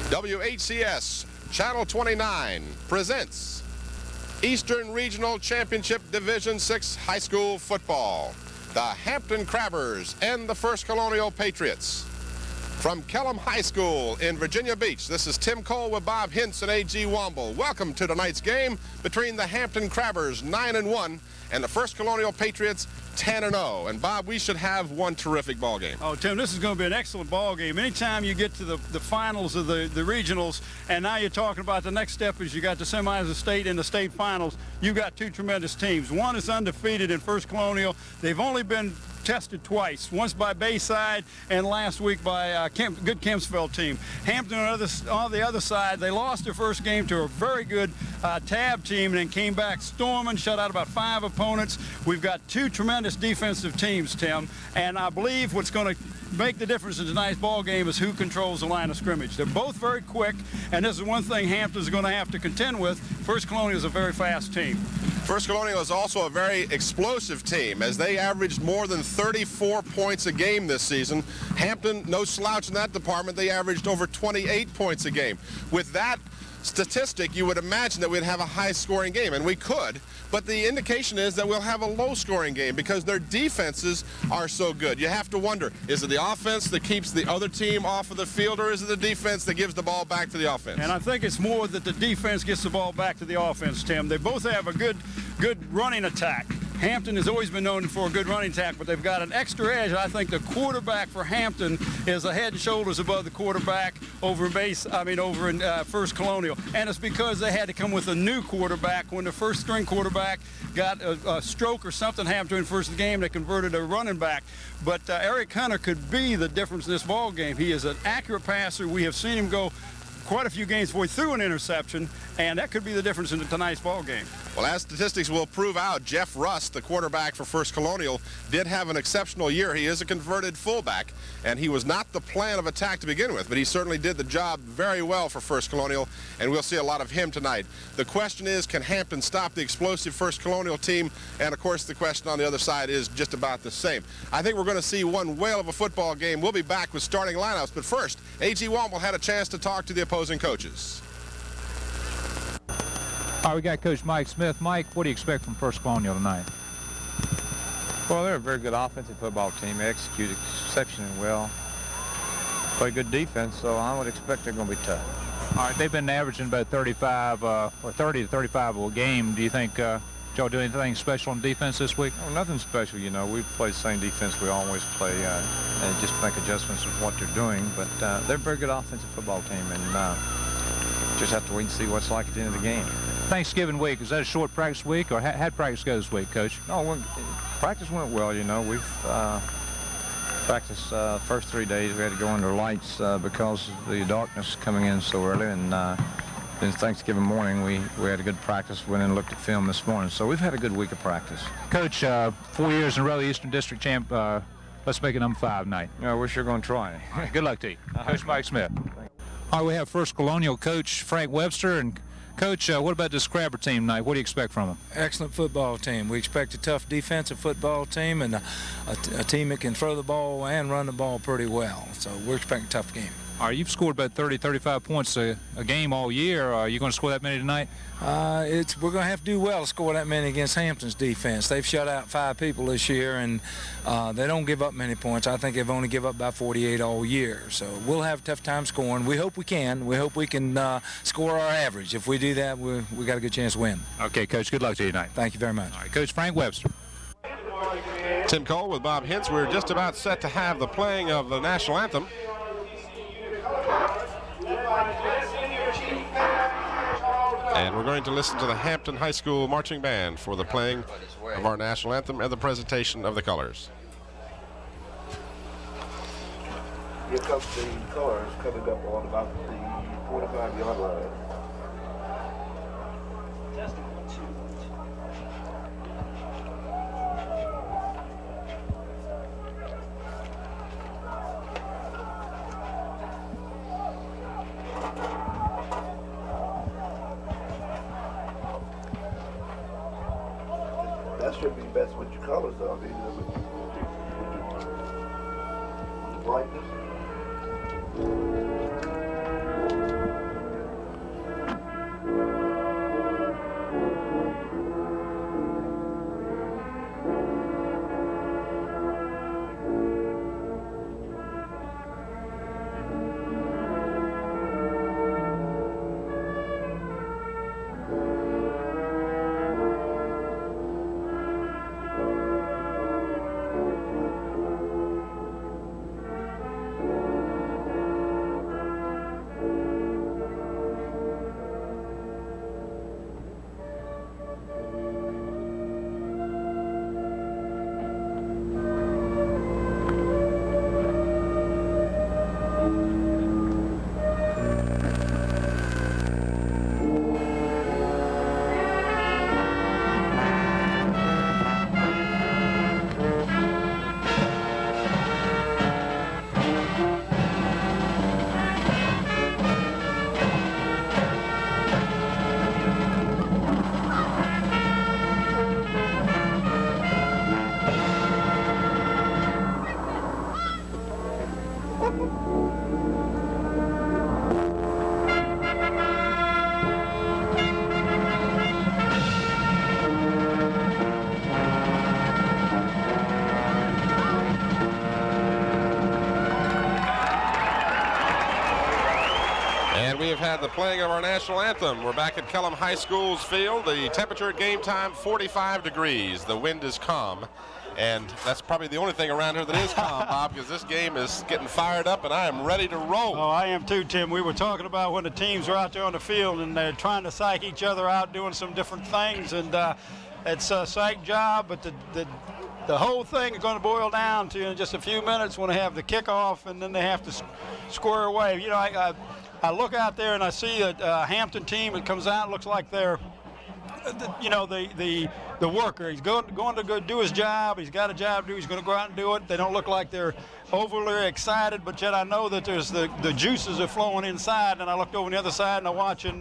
WHCS Channel 29 presents Eastern Regional Championship Division 6 High School Football. The Hampton Crabbers and the First Colonial Patriots. From Kellam High School in Virginia Beach, this is Tim Cole with Bob Hintz and A.G. Womble. Welcome to tonight's game between the Hampton Crabbers, 9-1, and the First Colonial Patriots, 10-0. And Bob, we should have one terrific ball game. Oh, Tim, this is going to be an excellent ball game. Anytime you get to the finals of the regionals, and now you're talking about the next step is you got the semis of the state and the state finals, you've got two tremendous teams. One is undefeated in First Colonial. They've only been tested twice, once by Bayside and last week by good Kempsville team. Hampton on the other side, they lost their first game to a very good Tab team and then came back storming, shut out about 5 opponents. We've got two tremendous defensive teams, Tim, and I believe what's going to make the difference in tonight's ball game is who controls the line of scrimmage. They're both very quick, and this is one thing Hampton's going to have to contend with. First Colonial is a very fast team. First Colonial is also a very explosive team, as they averaged more than 34 points a game this season. Hampton, no slouch in that department. They averaged over 28 points a game. With that statistic, you would imagine that we'd have a high-scoring game, and we could, but the indication is that we'll have a low-scoring game because their defenses are so good. You have to wonder, is it the offense that keeps the other team off of the field, or is it the defense that gives the ball back to the offense? And I think it's more that the defense gets the ball back to the offense, Tim. They both have a good running attack. Hampton has always been known for a good running attack, but they've got an extra edge. I think the quarterback for Hampton is a head and shoulders above the quarterback over in First Colonial. And it's because they had to come with a new quarterback. When the first string quarterback got a stroke or something happened to him in the first game, they converted a running back. But Eric Hunter could be the difference in this ball game. He is an accurate passer. We have seen him go quite a few games before he threw an interception, and that could be the difference in tonight's ball game. Well, as statistics will prove out, Jeff Rust, the quarterback for First Colonial, did have an exceptional year. He is a converted fullback, and he was not the plan of attack to begin with, but he certainly did the job very well for First Colonial, and we'll see a lot of him tonight. The question is, can Hampton stop the explosive First Colonial team? And, of course, the question on the other side is just about the same. I think we're going to see one whale of a football game. We'll be back with starting lineups, but first, A.G. Womble had a chance to talk to the opposing coaches. All right, we got Coach Mike Smith. Mike, what do you expect from First Colonial tonight? Well, they're a very good offensive football team. They execute exceptionally well. Play good defense, so I would expect they're going to be tough. All right, they've been averaging about 35 or 30 to 35 a game. Do you think y'all do anything special on defense this week? Oh, nothing special, you know. We play the same defense we always play and just make adjustments of what they're doing. But they're a very good offensive football team, and just have to wait and see what's like at the end of the game. Thanksgiving week, is that a short practice week, or how'd practice go this week, Coach? No, practice went well, you know. We've practiced first 3 days. We had to go under lights because of the darkness coming in so early, and then Thanksgiving morning we had a good practice. Went in and looked at film this morning, so we've had a good week of practice. Coach, 4 years in a row, Eastern District champ. Let's make it number 5 tonight. Yeah, we're sure going to try. All right, good luck to you. Coach Mike Smith. All right, we have First Colonial coach Frank Webster. And Coach, what about this Crabber team tonight? What do you expect from them? Excellent football team. We expect a tough defensive football team and a team that can throw the ball and run the ball pretty well. So we're expecting a tough game. All right, you've scored about 30, 35 points a game all year. Are you going to score that many tonight? We're going to have to do well to score that many against Hampton's defense. They've shut out 5 people this year, and they don't give up many points. I think they've only given up about 48 all year. So we'll have a tough time scoring. We hope we can. We hope we can score our average. If we do that, we got a good chance to win. Okay, Coach, good luck to you tonight. Thank you very much. All right, Coach Frank Webster. Tim Cole with Bob Hintz. We're just about set to have the playing of the national anthem. And we're going to listen to the Hampton High School Marching Band for the playing of our national anthem and the presentation of the colors. Here comes the colors coming up on about the 45-yard line. That should be best with your colors, though. I mean, with your brightness. And we have had the playing of our national anthem. We're back at Kellum High School's field. The temperature at game time, 45 degrees. The wind is calm. And that's probably the only thing around here that is calm, Bob, because this game is getting fired up, and I am ready to roll. Oh, I am too, Tim. We were talking about when the teams are out there on the field, and they're trying to psych each other out, doing some different things. And it's a psych job, but the whole thing is going to boil down to in just a few minutes when they have the kickoff, and then they have to square away. You know, I look out there and I see a Hampton team that comes out, looks like they're, you know, the worker. He's going to go do his job. He's got a job to do. He's going to go out and do it. They don't look like they're overly excited, but yet I know that there's the juices are flowing inside. And I looked over on the other side and I'm watching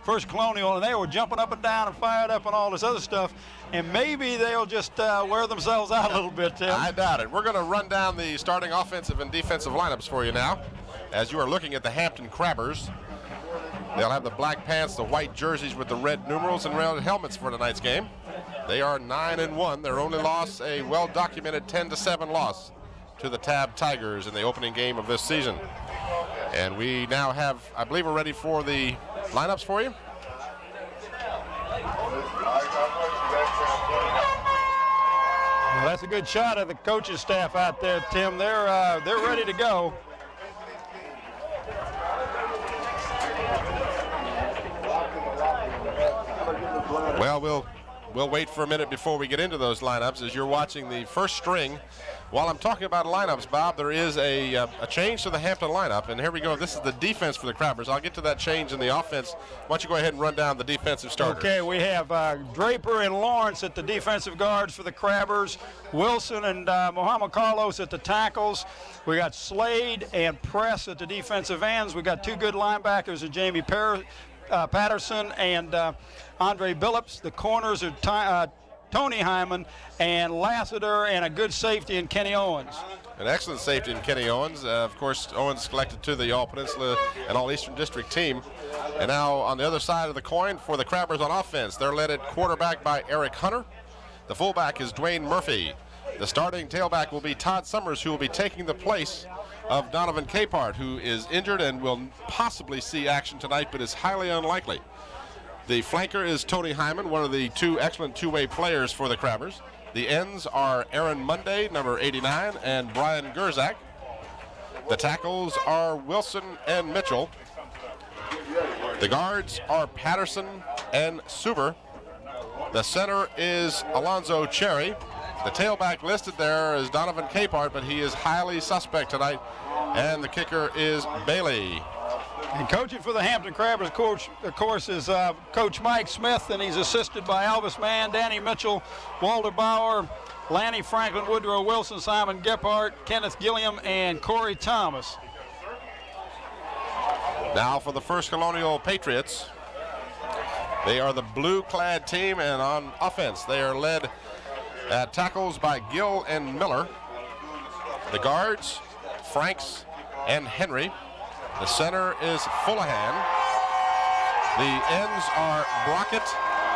First Colonial, and they were jumping up and down and fired up and all this other stuff. And maybe they'll just wear themselves out a little bit, Tim. I doubt it. We're going to run down the starting offensive and defensive lineups for you now, as you are looking at the Hampton Crabbers. They'll have the black pants, the white jerseys with the red numerals, and red helmets for tonight's game. They are 9-1. Their only loss, a well-documented 10-7 loss to the Tab Tigers in the opening game of this season. And we now have, I believe we're ready for the lineups for you. Well, that's a good shot of the coaching staff out there, Tim. They're ready to go. Well, we'll wait for a minute before we get into those lineups as you're watching the first string. While I'm talking about lineups, Bob, there is a change to the Hampton lineup, and here we go. This is the defense for the Crabbers. I'll get to that change in the offense. Why don't you go ahead and run down the defensive starters? Okay, we have Draper and Lawrence at the defensive guards for the Crabbers, Wilson and Mohamed Carlos at the tackles. We got Slade and Press at the defensive ends. We got two good linebackers, Jamie Patterson and Andre Billups. The corners are Tony Hyman and Lassiter, and a good safety in Kenny Owens. An excellent safety in Kenny Owens. Of course, Owens selected to the All-Peninsula and All-Eastern District team. And now on the other side of the coin for the Crabbers on offense, they're led at quarterback by Eric Hunter. The fullback is Dwayne Murphy. The starting tailback will be Todd Summers, who will be taking the place of Donovan Capehart, who is injured and will possibly see action tonight, but is highly unlikely. The flanker is Tony Hyman, one of the two excellent two-way players for the Crabbers. The ends are Aaron Monday, number 89, and Brian Gerzak. The tackles are Wilson and Mitchell. The guards are Patterson and Suber. The center is Alonzo Cherry. The tailback listed there is Donovan Capehart, but he is highly suspect tonight. And the kicker is Bailey. And coaching for the Hampton Crabbers, coach, of course, is Coach Mike Smith, and he's assisted by Elvis Mann, Danny Mitchell, Walter Bauer, Lanny Franklin, Woodrow Wilson, Simon Gephardt, Kenneth Gilliam, and Corey Thomas. Now for the First Colonial Patriots. They are the blue-clad team, and on offense, they are led at tackles by Gill and Miller. The guards, Franks and Henry. The center is Fullahan. The ends are Brockett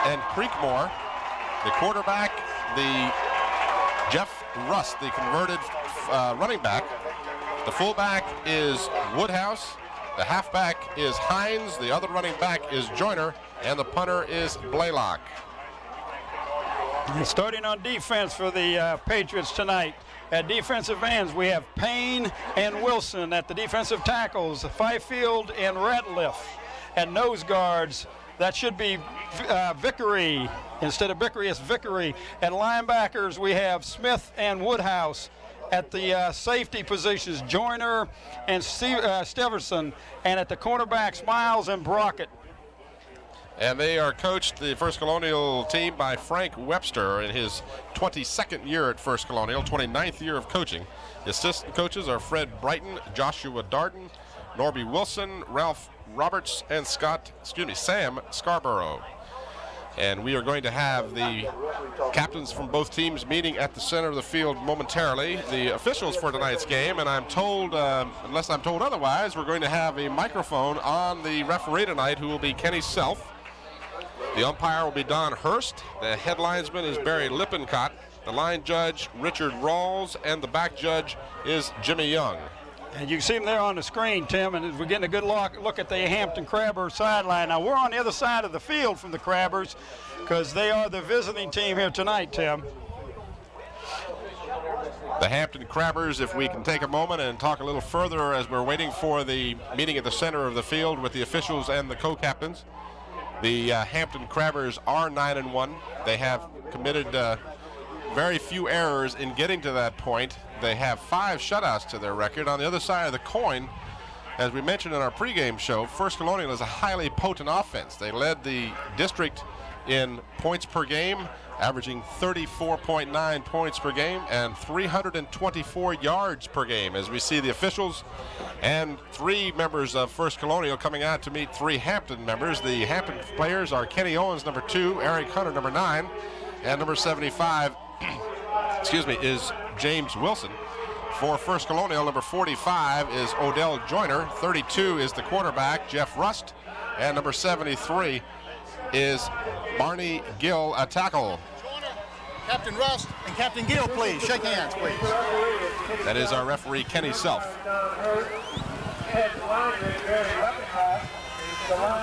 and Creekmore. The quarterback, the Jeff Rust, the converted running back. The fullback is Woodhouse. The halfback is Hines. The other running back is Joyner. And the punter is Blaylock. And starting on defense for the Patriots tonight. At defensive ends, we have Payne and Wilson. At the defensive tackles, Fifield and Ratliff. At nose guards, that should be Vickery. Instead of Vickery, it's Vickery. At linebackers, we have Smith and Woodhouse. At the safety positions, Joyner and Steverson. And at the cornerbacks, Miles and Brockett. And they are coached, the First Colonial team, by Frank Webster in his 22nd year at First Colonial, 29th year of coaching. The assistant coaches are Fred Brighton, Joshua Darden, Norby Wilson, Ralph Roberts, and Sam Scarborough. And we are going to have the captains from both teams meeting at the center of the field momentarily. The officials for tonight's game, and I'm told, unless I'm told otherwise, we're going to have a microphone on the referee tonight, who will be Kenny Self. The umpire will be Don Hurst. The head linesman is Barry Lippincott. The line judge, Richard Rawls, and the back judge is Jimmy Young. And you can see them there on the screen, Tim, and we're getting a good look at the Hampton Crabber sideline. Now, we're on the other side of the field from the Crabbers because they are the visiting team here tonight, Tim. The Hampton Crabbers, if we can take a moment and talk a little further as we're waiting for the meeting at the center of the field with the officials and the co-captains. The Hampton Crabbers are 9-1. They have committed very few errors in getting to that point. They have 5 shutouts to their record. On the other side of the coin, as we mentioned in our pregame show, First Colonial is a highly potent offense. They led the district in points per game, averaging 34.9 points per game and 324 yards per game, as we see the officials and 3 members of First Colonial coming out to meet 3 Hampton members. The Hampton players are Kenny Owens, number 2, Eric Hunter, number 9, and number 75 excuse me, is James Wilson. For First Colonial, number 45 is Odell Joyner, 32 is the quarterback, Jeff Rust, and number 73 is Barney Gill, a tackle. Captain Rust and Captain Gill, please. Shake hands, please. That is our referee, Kenny Self. And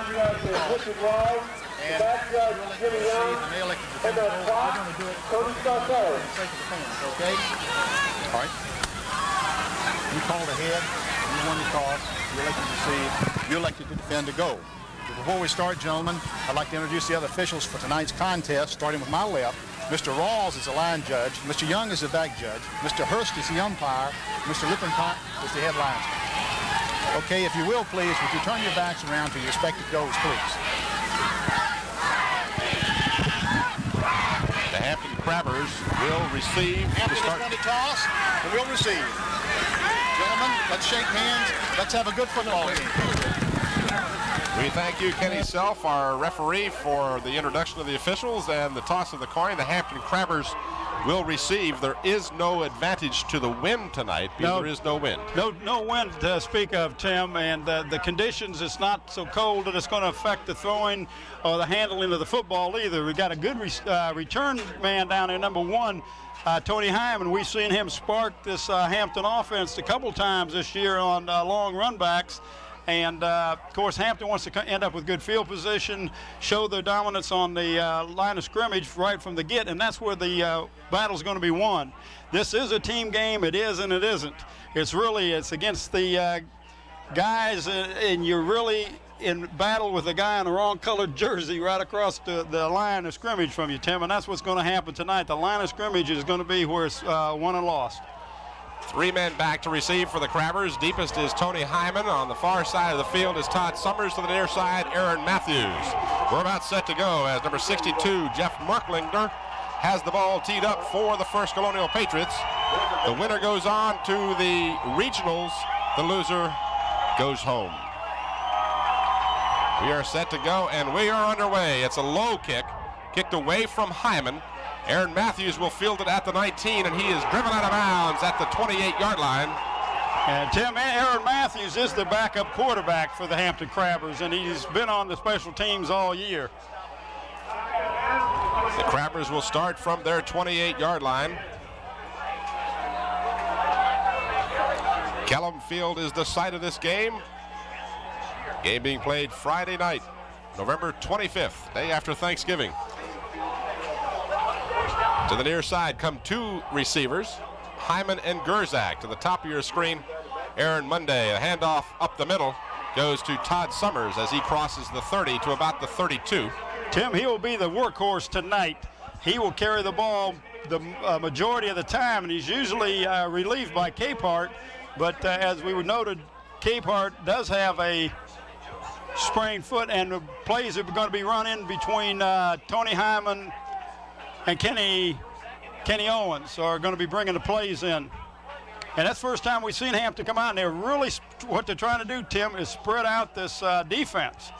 you're elected to receive, and they elected to defend the goal. We're going to do it for the sake of the fans, okay? All right. You called ahead, you won the toss, you elected to receive, you elected to defend the goal. But before we start, gentlemen, I'd like to introduce the other officials for tonight's contest, starting with my left. Mr. Rawls is the line judge, Mr. Young is the back judge, Mr. Hurst is the umpire, Mr. Lippincott is the head linesman. Okay, if you will, please, would you turn your backs around to your respective goals, please? The Hampton Crabbers will receive Hampton to start. Has won the toss and will receive. Gentlemen, let's shake hands. Let's have a good football game. We thank you, Kenny Self, our referee, for the introduction of the officials and the toss of the coin. The Hampton Crabbers will receive. There is no advantage to the wind tonight because there is no wind. No wind to speak of, Tim, and the conditions, it's not so cold that it's going to affect the throwing or the handling of the football either. We got a good return man down there, number 1, Tony Hyman. We've seen him spark this Hampton offense a couple times this year on long run backs. And, of course, Hampton wants to end up with good field position, show their dominance on the line of scrimmage right from the get, and that's where the battle's going to be won. This is a team game. It is and it isn't. It's against the guys, and you're really in battle with a guy in the wrong colored jersey right across the line of scrimmage from you, Tim, and that's what's going to happen tonight. The line of scrimmage is going to be where it's won and lost. 3 men back to receive for the Crabbers. Deepest is Tony Hyman. On the far side of the field is Todd Summers. To the near side, Aaron Matthews. We're about set to go as number 62, Jeff Merklinger, has the ball teed up for the First Colonial Patriots. The winner goes on to the regionals. The loser goes home. We are set to go, and we are underway. It's a low kick, kicked away from Hyman. Aaron Matthews will field it at the 19, and he is driven out of bounds at the 28-yard line. And Tim, Aaron Matthews is the backup quarterback for the Hampton Crabbers, and he's been on the special teams all year. The Crabbers will start from their 28-yard line. Kellum Field is the site of this game. Game being played Friday night, November 25th, day after Thanksgiving. To the near side come 2 receivers, Hyman and Gerzak. To the top of your screen, Aaron Monday. A handoff up the middle goes to Todd Summers as he crosses the 30 to about the 32. Tim, he will be the workhorse tonight. He will carry the ball the majority of the time, and he's usually relieved by Capehart. But as we noted, Capehart does have a sprained foot, and the plays are going to be running between Tony Hyman and Kenny Owens are going to be bringing the plays in. And that's the first time we've seen Hampton come out, and they're really, what they're trying to do, Tim, is spread out this defense.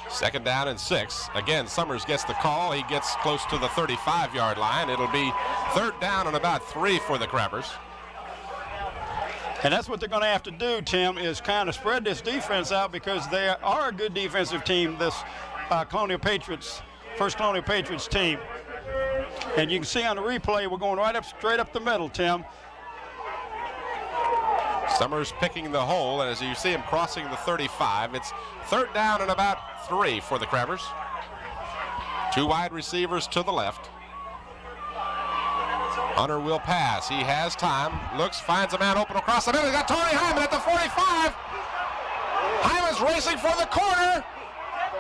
2nd down and 6. Again, Summers gets the call. He gets close to the 35-yard line. It'll be 3rd down and about 3 for the Crabbers. And that's what they're going to have to do, Tim, is kind of spread this defense out, because they are a good defensive team, this Colonial Patriots, First Colonial Patriots team. And you can see on the replay, we're going right up, straight up the middle, Tim. Summers picking the hole, and as you see him crossing the 35, it's 3rd down and about 3 for the Crabbers. 2 wide receivers to the left. Hunter will pass. He has time. Looks, finds a man open across the middle. He got Tony Hyman at the 45. Hyman's racing for the corner.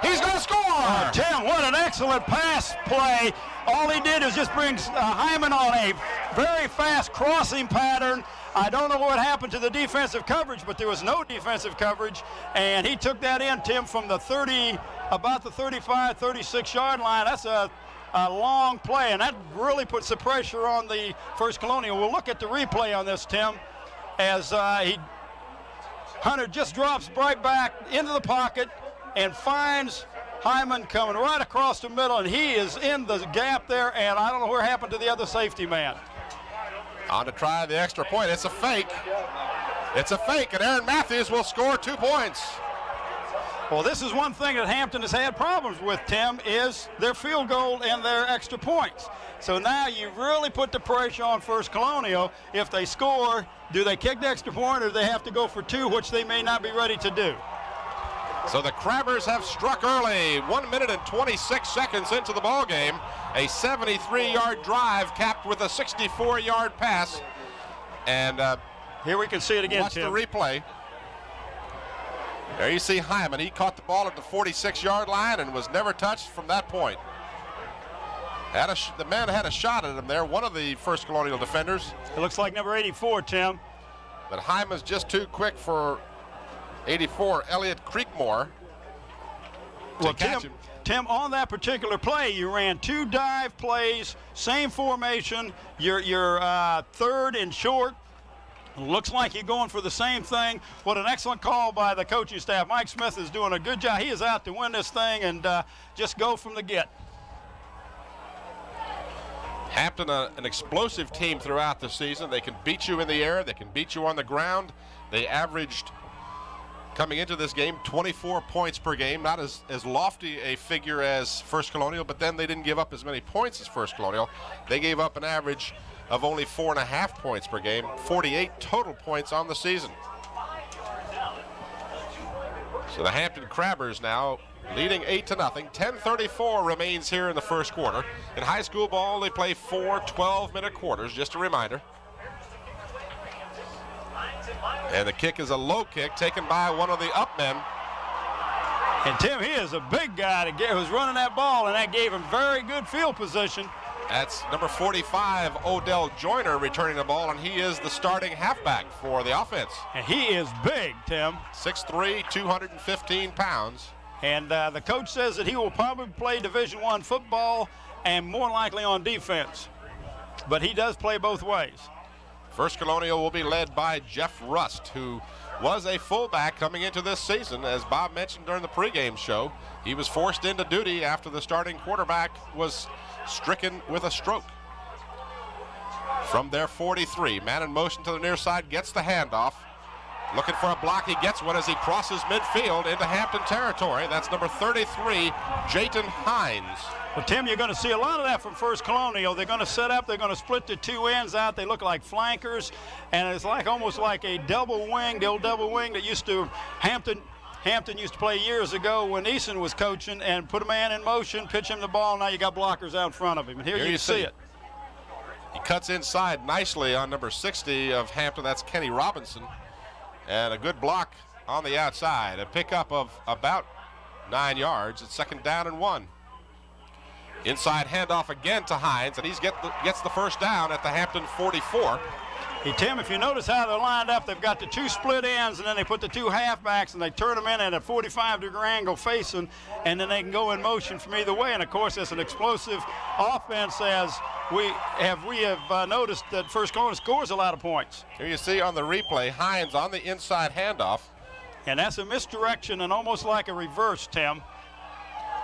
He's going to score. Tim, what an excellent pass play. All he did is just bring Hyman on a very fast crossing pattern. I don't know what happened to the defensive coverage, but there was no defensive coverage, and he took that in, Tim, from the 30, about the 35, 36-yard line. That's a long play, and that really puts the pressure on the First Colonial. We'll look at the replay on this, Tim, as Hunter just drops right back into the pocket and finds Hyman coming right across the middle, and he is in the gap there, and I don't know what happened to the other safety man. On to try the extra point. It's a fake. It's a fake, and Aaron Matthews will score 2 points. Well, this is one thing that Hampton has had problems with, Tim, is their field goal and their extra points. So now you really put the pressure on First Colonial. If they score, do they kick the extra point, or do they have to go for 2, which they may not be ready to do? So the Crabbers have struck early. 1 minute and 26 seconds into the ball game. A 73-yard drive capped with a 64-yard pass. And here we can see it again, watch Tim. the replay. There you see Hyman. He caught the ball at the 46-yard line and was never touched from that point. The man had a shot at him there, one of the First Colonial defenders. It looks like number 84, Tim. But Hyman's just too quick for 84, Elliot Creekmore. Well, Tim, on that particular play, you ran 2 dive plays, same formation. Your 3rd and short. Looks like you're going for the same thing. What an excellent call by the coaching staff. Mike Smith is doing a good job. He is out to win this thing and just go from the get. Hampton, an explosive team throughout the season. They can beat you in the air. They can beat you on the ground. They averaged, coming into this game, 24 points per game. Not as lofty a figure as First Colonial, but then they didn't give up as many points as First Colonial. They gave up an average of only 4.5 points per game, 48 total points on the season. So the Hampton Crabbers now leading 8-0. 10:34 remains here in the first quarter. In high school ball, they play 4 12-minute quarters, just a reminder. And the kick is a low kick taken by one of the up men. And Tim, he is a big guy who's running that ball, and that gave him very good field position. That's number 45, Odell Joyner, returning the ball, and he is the starting halfback for the offense. And he is big, Tim. 6'3", 215 pounds. And the coach says that he will probably play Division I football and more likely on defense. But he does play both ways. First Colonial will be led by Jeff Rust, who was a fullback coming into this season. As Bob mentioned during the pregame show, he was forced into duty after the starting quarterback was stricken with a stroke. From their 43, man in motion to the near side, gets the handoff. Looking for a block, he gets one as he crosses midfield into Hampton territory. That's number 33, Jayton Hines. Well, Tim, you're going to see a lot of that from First Colonial. They're going to set up, they're going to split the 2 ends out. They look like flankers, and it's like almost like a double wing, the old double wing that used to Hampton used to play years ago when Eason was coaching, and put a man in motion, pitch him the ball. Now you got blockers out in front of him, and here you see it. He cuts inside nicely on number 60 of Hampton. That's Kenny Robinson. And a good block on the outside. A pickup of about 9 yards. It's 2nd down and 1. Inside handoff again to Hines, and he gets the first down at the Hampton 44. Hey, Tim, if you notice how they're lined up, they've got the 2 split ends, and then they put the 2 halfbacks, and they turn them in at a 45-degree angle facing, and then they can go in motion from either way. And, of course, it's an explosive offense, as we have noticed that First Colonial scores a lot of points. Here you see on the replay, Hines on the inside handoff. And that's a misdirection and almost like a reverse, Tim.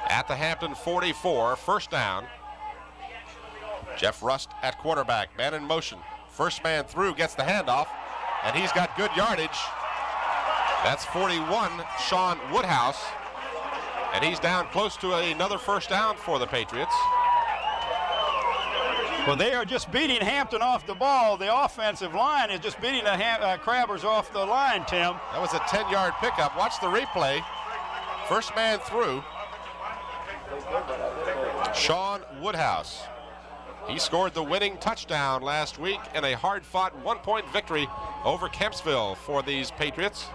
At the Hampton 44, first down. Jeff Rust at quarterback, man in motion. First man through gets the handoff, and he's got good yardage. That's 41, Sean Woodhouse. And he's down close to another first down for the Patriots. Well, they are just beating Hampton off the ball. The offensive line is just beating the Crabbers off the line, Tim. That was a 10-yard pickup. Watch the replay. First man through. Sean Woodhouse. He scored the winning touchdown last week in a hard-fought one-point victory over Kempsville for these Patriots.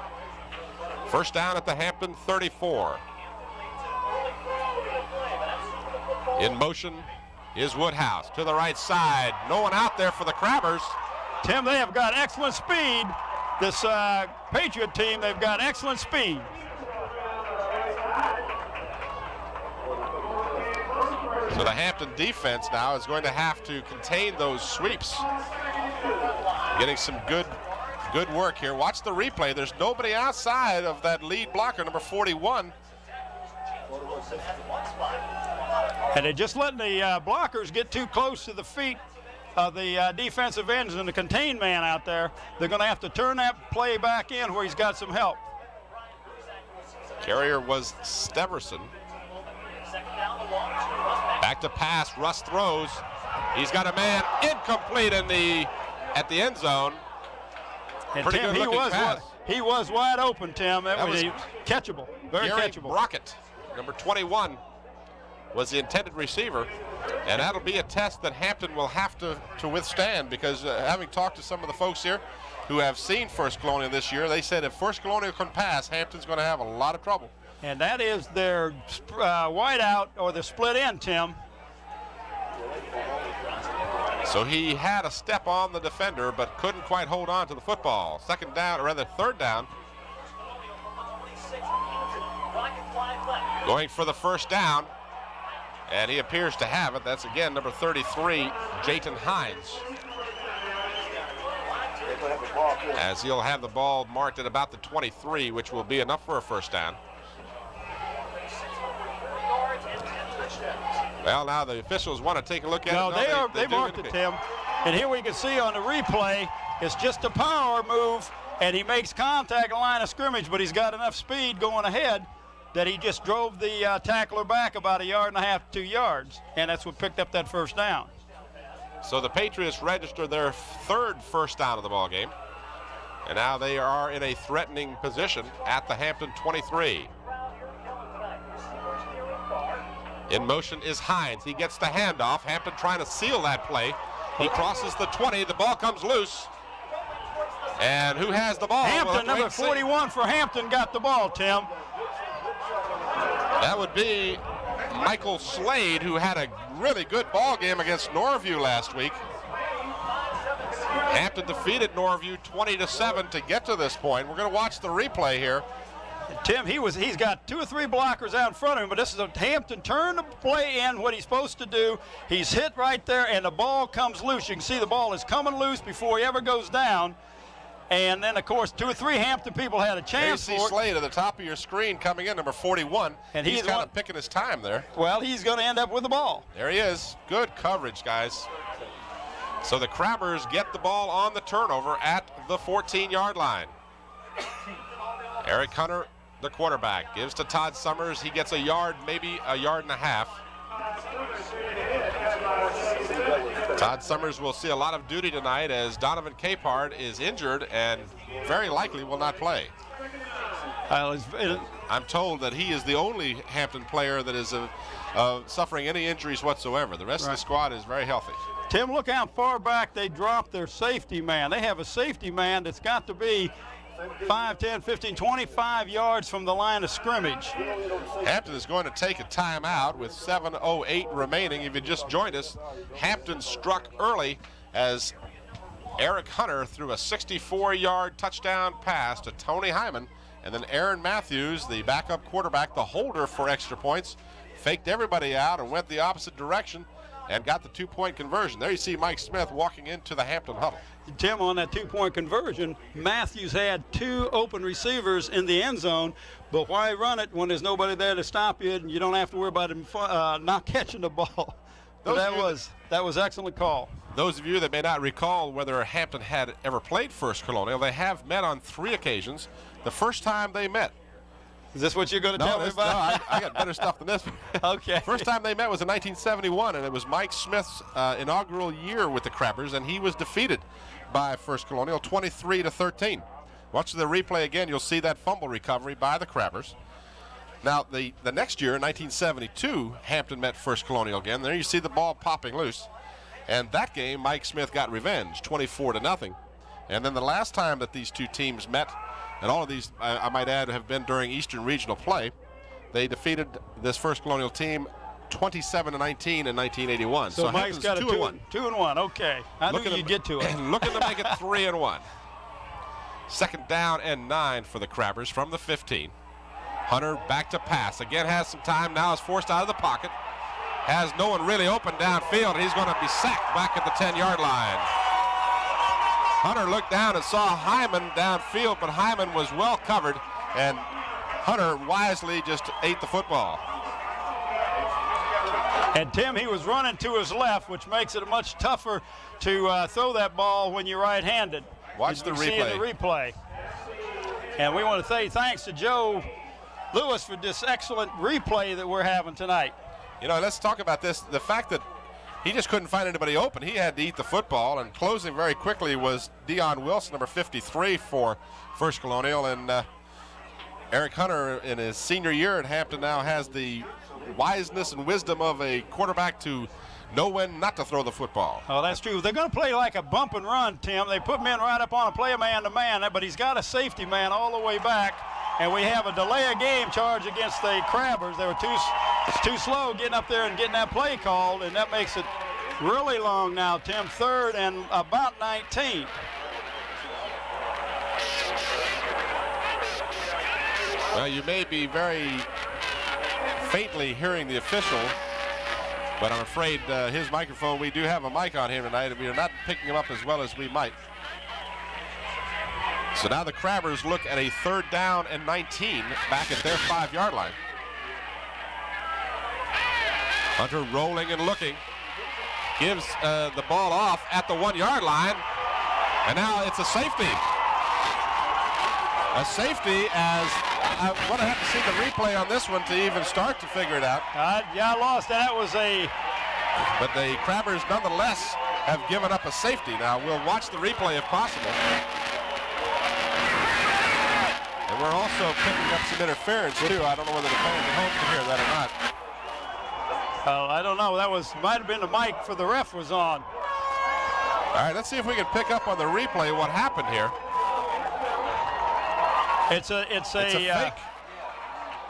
First down at the Hampton 34. In motion is Woodhouse to the right side. No one out there for the Crabbers. Tim, they have got excellent speed. This Patriot team, they've got excellent speed. So the Hampton defense now is going to have to contain those sweeps. Getting some good work here. Watch the replay. There's nobody outside of that lead blocker, number 41. And they're just letting the blockers get too close to the feet of the defensive ends and the contained man out there. They're going to have to turn that play back in where he's got some help. Carrier was Steverson. Back to pass. Russ throws. He's got a man incomplete at the end zone. And Pretty Tim, good looking pass. He was wide open, Tim. That was catchable. Very Gary catchable. Brockett, number 21, was the intended receiver. And that'll be a test that Hampton will have to withstand, because having talked to some of the folks here who have seen First Colonial this year, they said if First Colonial can pass, Hampton's going to have a lot of trouble. And that is their wide out or the split end, Tim. So he had a step on the defender, but couldn't quite hold on to the football. Second down, or rather third down. Going for the first down, and he appears to have it. That's again number 33, Jayton Hines. As he'll have the ball marked at about the 23, which will be enough for a first down. Well, now the officials want to take a look at it. No, they marked it, Tim. And here we can see on the replay, it's just a power move, and he makes contact at the line of scrimmage, but he's got enough speed going ahead that he just drove the tackler back about 1.5 yards, 2 yards, and that's what picked up that first down. So the Patriots register their third first down of the ball game, and now they are in a threatening position at the Hampton 23. In motion is Hines. He gets the handoff. Hampton trying to seal that play. He crosses the 20. The ball comes loose. And who has the ball? Hampton, number 41 for Hampton, got the ball, Tim. That would be Michael Slade, who had a really good ball game against Norview last week. Hampton defeated Norview 20-7 to get to this point. We're going to watch the replay here. Tim, he's got 2 or 3 blockers out in front of him, but this is a Hampton turn the play in, what he's supposed to do. He's hit right there, and the ball comes loose. You can see the ball is coming loose before he ever goes down. And then, of course, 2 or 3 Hampton people had a chance for it. You see Slade at the top of your screen coming in, number 41. And he's kind of picking his time there. Well, he's going to end up with the ball. There he is. Good coverage, guys. So the Crabbers get the ball on the turnover at the 14-yard line. Eric Hunter, the quarterback, gives to Todd Summers. He gets a yard, maybe 1.5 yards. Todd Summers will see a lot of duty tonight as Donovan Capehart is injured and very likely will not play. I'm told that he is the only Hampton player that is suffering any injuries whatsoever. The rest of the squad is very healthy. Tim, look how far back they dropped their safety man. They have a safety man that's got to be 5, 10, 15, 25 yards from the line of scrimmage. Hampton is going to take a timeout with 7:08 remaining. If you just joined us, Hampton struck early as Eric Hunter threw a 64-yard touchdown pass to Tony Hyman, and then Aaron Matthews, the backup quarterback, the holder for extra points, faked everybody out and went the opposite direction and got the 2-point conversion. There you see Mike Smith walking into the Hampton huddle. Tim, on that 2-point conversion, Matthews had 2 open receivers in the end zone, but why run it when there's nobody there to stop you and you don't have to worry about him not catching the ball? That was excellent call. Those of you that may not recall whether Hampton had ever played First Colonial, they have met on 3 occasions. The first time they met Is this what you're going to tell me about? No, I got better stuff than this. Okay. First time they met was in 1971, and it was Mike Smith's inaugural year with the Crabbers, and he was defeated by First Colonial 23-13. Watch the replay again. You'll see that fumble recovery by the Crabbers. Now, the next year, in 1972, Hampton met First Colonial again. There you see the ball popping loose. And that game, Mike Smith got revenge, 24-0. And then the last time that these two teams met, and all of these, I might add, have been during Eastern Regional play, they defeated this First Colonial team 27-19 in 1981. So Mike's got a 2-1. Okay. I knew you'd get to it. Looking to make it 3-1. Second down and 9 for the Crabbers from the 15. Hunter back to pass. Again has some time. Now is forced out of the pocket. Has no one really open downfield. He's going to be sacked back at the 10-yard line. Hunter looked down and saw Hyman downfield, but Hyman was well covered, and Hunter wisely just ate the football. And Tim, he was running to his left, which makes it much tougher to throw that ball when you're right-handed. Watch the replay. And we want to say thanks to Joe Lewis for this excellent replay that we're having tonight. You know, let's talk about this. The fact that he just couldn't find anybody open. He had to eat the football, and closing very quickly was Dion Wilson, number 53 for First Colonial. And Eric Hunter, in his senior year at Hampton, now has the wiseness and wisdom of a quarterback to know when not to throw the football. Oh, that's true. They're going to play like a bump and run, Tim. They put men right up on a play a man-to-man, but he's got a safety man all the way back. And we have a delay of game charge against the Crabbers. They were too slow getting up there and getting that play called, and that makes it really long now, Tim. 3rd and about 19. Well, you may be very faintly hearing the official, but I'm afraid his microphone, we do have a mic on him tonight, and we are not picking him up as well as we might. So now the Crabbers look at a 3rd down and 19 back at their 5-yard line. Hunter rolling and looking. Gives the ball off at the 1-yard line. And now it's a safety. A safety, as I want to have to see the replay on this one to even start to figure it out. Yeah, I lost that. That was a... But the Crabbers nonetheless have given up a safety. Now we'll watch the replay if possible. And we're also picking up some interference too. I don't know whether the fans at home can hear that or not. I don't know. That might have been the mic for the ref was on. All right, let's see if we can pick up on the replay what happened here. It's a fake.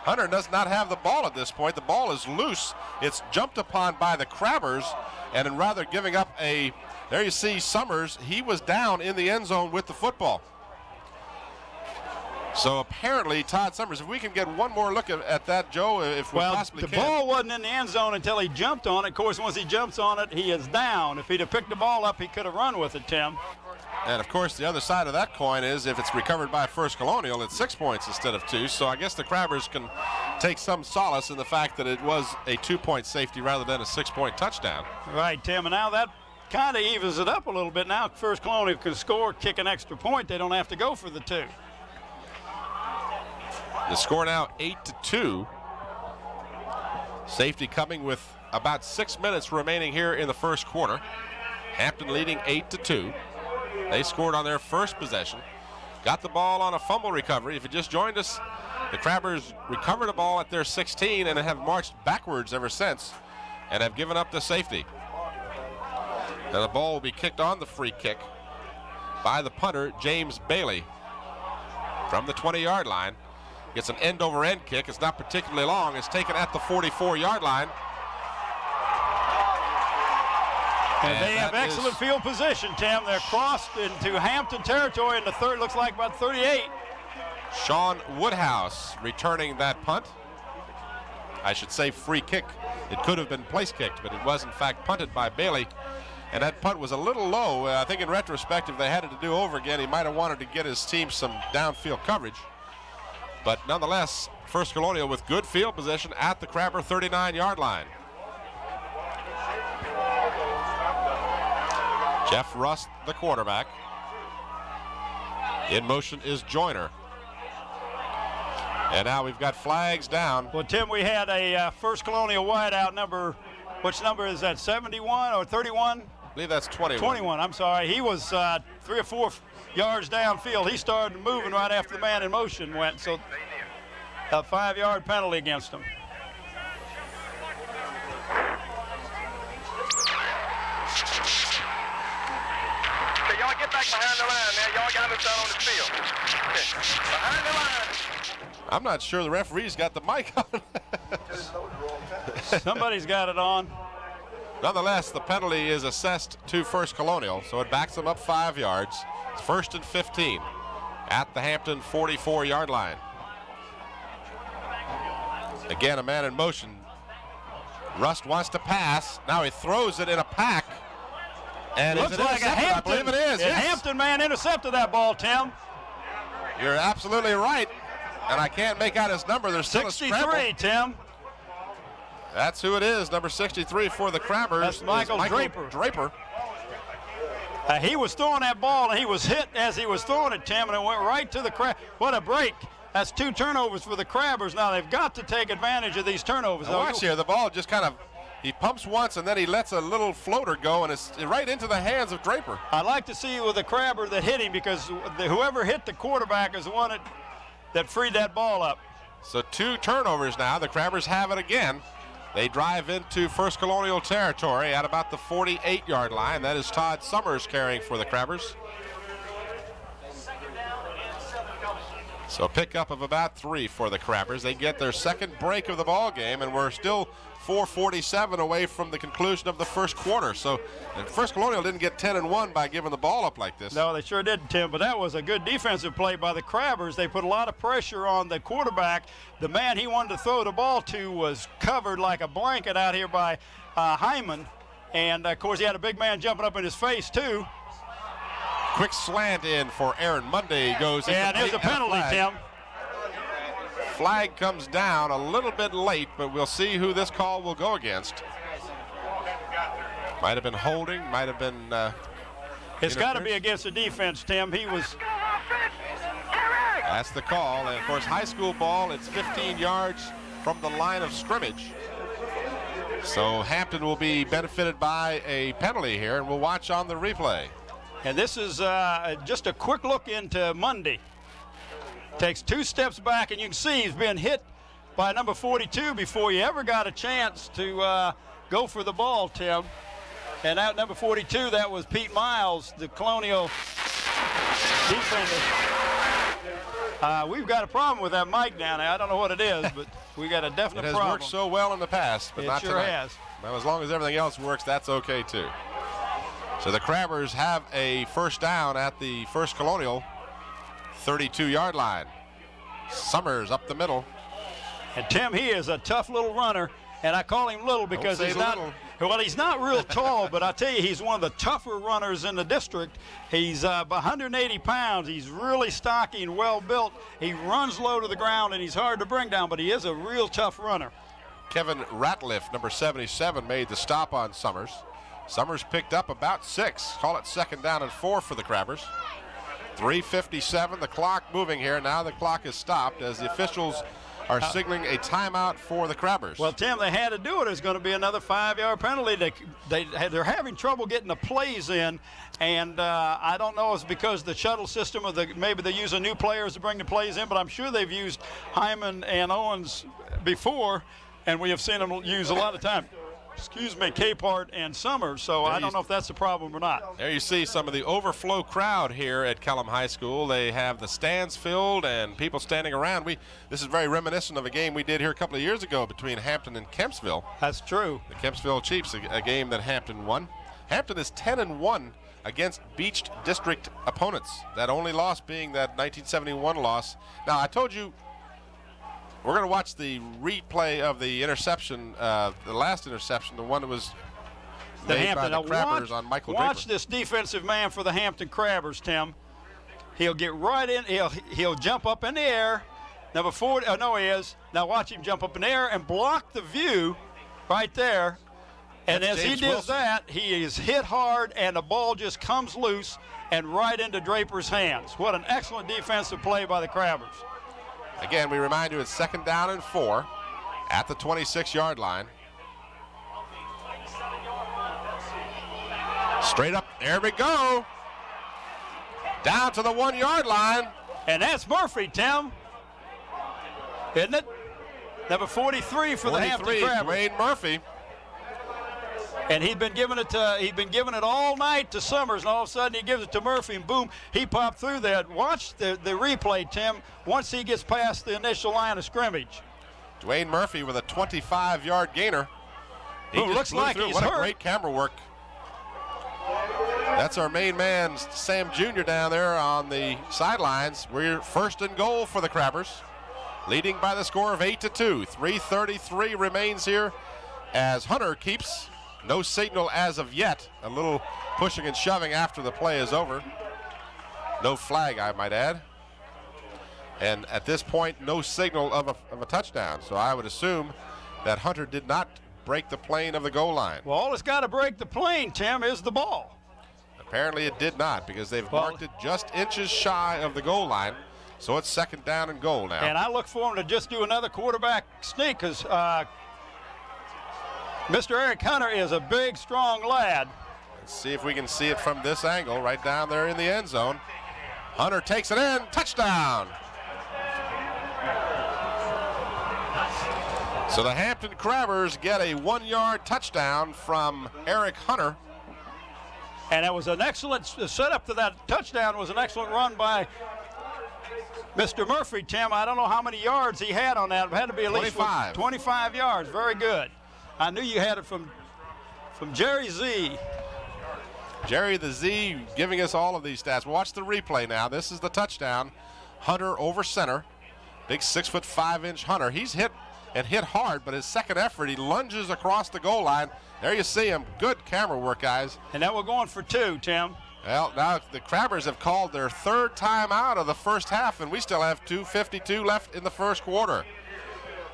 Hunter does not have the ball at this point. The ball is loose. It's jumped upon by the Crabbers, and in rather giving up a, there you see Summers, he was down in the end zone with the football. So apparently Todd Summers, if we can get one more look at that, Joe, if we possibly can. The ball wasn't in the end zone until he jumped on it. Of course, once he jumps on it, he is down. If he'd have picked the ball up, he could have run with it, Tim. And, of course, the other side of that coin is if it's recovered by First Colonial, it's 6 points instead of 2. So I guess the Crabbers can take some solace in the fact that it was a 2-point safety rather than a 6-point touchdown. Right, Tim, and now that kind of evens it up a little bit. Now First Colonial can score, kick an extra point. They don't have to go for the 2. The score now 8-2. Safety coming with about 6 minutes remaining here in the first quarter. Hampton leading 8-2. They scored on their first possession. Got the ball on a fumble recovery. If you just joined us, the Crabbers recovered a ball at their 16 and have marched backwards ever since and have given up the safety. Now the ball will be kicked on the free kick by the punter, James Bailey, from the 20-yard line. Gets an end-over-end kick. It's not particularly long. It's taken at the 44-yard line. And they have excellent field position, Tim. They're crossed into Hampton territory in the third, looks like about 38. Sean Woodhouse returning that punt. I should say free kick. It could have been place kicked, but it was in fact punted by Bailey. And that punt was a little low. I think in retrospect, if they had it to do over again, he might have wanted to get his team some downfield coverage. But nonetheless, First Colonial with good field position at the Crabber 39-yard line. Jeff Rust, the quarterback. In motion is Joyner. And now we've got flags down. Well, Tim, we had a First Colonial wideout number. Which number is that, 71 or 31? I believe that's 21. 21, I'm sorry. He was 3 or 4 yards downfield. He started moving right after the man in motion went, so a 5-yard penalty against him. Okay, y'all get back behind the line now. Y'all got us out on the field. Okay. Behind the line. I'm not sure the referee's got the mic on. Somebody's got it on. Nonetheless, the penalty is assessed to First Colonial, so it backs them up 5 yards. It's 1st and 15 at the Hampton 44-yard line. Again, a man in motion. Rust wants to pass. Now he throws it in a pack. And looks like a Hampton. I believe it is. Yes. Hampton man intercepted that ball, Tim. You're absolutely right. And I can't make out his number. There's still 63, Tim. That's who it is, number 63 for the Crabbers. That's Michael Draper. He was throwing that ball, and he was hit as he was throwing it, Tim, and it went right to the Crab. What a break. That's 2 turnovers for the Crabbers. Now they've got to take advantage of these turnovers. Now watch here, the ball just kind of, he pumps once and then he lets a little floater go, and it's right into the hands of Draper. I'd like to see with the Crabber that hit him, because whoever hit the quarterback is the one that freed that ball up. So 2 turnovers now. The Crabbers have it again. They drive into First Colonial territory at about the 48-yard line. That is Todd Summers carrying for the Crabbers. So a pickup of about 3 for the Crabbers. They get their second break of the ball game, and we're still 4:47 away from the conclusion of the first quarter. So and First Colonial didn't get 10-1 by giving the ball up like this. No, they sure didn't, Tim, but that was a good defensive play by the Crabbers. They put a lot of pressure on the quarterback. The man he wanted to throw the ball to was covered like a blanket out here by Hyman. And, of course, he had a big man jumping up in his face, too. Quick slant in for Aaron Monday goes in. And there's a penalty, Tim. Flag comes down a little bit late, but we'll see who this call will go against. Might have been holding, might have been it's got to be against the defense, Tim. He was. That's the call, and of course high school ball, it's 15 yards from the line of scrimmage. So Hampton will be benefited by a penalty here, and we'll watch on the replay. And this is just a quick look into Monday. Takes 2 steps back, and you can see he's been hit by number 42 before he ever got a chance to go for the ball, Tim. And that number 42, that was Pete Miles, the Colonial defender. We've got a problem with that mic down there. I don't know what it is, but we got a definite problem. It has worked so well in the past, but not sure tonight. Has. Now, as long as everything else works, that's okay too. So the Crabbers have a first down at the First Colonial 32-yard line. Summers up the middle. And Tim, he is a tough little runner, and I call him little because he's not. Well, he's not real tall, but I tell you, he's one of the tougher runners in the district. He's 180 pounds. He's really stocky and well built. He runs low to the ground, and he's hard to bring down, but he is a real tough runner. Kevin Ratliff, number 77, made the stop on Summers. Summers picked up about 6. Call it 2nd down and 4 for the Crabbers. 3:57, the clock moving here. Now the clock is stopped as the officials are signaling a timeout for the Crabbers. Well, Tim, they had to do it. It's going to be another 5-yard penalty. They're having trouble getting the plays in, and I don't know if it's because the shuttle system or maybe they use new players to bring the plays in, but I'm sure they've used Hyman and Owens before, and we have seen them use a lot of time. Excuse me, Capehart and Summers, so I don't know if that's the problem or not. There you see some of the overflow crowd here at Kellum High School. They have the stands filled and people standing around. This is very reminiscent of a game we did here a couple of years ago between Hampton and Kempsville. That's true. The Kempsville Chiefs, a game that Hampton won. Hampton is 10-1 against beached district opponents. That only loss being that 1971 loss. Now, I told you, we're going to watch the replay of the interception, the last interception, the one that was made by the Crabbers on Michael Draper. Watch this defensive man for the Hampton Crabbers, Tim. He'll get right in. He'll jump up in the air. Number 4, no, he is. Now watch him jump up in the air and block the view right there. And as he does that, he is hit hard, and the ball just comes loose and right into Draper's hands. What an excellent defensive play by the Crabbers. Again, we remind you it's 2nd down and 4 at the 26-yard line. Straight up, there we go. Down to the 1-yard line. And that's Murphy, Tim. Isn't it? Number 43 for the Hampton Crabbers. Dwayne Murphy. And he'd been giving it all night to Summers, and all of a sudden he gives it to Murphy, and boom, he popped through that. Watch the replay, Tim, once he gets past the initial line of scrimmage. Dwayne Murphy with a 25-yard gainer. He looks like he's hurt. What a hurt. great camera work. That's our main man, Sam Jr. down there on the sidelines. We're 1st and goal for the Crabbers, leading by the score of 8-2. 3:33 remains here as Hunter keeps no signal as of yet. A little pushing and shoving after the play is over. No flag, I might add. And at this point, no signal of a touchdown. So I would assume that Hunter did not break the plane of the goal line. Well, all that's got to break the plane, Tim, is the ball. Apparently it did not, because they've marked it just inches shy of the goal line. So it's 2nd down and goal now. And I look for him to just do another quarterback sneak, because Mr. Eric Hunter is a big, strong lad. Let's see if we can see it from this angle, right down there in the end zone. Hunter takes it in, touchdown. So the Hampton Crabbers get a 1-yard touchdown from Eric Hunter. And it was an excellent setup to that touchdown. Was an excellent run by Mr. Murphy, Tim. I don't know how many yards he had on that. It had to be at least 25 yards. Very good. I knew you had it from Jerry Z. Jerry the Z giving us all of these stats. Watch the replay now. This is the touchdown. Hunter over center. Big 6'5" Hunter. He's hit and hit hard, but his second effort, he lunges across the goal line. There you see him. Good camera work, guys. And now we're going for 2, Tim. Well, now the Crabbers have called their 3rd time out of the first half, and we still have 2:52 left in the first quarter.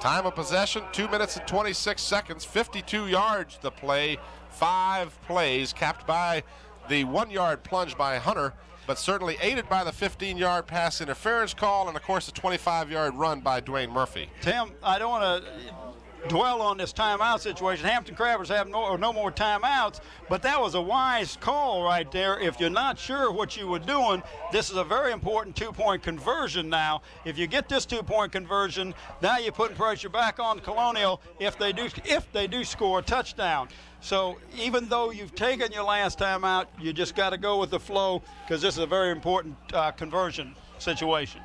Time of possession, 2 minutes and 26 seconds, 52 yards the play, 5 plays, capped by the 1-yard plunge by Hunter, but certainly aided by the 15-yard pass interference call and, of course, the 25-yard run by Dwayne Murphy. Tim, I don't want to dwell on this timeout situation. Hampton Crabbers have no more timeouts, but that was a wise call right there. If you're not sure what you were doing, this is a very important 2-point conversion now. If you get this 2-point conversion, now you're putting pressure back on Colonial if they do score a touchdown. So even though you've taken your last timeout, you just got to go with the flow, because this is a very important conversion situation.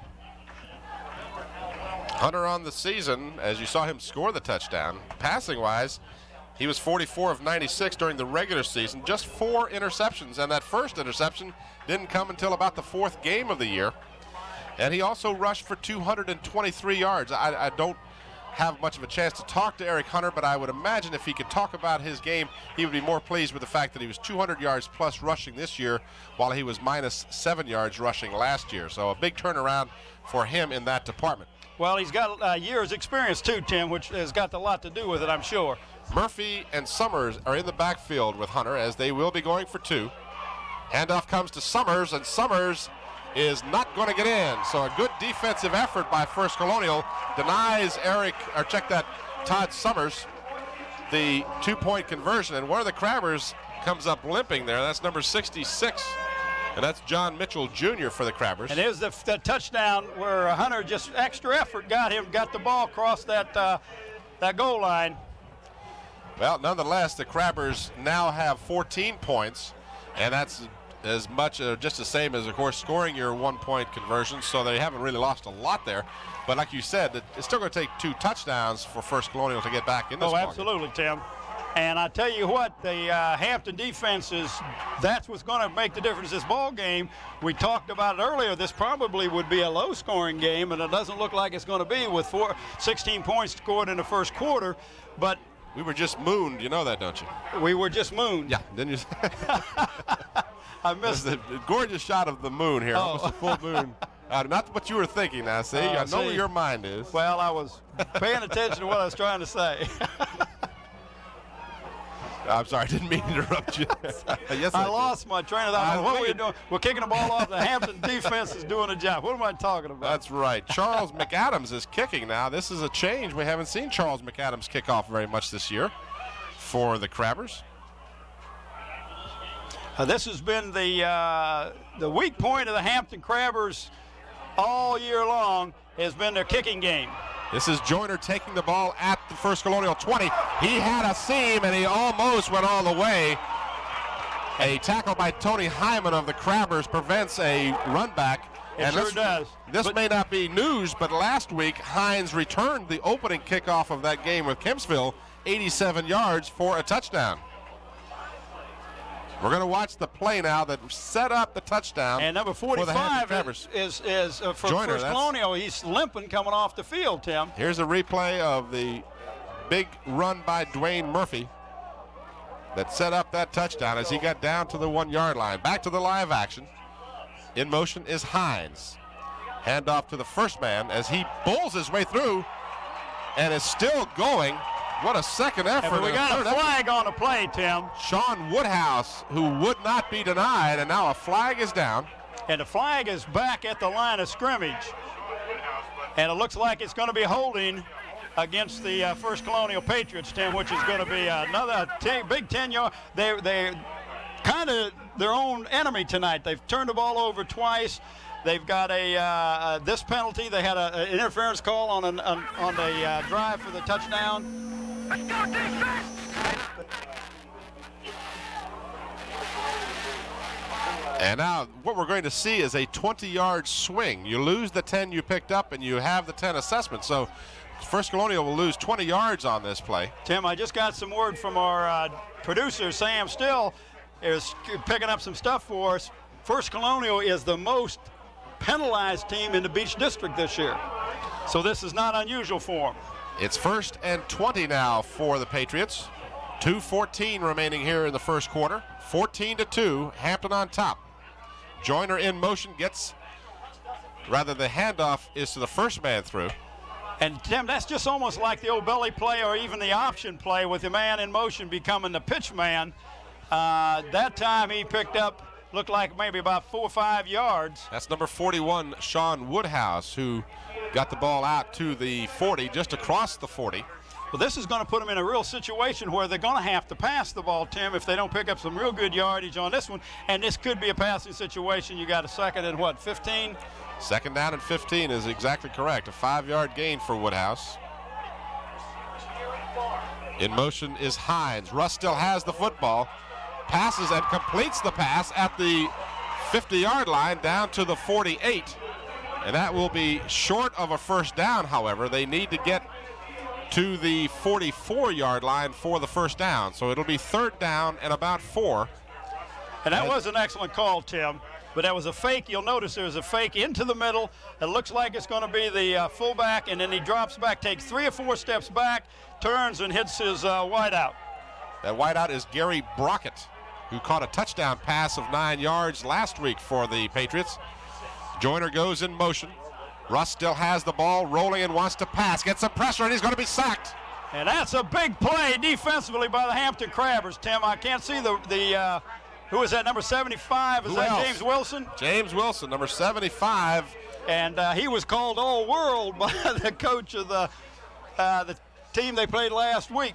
Hunter on the season, as you saw him score the touchdown, passing-wise, he was 44 of 96 during the regular season, just 4 interceptions, and that first interception didn't come until about the 4th game of the year. And he also rushed for 223 yards. I don't have much of a chance to talk to Eric Hunter, but I would imagine if he could talk about his game, he would be more pleased with the fact that he was 200 yards plus rushing this year, while he was minus 7 yards rushing last year. So a big turnaround for him in that department. Well, he's got a year's experience too, Tim, which has got a lot to do with it, I'm sure. Murphy and Summers are in the backfield with Hunter, as they will be going for 2. Handoff comes to Summers, and Summers is not going to get in. So a good defensive effort by First Colonial denies Todd Summers the 2-point conversion. And one of the Crabbers comes up limping there. That's number 66. And that's John Mitchell Jr. for the Crabbers. And here's the touchdown where Hunter just extra effort got the ball across that goal line. Well, nonetheless, the Crabbers now have 14 points, and that's as much just the same as, of course, scoring your 1-point conversion, so they haven't really lost a lot there. But like you said, it's still going to take 2 touchdowns for First Colonial to get back in this ballgame. Absolutely, Tim. And I tell you what, the Hampton defense that's what's going to make the difference this ball game. We talked about it earlier. This probably would be a low-scoring game, and it doesn't look like it's going to be with 16 points scored in the first quarter. But we were just mooned. You know that, don't you? We were just mooned. Yeah, didn't you? I missed the gorgeous shot of the moon here, almost a full moon. Not what you were thinking now, see? I know where your mind is. Well, I was paying attention to what I was trying to say. I'm sorry, I didn't mean to interrupt you. Yes, I lost my train of thought. What were we doing? We're kicking the ball off. The Hampton defense is doing a job. What am I talking about? That's right. Charles McAdams is kicking now. This is a change. We haven't seen Charles McAdams kick off very much this year for the Crabbers. This has been the weak point of the Hampton Crabbers all year long, has been their kicking game. This is Joyner taking the ball at the First Colonial 20. He had a seam, and he almost went all the way. A tackle by Tony Hyman of the Crabbers prevents a run back. It sure does. This may not be news, but last week, Hines returned the opening kickoff of that game with Kempsville, 87 yards for a touchdown. We're going to watch the play now that set up the touchdown. And number 45 is for Joyner, First Colonial. He's limping coming off the field, Tim. Here's a replay of the big run by Dwayne Murphy that set up that touchdown as he got down to the 1-yard line. Back to the live action. In motion is Hines. Hand off to the first man as he bowls his way through and is still going. What a second effort. And we got a flag on the play, Tim. Sean Woodhouse, who would not be denied, and now a flag is down. And the flag is back at the line of scrimmage. And it looks like it's going to be holding against the First Colonial Patriots, Tim, which is going to be another big 10-yard. They're kind of their own enemy tonight. They've turned the ball over twice. They've got this penalty. They had an interference call on the drive for the touchdown. And now what we're going to see is a 20-yard swing. You lose the 10 you picked up, and you have the 10 assessment. So First Colonial will lose 20 yards on this play. Tim, I just got some word from our producer, Sam Still, is picking up some stuff for us. First Colonial is the most penalized team in the Beach District this year. So this is not unusual for them. It's 1st and 20 now for the Patriots. 2:14 remaining here in the first quarter. 14-2, Hampton on top. Joyner in motion gets, rather the handoff is to the first man through. And Tim, that's just almost like the old belly play or even the option play with the man in motion becoming the pitch man. That time he picked up, looked like maybe about 4 or 5 yards. That's number 41, Sean Woodhouse, who got the ball out to the 40, just across the 40. Well, this is going to put them in a real situation where they're going to have to pass the ball, Tim, if they don't pick up some real good yardage on this one. And this could be a passing situation. You got a second and what, 15? Second down and 15 is exactly correct. A 5-yard gain for Woodhouse. In motion is Hines. Russ still has the football. Passes and completes the pass at the 50-yard line down to the 48. And that will be short of a first down, however. They need to get to the 44-yard line for the first down. So it'll be 3rd down and about 4. And that was an excellent call, Tim. But that was a fake. You'll notice there's a fake into the middle. It looks like it's going to be the fullback, and then he drops back, takes 3 or 4 steps back, turns and hits his wideout. That wideout is Gary Brockett, who caught a touchdown pass of 9 yards last week for the Patriots. Joyner goes in motion. Russ still has the ball, rolling and wants to pass. Gets some pressure, and he's going to be sacked. And that's a big play defensively by the Hampton Crabbers, Tim. I can't see the who is that, number 75? Is that James Wilson? James Wilson, number 75. And he was called all-world by the coach of the team they played last week.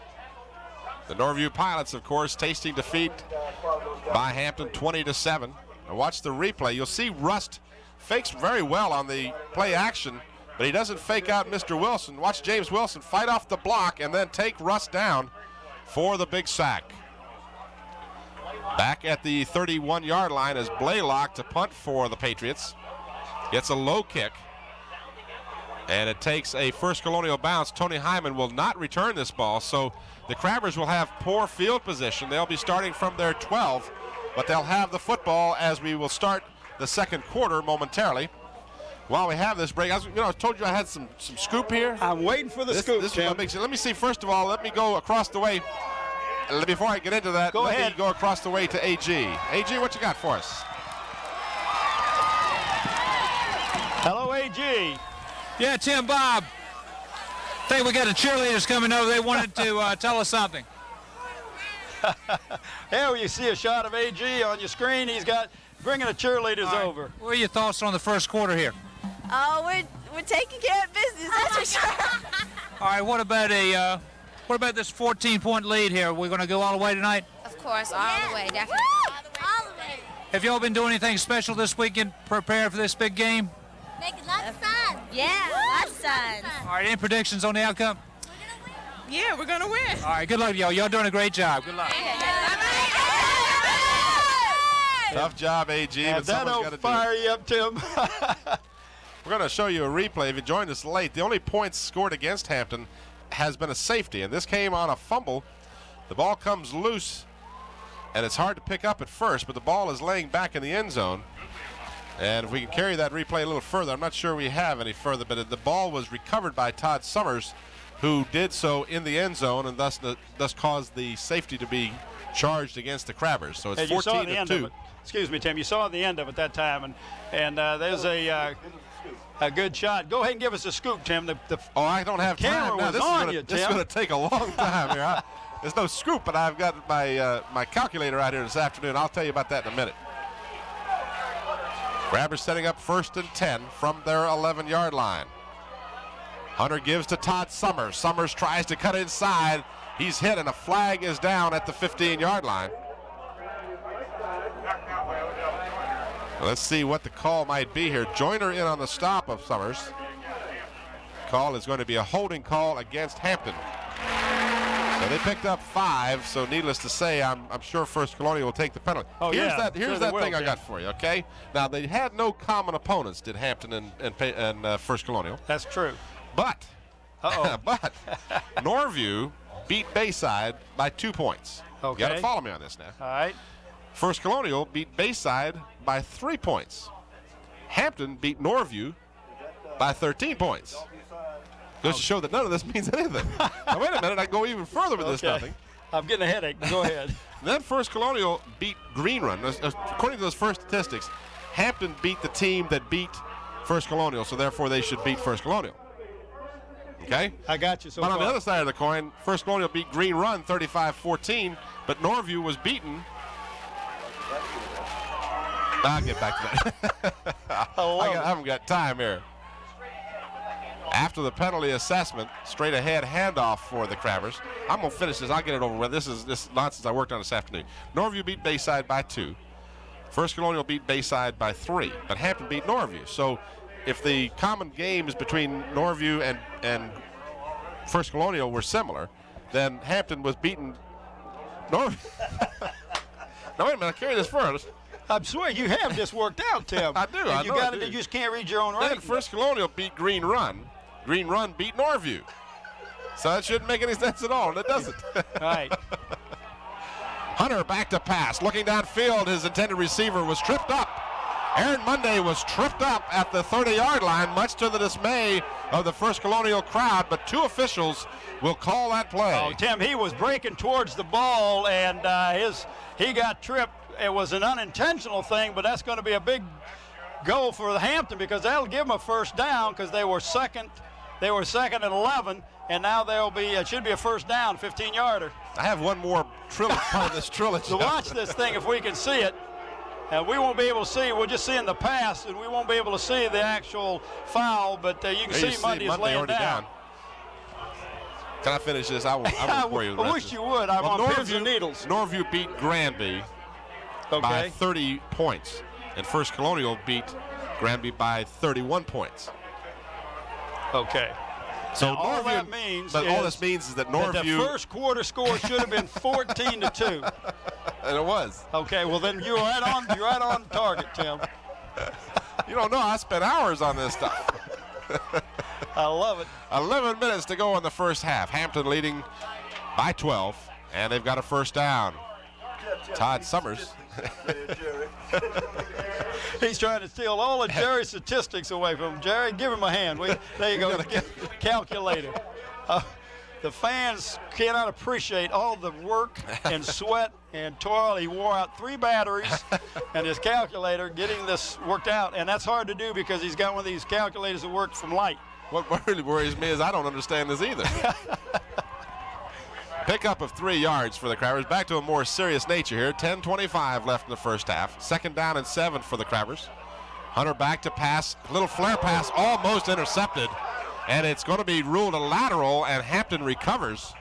The Norview Pilots, of course, tasting defeat by Hampton 20-7. Now watch the replay. You'll see Rust fakes very well on the play action, but he doesn't fake out Mr. Wilson. Watch James Wilson fight off the block and then take Rust down for the big sack. Back at the 31-yard line is Blaylock to punt for the Patriots. Gets a low kick, and it takes a First Colonial bounce. Tony Hyman will not return this ball, so the Crabbers will have poor field position. They'll be starting from their 12, but they'll have the football as we will start the second quarter momentarily. While we have this break, I told you I had some scoop here. I'm waiting for the scoop, Tim. Let me see, first of all, let me go across the way. Before I get into that, let me go across the way to AG. AG, what you got for us? Hello, AG. Yeah, Tim, Bob. I think we got the cheerleaders coming over. They wanted to tell us something. Here you see a shot of AG on your screen. He's got bringing the cheerleaders over. What are your thoughts on the first quarter here? Oh, we're taking care of business, that's for sure. All right, what about this 14-point lead here? We're going to go all the way tonight? Of course, all the way, definitely. All the way. Have y'all been doing anything special this weekend preparing for this big game? Making lots of fun. Yeah, lots of fun. All right, any predictions on the outcome? Yeah, we're going to win. All right, good luck to y'all. Y'all doing a great job. Good luck. Tough job, AG, but someone's got to fire you up, Tim. We're going to show you a replay. If you joined us late, the only points scored against Hampton has been a safety, and this came on a fumble. The ball comes loose, and it's hard to pick up at first, but the ball is laying back in the end zone. And if we can carry that replay a little further, I'm not sure we have any further, but the ball was recovered by Todd Summers, who did so in the end zone, and thus caused the safety to be charged against the Crabbers. So it's 14-2. Excuse me, Tim. You saw the end of it that time, and there's a good shot. Go ahead and give us a scoop, Tim. Oh, I don't have time. Camera was on you, Tim. This is going to take a long time here. There's no scoop, but I've got my calculator out here this afternoon. I'll tell you about that in a minute. Crabbers setting up 1st and 10 from their 11-yard line. Hunter gives to Todd Summers. Summers tries to cut inside. He's hit, and a flag is down at the 15-yard line. Let's see what the call might be here. Joyner in on the stop of Summers. Call is going to be a holding call against Hampton. So they picked up 5, so needless to say, I'm sure First Colonial will take the penalty. Oh, here's yeah. Here's that thing I got for you, okay? Now, they had no common opponents, did Hampton and First Colonial. That's true. But Norview beat Bayside by 2 points. Okay. You got to follow me on this now. All right. First Colonial beat Bayside by 3 points. Hampton beat Norview by 13 points. Goes to show that none of this means anything. Now, wait a minute, I can go even further with this nothing. I'm getting a headache. Go ahead. Then First Colonial beat Green Run. According to those first statistics, Hampton beat the team that beat First Colonial, so therefore they should beat First Colonial. Okay? I got you so But far. on the other side of the coin, First Colonial beat Green Run 35-14, but Norview was beaten. I'll get back to that. I haven't got time here. After the penalty assessment, straight ahead handoff for the Crabbers. I'm going to finish this. I'll get it over with. This is nonsense I worked on this afternoon. Norview beat Bayside by 2. First Colonial beat Bayside by 3. But Hampton beat Norview. So if the common games between Norview and First Colonial were similar, then Hampton was beaten Norview. Now, wait a minute. I'll carry this first. I swear you have this worked out, Tim. I do. And you just can't read your own writing. Then First Colonial beat Green Run. Green Run beat Norview. So that shouldn't make any sense at all, and it doesn't. All right. Hunter back to pass. Looking downfield, his intended receiver was tripped up. Aaron Monday was tripped up at the 30-yard line, much to the dismay of the First Colonial crowd, but 2 officials will call that play. Oh, Tim, he was breaking towards the ball, and he got tripped. It was an unintentional thing, but that's going to be a big goal for the Hampton because that'll give them a first down because they were second. They were second and 11, and now it should be a first down, 15-yarder. I have one more part of this trilogy. So watch this thing if we can see it. And we won't be able to see. We'll just see in the pass, and we won't be able to see the actual foul. But you can see Monday's laying down. Can I finish this? I won't bore you. I wish you would. I'm on pins and needles. Norview beat Granby by 30 points, and First Colonial beat Granby by 31 points. Okay. So now, all that means, all this means is that Norview. The first quarter score should have been 14-2. And it was. Okay, well then you're right on target, Tim. You don't know, I spent hours on this stuff. I love it. 11 minutes to go in the first half. Hampton leading by 12, and they've got a first down. Todd Summers. He's trying to steal all of Jerry's statistics away from him. Jerry, give him a hand. There you go, calculator. The fans cannot appreciate all the work and sweat and toil. He wore out 3 batteries and his calculator getting this worked out, and that's hard to do because he's got one of these calculators that work from light. What really worries me is I don't understand this either. Pickup of 3 yards for the Crabbers. Back to a more serious nature here. 10:25 left in the first half. 2nd down and 7 for the Crabbers. Hunter back to pass. Little flare pass, almost intercepted. And it's going to be ruled a lateral, and Hampton recovers.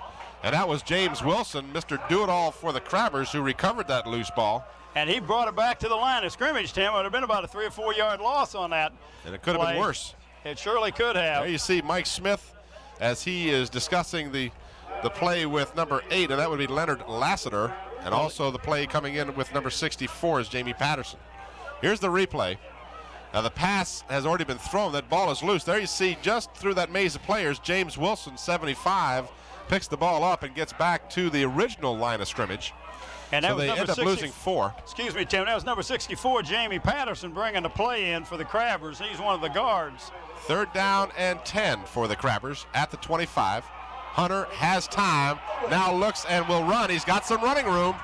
And that was James Wilson, Mr. Do-It-All for the Crabbers, who recovered that loose ball. And he brought it back to the line of scrimmage, Tim. It would have been about a 3 or 4 yard loss on that. And it could have been worse. It surely could have. There you see Mike Smith as he is discussing the play with number 8, and that would be Leonard Lassiter. And also the play coming in with number 64 is Jamie Patterson. Here's the replay. Now the pass has already been thrown. That ball is loose. There you see just through that maze of players, James Wilson, 75, picks the ball up and gets back to the original line of scrimmage. And that so was they end up losing 4. Excuse me, Tim. That was number 64, Jamie Patterson, bringing the play in for the Crabbers. He's one of the guards. 3rd down and 10 for the Crabbers at the 25. Hunter has time. Now looks and will run. He's got some running room.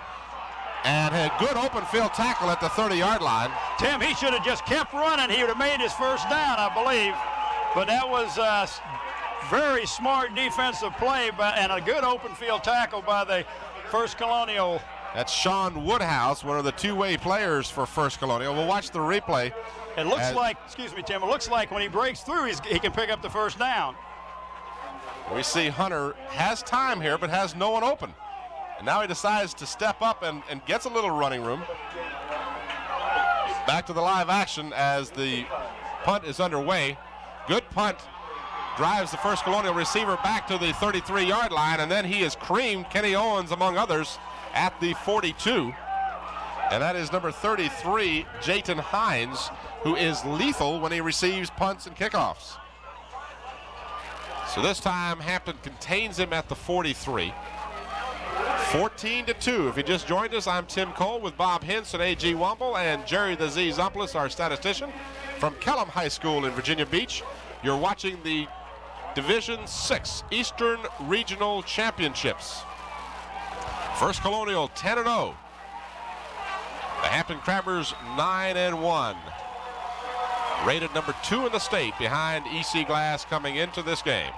And a good open field tackle at the 30-yard line. Tim, he should have just kept running. He would have made his first down, I believe. But that was very smart defensive play and a good open field tackle by the First Colonial. That's Sean Woodhouse, one of the two-way players for First Colonial. We'll watch the replay. It looks like, excuse me, Tim, it looks like when he breaks through, he can pick up the first down. We see Hunter has time here, but has no one open. And now he decides to step up and gets a little running room. Back to the live action as the punt is underway. Good punt. Drives the First Colonial receiver back to the 33-yard line, and then he is creamed, Kenny Owens among others, at the 42. And that is number 33, Jayton Hines, who is lethal when he receives punts and kickoffs. So this time Hampton contains him at the 43. 14-2. If you just joined us, I'm Tim Cole with Bob Hintz and A.G. Womble and Jerry the Z Zumplis, our statistician from Kellum High School in Virginia Beach. You're watching the Division VI Eastern Regional Championships. First Colonial 10-0. The Hampton Crabbers 9-1. Rated number 2 in the state behind EC Glass coming into this game.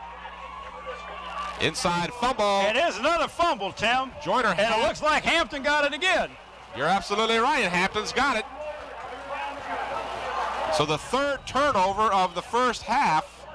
Inside fumble. It is another fumble, Tim. Joyner. And it looks like Hampton got it again. You're absolutely right. Hampton's got it. So the 3rd turnover of the first half.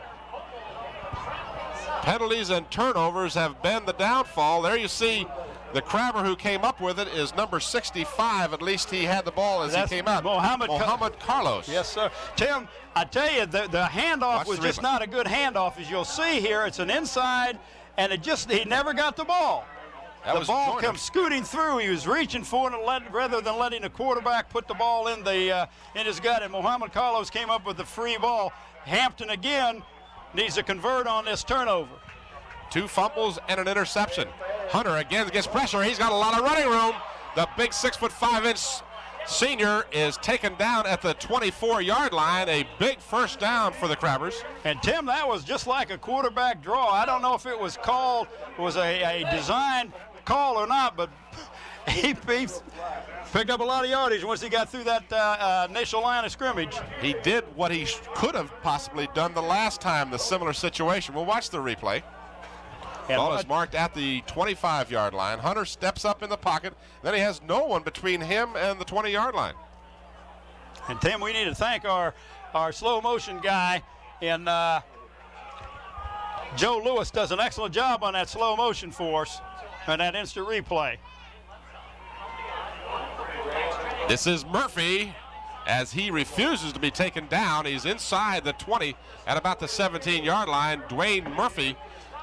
Penalties and turnovers have been the downfall. There you see the Crabber who came up with it is number 65. At least he had the ball as he came out. Mohamed Carlos. Yes, sir. Tim, I tell you, the handoff was just not a good handoff. As you'll see here, it's an inside, and he never got the ball. The ball comes scooting through. He was reaching for it rather than letting the quarterback put the ball in his gut, and Mohamed Carlos came up with the free ball. Hampton again needs to convert on this turnover. 2 fumbles and an interception. Hunter again gets pressure. He's got a lot of running room. The big 6'5" senior is taken down at the 24-yard line. A big first down for the Crabbers. And Tim, that was just like a quarterback draw. I don't know if it was called, it was a design call or not, but he picked up a lot of yardage once he got through that initial line of scrimmage. He did what he could have possibly done the last time, the similar situation. We'll watch the replay. Ball is marked at the 25-yard line. Hunter steps up in the pocket. Then he has no one between him and the 20-yard line. And Tim, we need to thank our slow motion guy in Joe Lewis. Does an excellent job on that slow motion for us and that instant replay. This is Murphy as he refuses to be taken down. He's inside the 20 at about the 17-yard line. Dwayne Murphy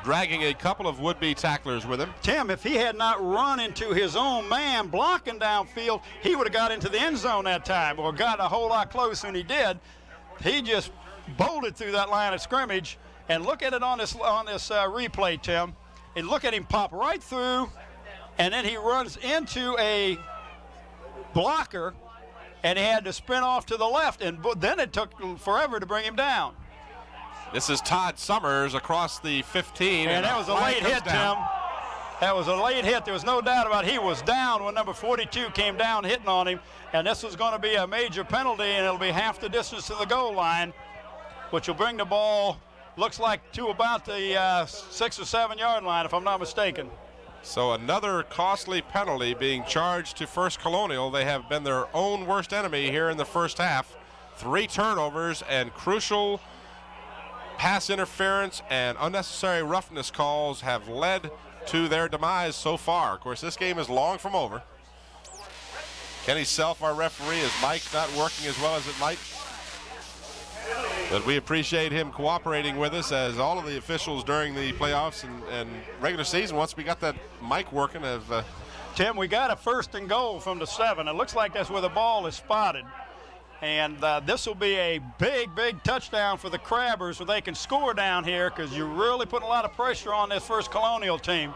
dragging a couple of would-be tacklers with him. Tim, if he had not run into his own man blocking downfield, he would have got into the end zone that time or got a whole lot closer than he did. He just bolted through that line of scrimmage. And look at it on this replay, Tim. And look at him pop right through, and then he runs into a blocker, and he had to spin off to the left, and then it took forever to bring him down. This is Todd Summers across the 15. And that was a late hit, Tim. That was a late hit. There was no doubt about it. He was down when number 42 came down hitting on him. And this was going to be a major penalty, and it'll be half the distance to the goal line, which will bring the ball, looks like, to about the 6 or 7 yard line, if I'm not mistaken. So another costly penalty being charged to First Colonial. They have been their own worst enemy here in the first half. 3 turnovers and crucial pass interference and unnecessary roughness calls have led to their demise so far. Of course, this game is long from over. Kenny Self, our referee, his mic's not working as well as it might. But we appreciate him cooperating with us, as all of the officials during the playoffs and regular season, once we got that mic working, have Tim, we got a 1st and goal from the 7. It looks like that's where the ball is spotted. And this will be a big, big touchdown for the Crabbers, where they can score down here, because you're really putting a lot of pressure on this First Colonial team.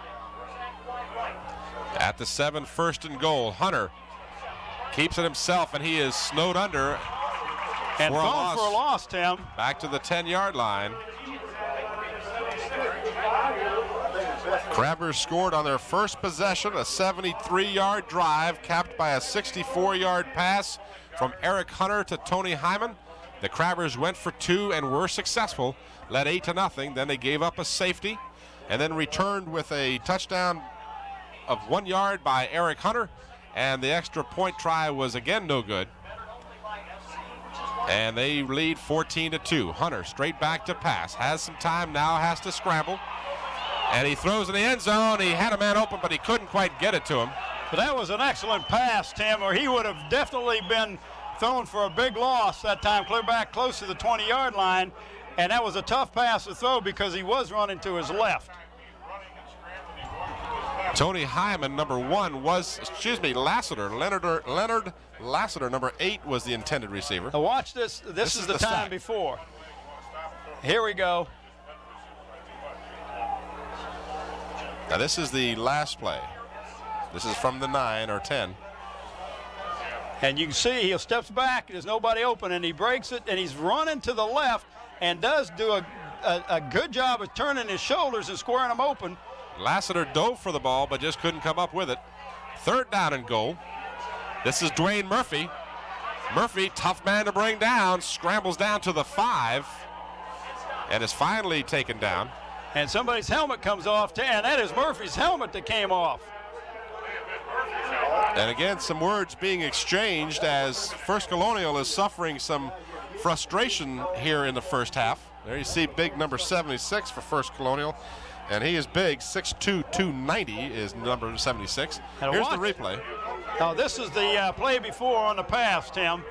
At the 7, 1st and goal. Hunter keeps it himself, and he is snowed under. And thrown for a loss, Tim. Back to the 10-yard line. Crabbers scored on their first possession, a 73-yard drive capped by a 64-yard pass from Eric Hunter to Tony Hyman. The Crabbers went for 2 and were successful, led 8-0. Then they gave up a safety and then returned with a touchdown of 1 yard by Eric Hunter, and the extra point try was again no good. And they lead 14-2. Hunter straight back to pass. Has some time now, has to scramble. And he throws in the end zone. He had a man open, but he couldn't quite get it to him. But that was an excellent pass, Tim, or he would have definitely been thrown for a big loss that time, clear back close to the 20-yard line. And that was a tough pass to throw because he was running to his left. Tony Hyman, number 1, was, Lassiter. Leonard Lassiter, number 8, was the intended receiver. Now watch this. This is the time sack. before. Here we go. Now this is the last play. This is from the 9 or 10. And you can see he steps back, there's nobody open, and he breaks it, and he's running to the left and does do a good job of turning his shoulders and squaring them open. Lassiter dove for the ball, but just couldn't come up with it. 3rd down and goal. This is Dwayne Murphy. Murphy, tough man to bring down, scrambles down to the 5 and is finally taken down. And somebody's helmet comes off, and that is Murphy's helmet that came off. And again, some words being exchanged as First Colonial is suffering some frustration here in the first half. There you see big number 76 for First Colonial. And he is big, 6'2", 290 is number 76. Here's the replay. Now this is the play before on the pass, Tim.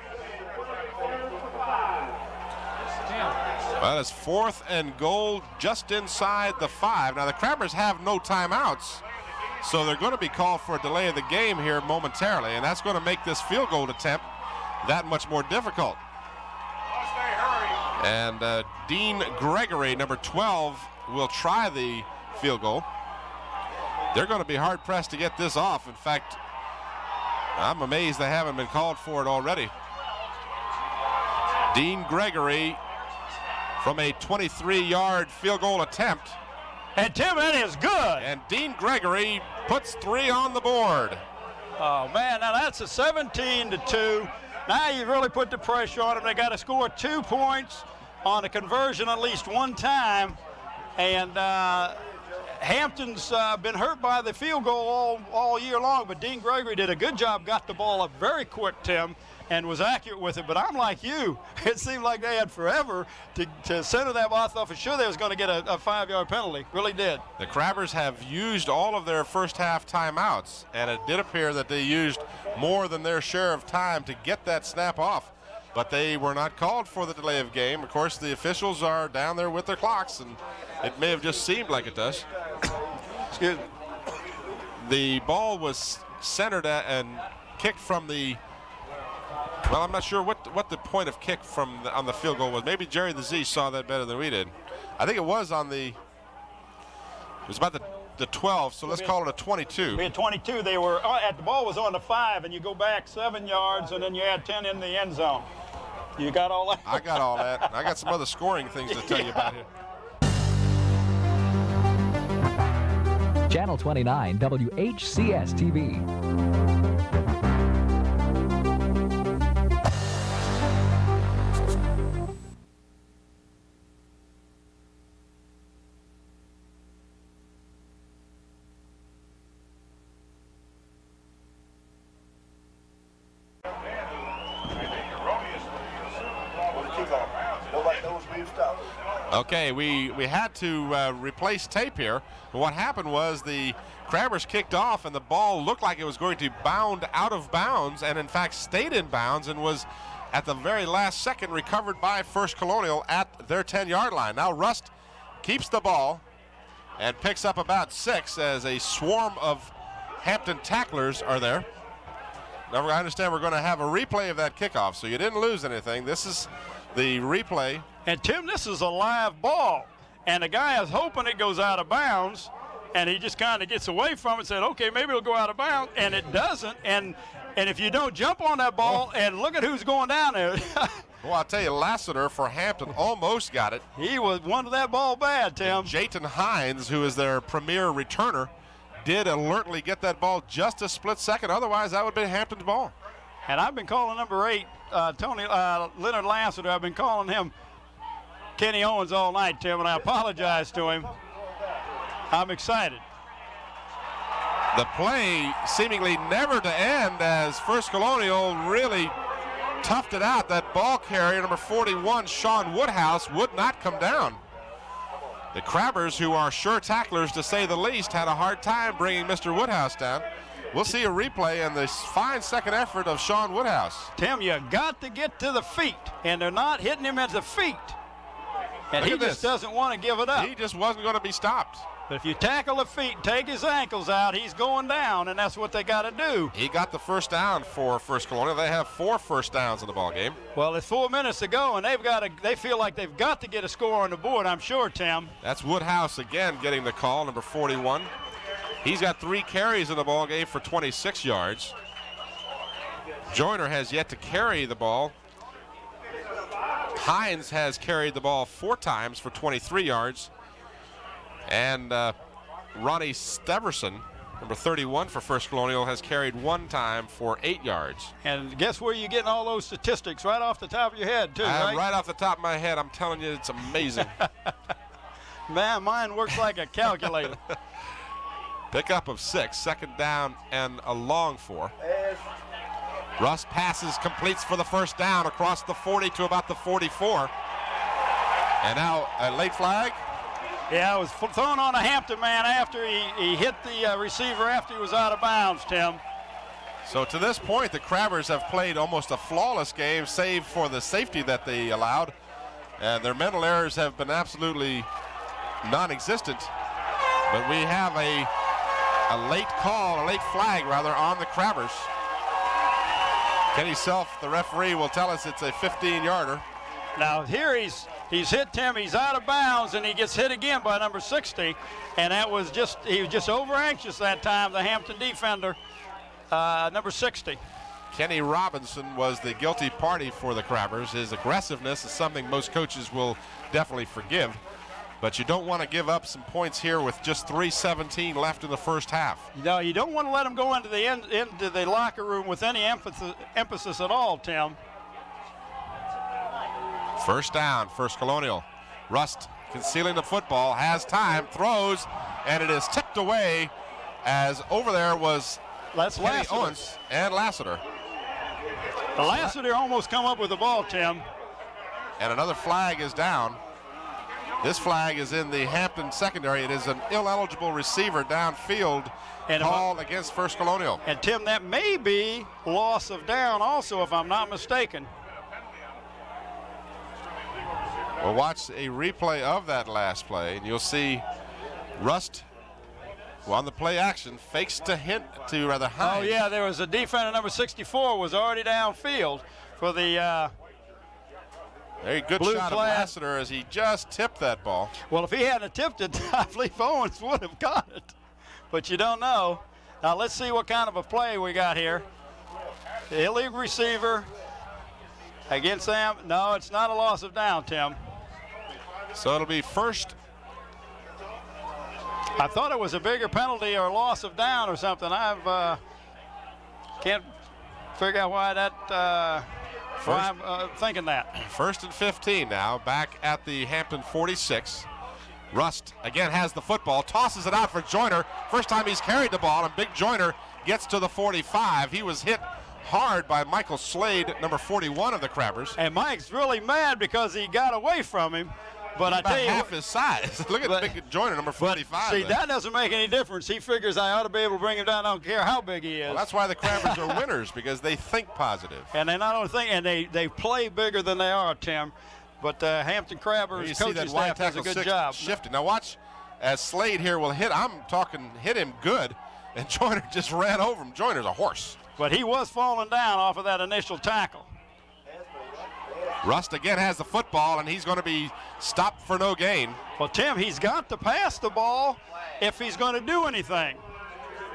Well, it's 4th and goal just inside the 5. Now the Crabbers have no timeouts, so they're going to be called for a delay of the game here momentarily, and that's going to make this field goal attempt that much more difficult. And Dean Gregory, number 12, will try the field goal. They're going to be hard pressed to get this off. In fact, I'm amazed they haven't been called for it already. Dean Gregory from a 23-yard field goal attempt. And Tim, that is good. And Dean Gregory puts 3 on the board. Oh man, now that's a 17-2. Now you really put the pressure on them. They got to score 2 points on a conversion at least one time. And Hampton's been hurt by the field goal all year long, but Dean Gregory did a good job, got the ball up very quick, Tim, and was accurate with it. But I'm like you. It seemed like they had forever to center that ball. I thought for sure they was going to get a 5-yard penalty. Really did. The Crabbers have used all of their first half timeouts, and it did appear that they used more than their share of time to get that snap off. But they were not called for the delay of game. Of course, the officials are down there with their clocks, and it may have just seemed like it does. Excuse me. The ball was centered at and kicked from the, well, I'm not sure what the point of kick from on the field goal was. Maybe Jerry the Z saw that better than we did. I think it was on the, it was about the 12, so let's call it a 22. We had 22. They were the ball was on the 5, and you go back 7 yards, and then you add 10 in the end zone. You got all that? I got all that. I got some other scoring things to tell you about here. Channel 29 WHCS TV. Okay, we had to replace tape here. What happened was the Crabbers kicked off and the ball looked like it was going to bound out of bounds, and in fact stayed in bounds and was at the very last second recovered by First Colonial at their 10-yard line. Now Rust keeps the ball and picks up about 6 as a swarm of Hampton tacklers are there. Now I understand we're going to have a replay of that kickoff, so you didn't lose anything. This is the replay. And Tim, this is a live ball, and the guy is hoping it goes out of bounds, and he just kind of gets away from it and said, okay, maybe it'll go out of bounds, and it doesn't. And if you don't jump on that ball, and look at who's going down there. Well, I'll tell you, Lassiter for Hampton almost got it. He was wanted that ball bad, Tim. And Jayton Hines, who is their premier returner, did alertly get that ball just a split second. Otherwise, that would be Hampton's ball. And I've been calling number 8, Leonard Lassiter. I've been calling him Kenny Owens all night, Tim, and I apologize to him. I'm excited. The play seemingly never to end as First Colonial really toughed it out. That ball carrier, number 41, Sean Woodhouse, would not come down. The Crabbers, who are sure tacklers to say the least, had a hard time bringing Mr. Woodhouse down. We'll see a replay and the fine second effort of Sean Woodhouse. Tim, you got to get to the feet, and they're not hitting him at the feet. And he just doesn't want to give it up. He just wasn't going to be stopped. But if you tackle the feet, take his ankles out, he's going down, and that's what they got to do. He got the first down for First Colonial. They have 4 first downs in the ball game. Well, it's 4 minutes to go, and they feel like they've got to get a score on the board, I'm sure, Tim. That's Woodhouse again getting the call, number 41. He's got 3 carries in the ball game for 26 yards. Joyner has yet to carry the ball. Hines has carried the ball 4 times for 23 yards. And Ronnie Steverson, number 31 for First Colonial, has carried 1 time for 8 yards. And guess where you're getting all those statistics? Right off the top of your head, too, right? Right off the top of my head, I'm telling you, it's amazing. Man, mine works like a calculator. Pickup of 6, second down and a long 4. Russ passes, completes for the first down across the 40 to about the 44. And now a late flag. Yeah, it was thrown on a Hampton man after he hit the receiver after he was out of bounds, Tim. So to this point, the Crabbers have played almost a flawless game, save for the safety that they allowed. And their mental errors have been absolutely non-existent. But we have a late call, a late flag rather, on the Crabbers. Kenny Self, the referee, will tell us it's a 15-yarder. Now here he's hit, Tim. He's out of bounds, and he gets hit again by number 60. And that was he was just over anxious that time, the Hampton defender, number 60. Kenny Robinson was the guilty party for the Crabbers. His aggressiveness is something most coaches will definitely forgive. But you don't want to give up some points here with just 3:17 left in the first half. No, you don't want to let them go into the locker room with any emphasis at all, Tim. First down, First Colonial. Rust concealing the football, has time, throws, and it is tipped away as over there was Kenny Owens and Lassiter. Lassiter almost come up with the ball, Tim. And another flag is down. This flag is in the Hampton secondary. It is an ineligible receiver downfield and called against First Colonial. And Tim, that may be loss of down also, if I'm not mistaken. We'll watch a replay of that last play, and you'll see Rust, who on the play action, fakes to Hines. Oh, yeah, there was a defender, number 64, was already downfield for the very good shot of Lassiter as he just tipped that ball. Well, if he hadn't tipped it, I believe Owens would have got it. But you don't know. Now, let's see what kind of a play we got here. The illegal receiver against them. No, it's not a loss of down, Tim. So it'll be first. I thought it was a bigger penalty or loss of down or something. I can't figure out why that. Why I'm thinking that. First and 15 now, back at the Hampton 46. Rust again has the football, tosses it out for Joyner. First time he's carried the ball, and Big Joyner gets to the 45. He was hit hard by Michael Slade, number 41 of the Crabbers. And Mike's really mad because he got away from him. But I tell you, half his size. Look at big Joyner, number 45. See, that doesn't make any difference. He figures I ought to be able to bring him down. I don't care how big he is. Well, that's why the Crabbers are winners, because they think positive. And they not only think, and they play bigger than they are, Tim. But Hampton Crabbers coaching staff does a good job. Shifting. Now watch as Slade here will hit. Hit him good, and Joyner just ran over him. Joyner's a horse. But he was falling down off of that initial tackle. Rust again has the football, and he's going to be stopped for no gain. Well, Tim, he's got to pass the ball if he's going to do anything.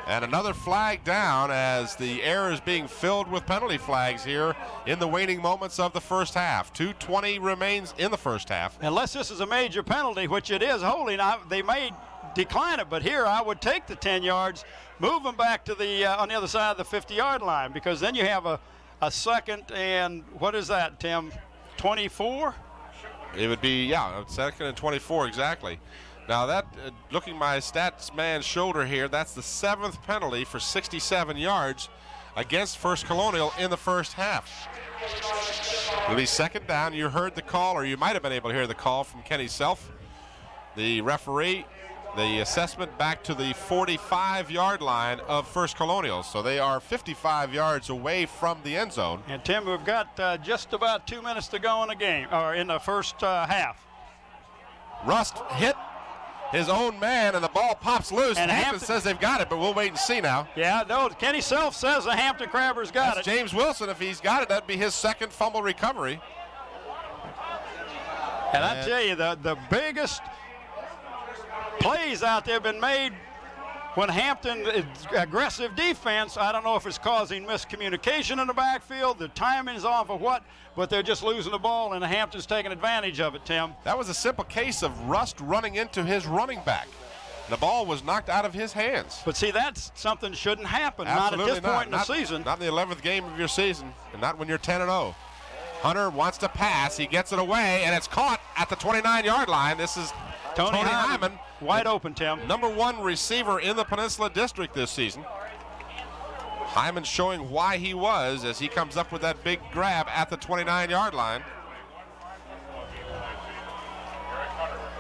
And another flag down as the air is being filled with penalty flags here in the waning moments of the first half. 2:20 remains in the first half. Unless this is a major penalty, which it is holding, they may decline it. But here I would take the 10 yards, move them back to the on the other side of the 50-yard line, because then you have a second and, what is that, Tim? 24? It would be, yeah, second and 24 exactly. Now that, looking my stats man's shoulder here, that's the 7th penalty for 67 yards against First Colonial in the first half. It'll be second down. You heard the call, or you might have been able to hear the call from Kenny Self, the referee. The assessment back to the 45-yard line of First Colonial. So they are 55 yards away from the end zone. And Tim, we've got just about 2 minutes to go in the game, or in the first half. Rust hit his own man, and the ball pops loose. And Hampton says they've got it, but we'll wait and see now. Yeah, no, Kenny Self says the Hampton Crabbers got That's it. James Wilson, if he's got it, that'd be his second fumble recovery. And I tell you, the biggest plays out there have been made when Hampton is aggressive defense. I don't know if it's causing miscommunication in the backfield, the timing's off of what, but they're just losing the ball, and Hampton's taking advantage of it, Tim. That was a simple case of Rust running into his running back. The ball was knocked out of his hands. But see, that's something that shouldn't happen. Absolutely not at this point in the season. Not in the 11th game of your season, and not when you're 10-0. Hunter wants to pass. He gets it away, and it's caught at the 29-yard line. This is Tony Hyman. Wide open, Tim. #1 receiver in the Peninsula District this season. Hyman showing why he was as he comes up with that big grab at the 29-yard line.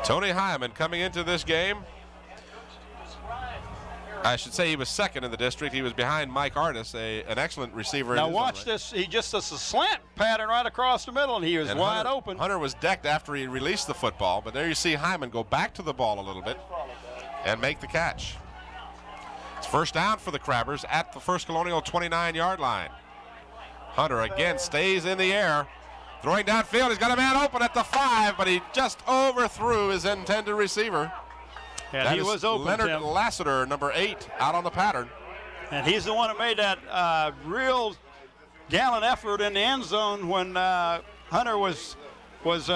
Tony Hyman coming into this game. I should say he was second in the district. He was behind Mike Artis, an excellent receiver. Now watch this. He just does a slant pattern right across the middle, and he was wide open. Hunter was decked after he released the football, but there you see Hyman go back to the ball a little bit and make the catch. It's first down for the Crabbers at the First Colonial 29-yard line. Hunter again stays in the air. Throwing downfield. He's got a man open at the 5, but he just overthrew his intended receiver. And he was open, Leonard Tim. Lassiter, #8, out on the pattern. And he's the one that made that real gallant effort in the end zone when Hunter was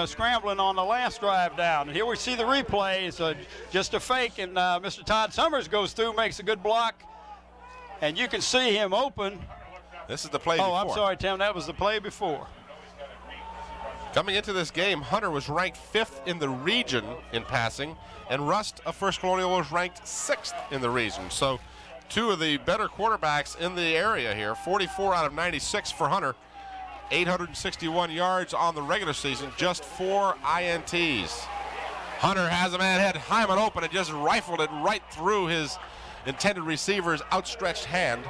scrambling on the last drive down. And here we see the replay. It's just a fake, and Mr. Todd Summers goes through, makes a good block. And you can see him open. This is the play before. Oh, I'm sorry, Tim. That was the play before. Coming into this game, Hunter was ranked 5th in the region in passing, and Rust of First Colonial was ranked 6th in the region. So 2 of the better quarterbacks in the area here. 44 out of 96 for Hunter. 861 yards on the regular season, just 4 INTs. Hunter has a man, had Hyman open and just rifled it right through his intended receiver's outstretched hand.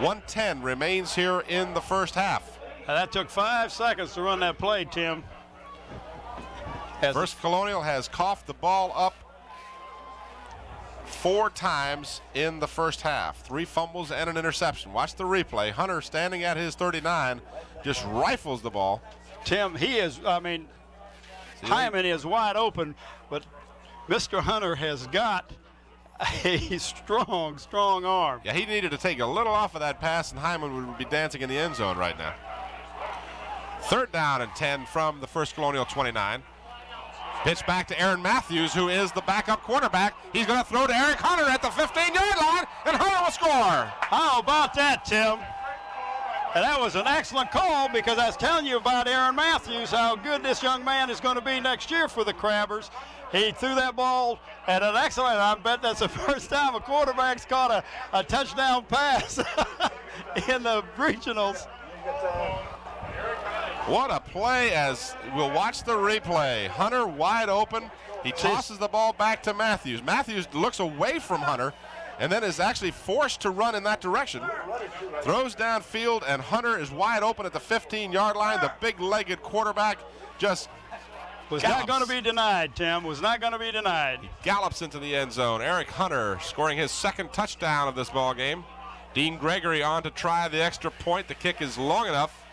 1:10 remains here in the first half. That took 5 seconds to run that play, Tim. First Colonial has coughed the ball up 4 times in the first half. 3 fumbles and an interception. Watch the replay. Hunter standing at his 39 just rifles the ball. Tim, he is, I mean, Hyman is wide open, but Mr. Hunter has got a strong, strong arm. Yeah, he needed to take a little off of that pass, and Hyman would be dancing in the end zone right now. Third down and 10 from the First Colonial 29. Pitch back to Aaron Matthews, who is the backup quarterback. He's going to throw to Eric Hunter at the 15-yard line, and Hunter will score. How about that, Tim? And that was an excellent call, because I was telling you about Aaron Matthews, how good this young man is going to be next year for the Crabbers. He threw that ball at an excellent, I bet that's the first time a quarterback's caught a touchdown pass in the regionals. What a play, as we'll watch the replay. Hunter wide open. He tosses the ball back to Matthews. Matthews looks away from Hunter and then is actually forced to run in that direction. Throws downfield, and Hunter is wide open at the 15-yard line. The big-legged quarterback just was not going to be denied, Tim. Was not going to be denied. He gallops into the end zone. Eric Hunter scoring his second touchdown of this ball game. Dean Gregory on to try the extra point. The kick is long enough,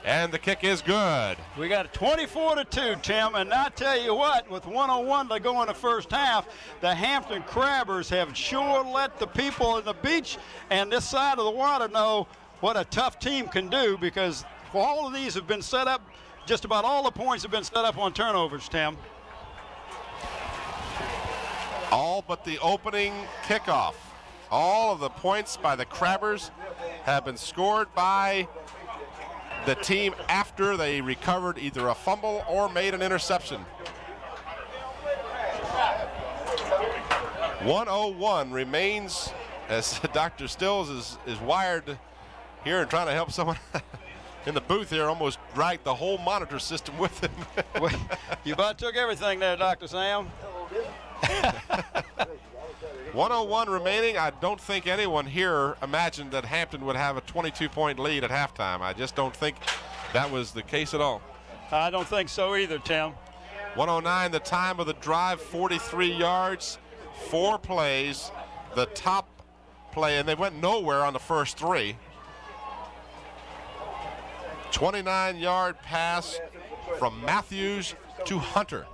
and the kick is good. We got 24-2, Tim, and I tell you what, with 1:01 to go in the first half, the Hampton Crabbers have sure let the people in the beach and this side of the water know what a tough team can do, because all of these have been set up, just about all the points have been set up on turnovers, Tim. All but the opening kickoff. All of the points by the Crabbers have been scored by the team after they recovered either a fumble or made an interception. 1:01 remains, as Dr. Stills is wired here and trying to help someone in the booth here, almost dragged the whole monitor system with him. Well, you about took everything there, Dr. Sam. 1:01 remaining. I don't think anyone here imagined that Hampton would have a 22-point lead at halftime. I just don't think that was the case at all. I don't think so either, Tim. 1:09 the time of the drive, 43 yards, 4 plays. The top play, and they went nowhere on the first 3. 29-yard pass from Matthews to Hunter.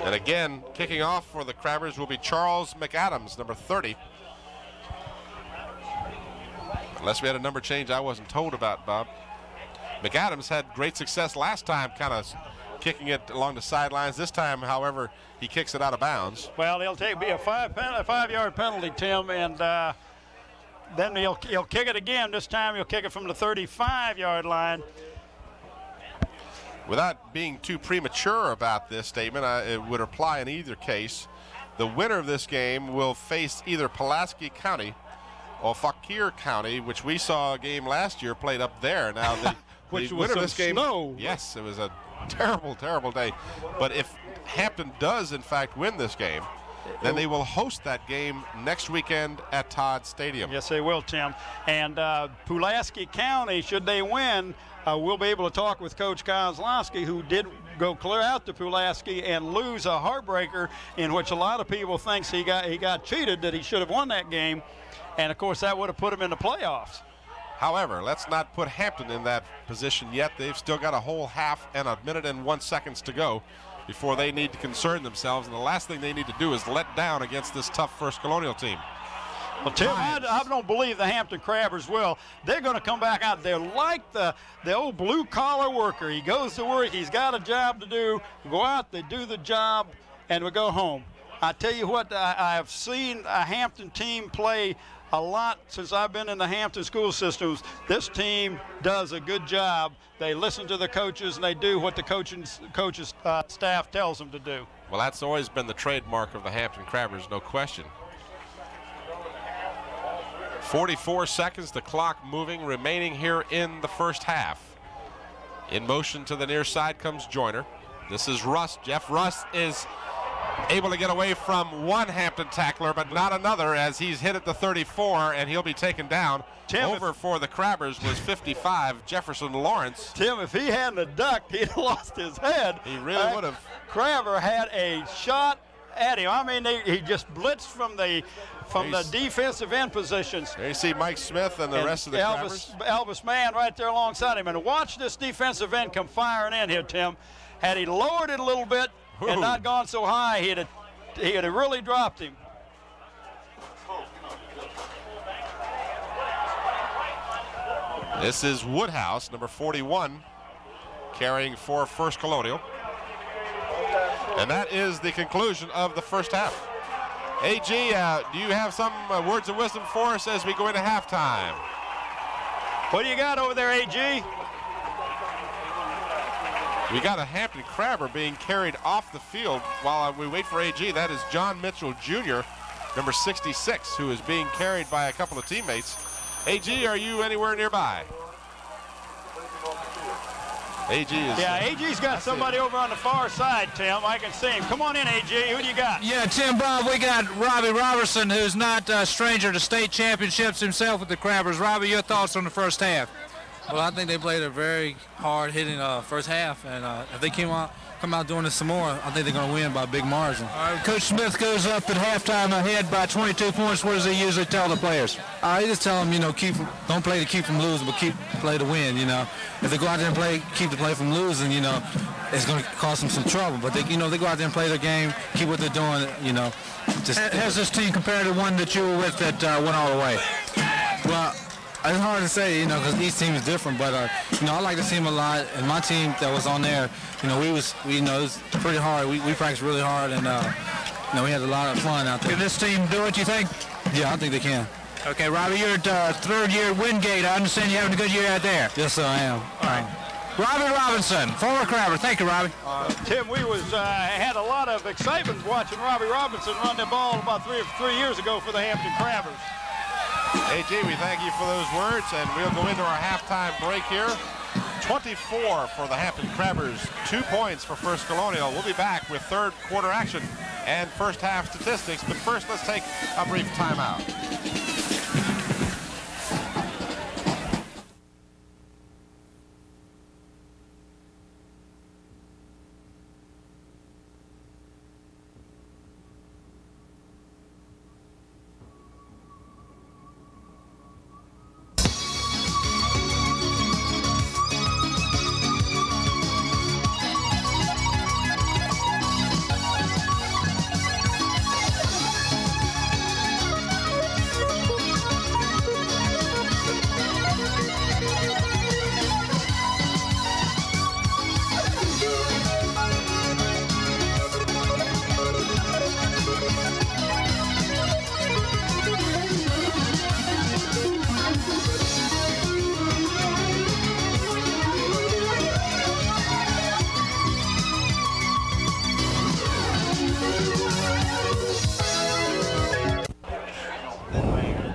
And again, kicking off for the Crabbers will be Charles McAdams, number 30. Unless we had a number change I wasn't told about, Bob. McAdams had great success last time, kind of kicking it along the sidelines. This time, however, he kicks it out of bounds. Well, he'll be a 5-yard penalty, Tim, and then he'll kick it again. This time he'll kick it from the 35-yard line. Without being too premature about this statement, it would apply in either case. The winner of this game will face either Pulaski County or Fauquier County, which we saw a game last year played up there. Now, the winner of this game, yes, it was a terrible, terrible day. But if Hampton does, in fact, win this game, then they will host that game next weekend at Todd Stadium. Yes, they will, Tim. And Pulaski County, should they win, we'll be able to talk with Coach Kozlowski, who did go clear out to Pulaski and lose a heartbreaker in which a lot of people thinks he got cheated, that he should have won that game. And, of course, that would have put him in the playoffs. However, let's not put Hampton in that position yet. They've still got a whole half and a minute and 1 second to go before they need to concern themselves. And the last thing they need to do is let down against this tough First Colonial team. Well, Tim, I don't believe the Hampton Crabbers will. They're going to come back out. They're like the old blue-collar worker. He goes to work. He's got a job to do. Go out, they do the job, and we go home. I tell you what, I've seen a Hampton team play a lot since I've been in the Hampton school systems. This team does a good job. They listen to the coaches, and they do what the coaches staff tells them to do. Well, that's always been the trademark of the Hampton Crabbers, no question. 44 seconds, the clock moving, remaining here in the first half. In motion to the near side comes Joyner. This is Rust. Jeff Rust is able to get away from one Hampton tackler, but not another, as he's hit at the 34, and he'll be taken down. Tim, over for the Crabbers was 55, Jefferson Lawrence. Tim, if he hadn't have ducked, he'd have lost his head. He really would have. Crabber had a shot at him. I mean, he just blitzed from the defensive end positions. There you see Mike Smith and the rest of the Crabbers. Elvis Mann right there alongside him. And watch this defensive end come firing in here, Tim. Had he lowered it a little bit and not gone so high, he'd have really dropped him. This is Woodhouse, number 41, carrying for First Colonial. And that is the conclusion of the first half. AG, do you have some words of wisdom for us as we go into halftime? What do you got over there, AG? We got a Hampton Crabber being carried off the field while we wait for AG. That is John Mitchell Jr., number 66, who is being carried by a couple of teammates. AG, are you anywhere nearby? AG is... Yeah, AG's got somebody over on the far side, Tim. I can see him. Come on in, AG. Who do you got? Yeah, Tim, Bob, we got Robbie Robertson, who's not a stranger to state championships himself with the Crabbers. Robbie, your thoughts on the first half? Well, I think they played a very hard-hitting first half, and if they come out doing this some more, I think they're going to win by a big margin. Coach Smith goes up at halftime ahead by 22 points. What does he usually tell the players? He just tell them, don't play to keep from losing, but play to win. If they go out there and keep the play from losing, it's going to cause them some trouble. But they go out there and play their game, keep what they're doing. Has this team compared to one that you were with that went all the way? Well, it's hard to say, because each team is different. But I like this team a lot, and my team that was on there, it was pretty hard. We practiced really hard, and we had a lot of fun out there. Can this team do it, you think? Yeah, I think they can. Okay, Robbie, you're at third year at Wingate. I understand you're having a good year out there. Yes, sir, I am. All right. Robbie Robinson, former Crabber. Thank you, Robbie. Tim, we had a lot of excitement watching Robbie Robinson run the ball about 3 years ago for the Hampton Crabbers. AG, we thank you for those words, and we'll go into our halftime break here. 24 for the Hampton Crabbers, 2 points for First Colonial. We'll be back with third quarter action and first half statistics, but first let's take a brief timeout.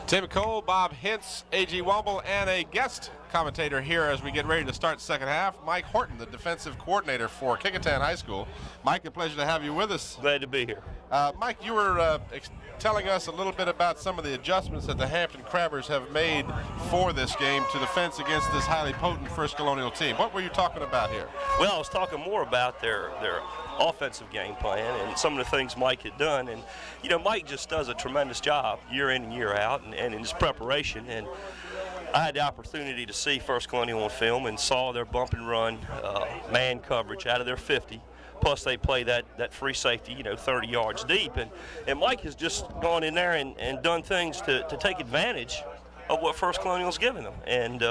Tim Cole, Bob Hintz, A.G. Womble, and a guest commentator here as we get ready to start the second half, Mike Horton, the defensive coordinator for Kecoughtan High School. Mike, a pleasure to have you with us. Glad to be here. Mike, you were telling us a little bit about some of the adjustments that the Hampton Crabbers have made for this game to defense against this highly potent First Colonial team. What were you talking about here? Well, I was talking more about their offensive game plan and some of the things Mike had done. And, Mike just does a tremendous job year in and year out and in his preparation. And I had the opportunity to see First Colonial on film and saw their bump and run man coverage out of their 50. Plus they play that free safety, 30 yards deep. And Mike has just gone in there and done things to take advantage of what First Colonial's given them. And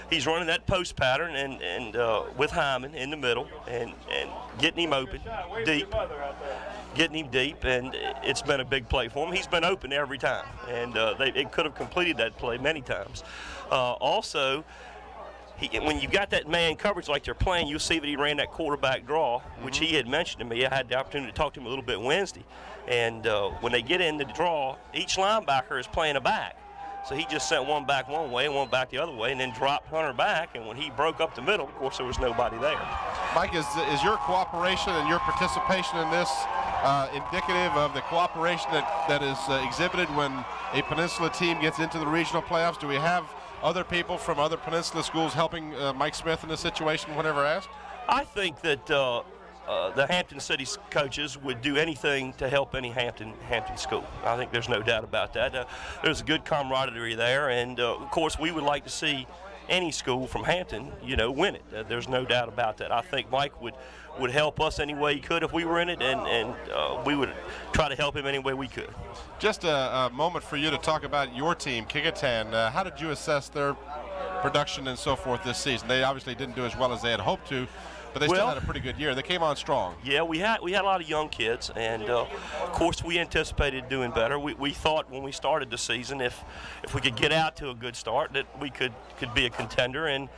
he's running that post pattern and with Hyman in the middle and getting him open deep. Getting him deep, and it's been a big play for him. He's been open every time, and they could have completed that play many times. Also, when you got that man coverage like they're playing, you'll see that he ran that quarterback draw, which he had mentioned to me. I had the opportunity to talk to him a little bit Wednesday. And when they get into the draw, each linebacker is playing a back. So he just sent one back one way and one back the other way and then dropped Hunter back. And when he broke up the middle, of course, there was nobody there. Mike, is your cooperation and your participation in this indicative of the cooperation that is exhibited when a Peninsula team gets into the regional playoffs? Do we have other people from other Peninsula schools helping Mike Smith in this situation whenever asked? I think that the Hampton City coaches would do anything to help any Hampton school. I think there's no doubt about that. There's a good camaraderie there, and of course we would like to see any school from Hampton, win it. There's no doubt about that. I think Mike would help us any way he could if we were in it, and we would try to help him any way we could. Just a moment for you to talk about your team, Kecoughtan. How did you assess their production and so forth this season? They obviously didn't do as well as they had hoped to, but they still had a pretty good year. They came on strong. Yeah, we had a lot of young kids, and of course we anticipated doing better. We thought when we started the season, if we could get out to a good start, that we could be a contender, and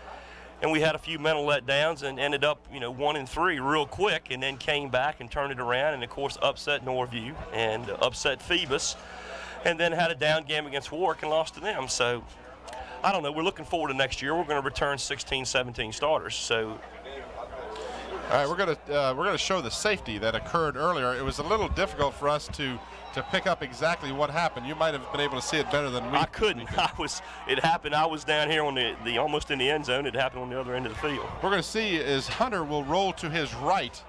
we had a few mental letdowns and ended up 1-3 real quick, and then came back and turned it around, and of course upset Norview and upset Phoebus, and then had a down game against Warwick and lost to them. So I don't know. We're looking forward to next year. We're going to return 16, 17 starters. So. All right, we're going to show the safety that occurred earlier. It was a little difficult for us to pick up exactly what happened. You might have been able to see it better than we. I couldn't. It happened. I was down here on the almost in the end zone. It happened on the other end of the field. We're going to see is Hunter will roll to his right,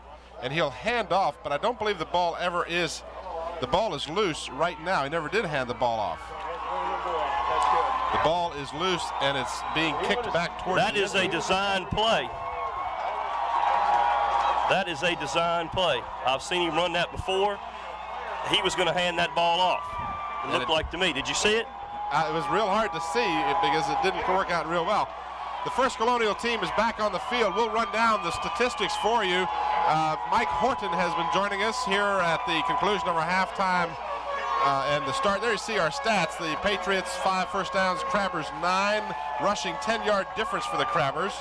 and he'll hand off. But I don't believe the ball ever is. The ball is loose right now. He never did hand the ball off. The ball is loose, and it's being kicked back towards. That is a design play. That is a design play. I've seen him run that before. He was going to hand that ball off. It looked like to me. Did you see it? It was real hard to see because it didn't work out real well. The First Colonial team is back on the field. We'll run down the statistics for you. Mike Horton has been joining us here at the conclusion of our halftime and the start. There you see our stats. The Patriots 5 first downs, Crabbers 9, rushing 10-yard difference for the Crabbers.